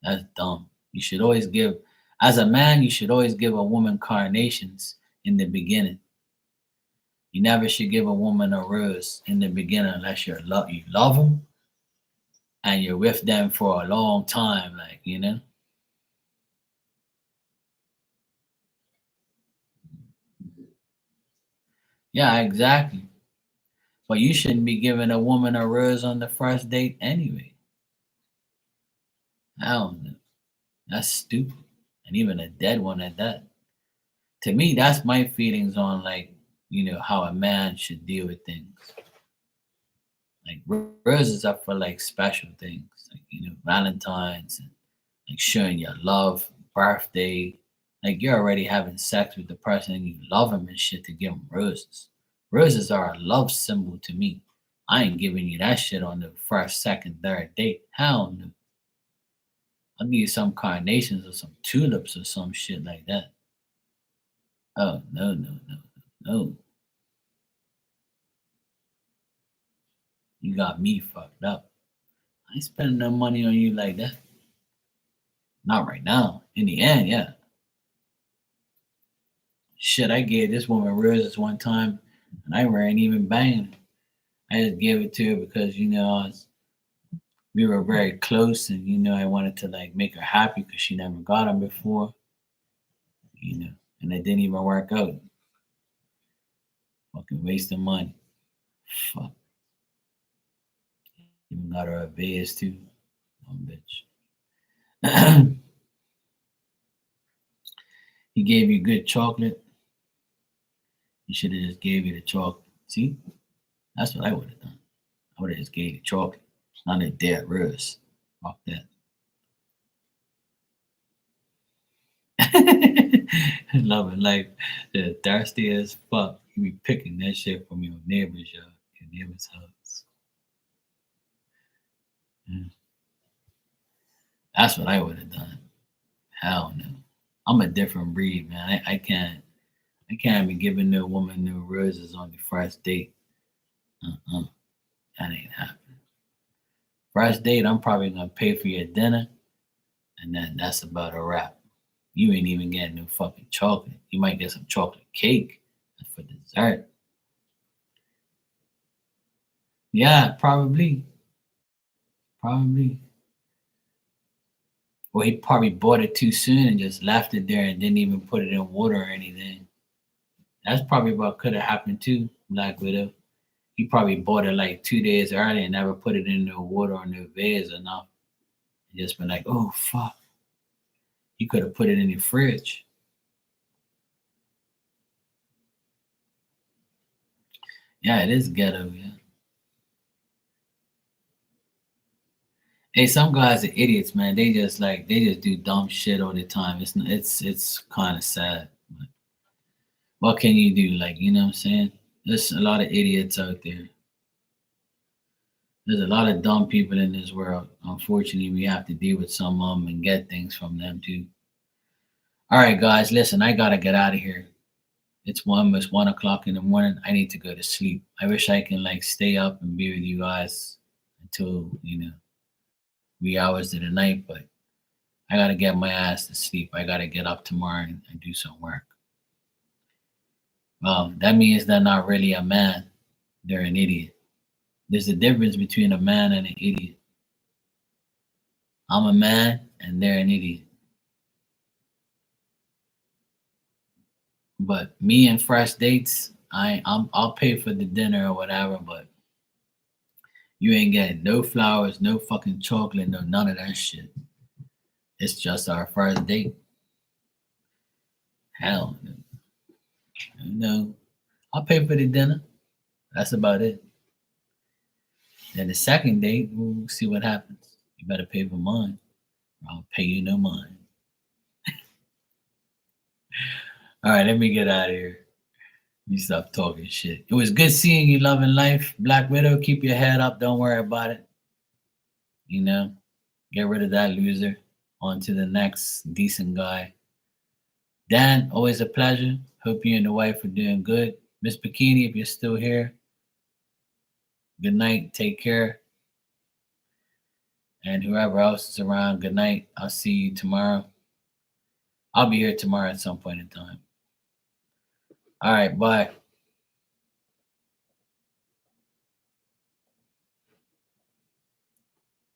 That's dumb. You should always give, as a man, you should always give a woman carnations in the beginning. You never should give a woman a rose in the beginning unless you love them and you're with them for a long time, Yeah, exactly. But you shouldn't be giving a woman a rose on the first date anyway. I don't know. That's stupid. And even a dead one at that. To me, that's my feelings on how a man should deal with things. Roses are for special things. like Valentine's and like showing your love, birthday. Like you're already having sex with the person and you love them and shit to give them roses. Roses are a love symbol to me. I ain't giving you that shit on the first, second, third date. Hell no. I'll give you some carnations or some tulips or some shit like that. Oh no, no, no, no. You got me fucked up. I ain't spending no money on you like that. Not right now. In the end, yeah. Shit, I gave this woman roses one time and I weren't even banging. I just gave it to her because, we were very close and, I wanted to like make her happy because she never got them before, and it didn't even work out. Fucking wasting money. Fuck. Even got her a vase too. Dumb bitch. He gave you good chocolate. He should have just gave you the chocolate. See? That's what I would have done. I would have just gave you chocolate. Not a dead rose. Fuck that. Loving life. The thirsty as fuck. You be picking that shit from your neighbor's yard, your neighbor's house. Mm. That's what I would have done. Hell no. I'm a different breed, man. I can't be giving no woman no roses on the first date. Uh-uh. That ain't happening. First date, I'm probably gonna pay for your dinner, and then that's about a wrap. You ain't even getting no fucking chocolate. You might get some chocolate cake for dessert. Yeah, probably. Probably. Or he probably bought it too soon and just left it there and didn't even put it in water or anything. That's probably what could have happened too, Black Widow. He probably bought it like 2 days early and never put it in no water or no vase or nothing. And just been like, oh fuck. You could have put it in your fridge. Yeah, it is ghetto, yeah. Hey, some guys are idiots, man. They just do dumb shit all the time. It's kind of sad. But what can you do? Like, you know what I'm saying? There's a lot of idiots out there. There's a lot of dumb people in this world. Unfortunately, we have to deal with some of them and get things from them too. All right, guys, listen, I gotta get out of here. It's 1 o'clock in the morning. I need to go to sleep. I wish I can like stay up and be with you guys until wee hours of the night, but I gotta get my ass to sleep. I gotta get up tomorrow and do some work. Well, that means they're not really a man. They're an idiot. There's a difference between a man and an idiot. I'm a man and they're an idiot. But me and fresh dates, I'll pay for the dinner or whatever, but you ain't getting no flowers, no fucking chocolate, no none of that shit. It's just our first date. Hell no. No. I'll pay for the dinner. That's about it. Then the second date, we'll see what happens. You better pay for mine. Or I'll pay you no mind. All right, let me get out of here. You stop talking shit. It was good seeing you, loving life. Black Widow, keep your head up. Don't worry about it. You know, get rid of that loser. On to the next decent guy. Dan, always a pleasure. Hope you and the wife are doing good. Miss Bikini, if you're still here, good night. Take care. And whoever else is around, good night. I'll see you tomorrow. I'll be here tomorrow at some point in time. All right, bye.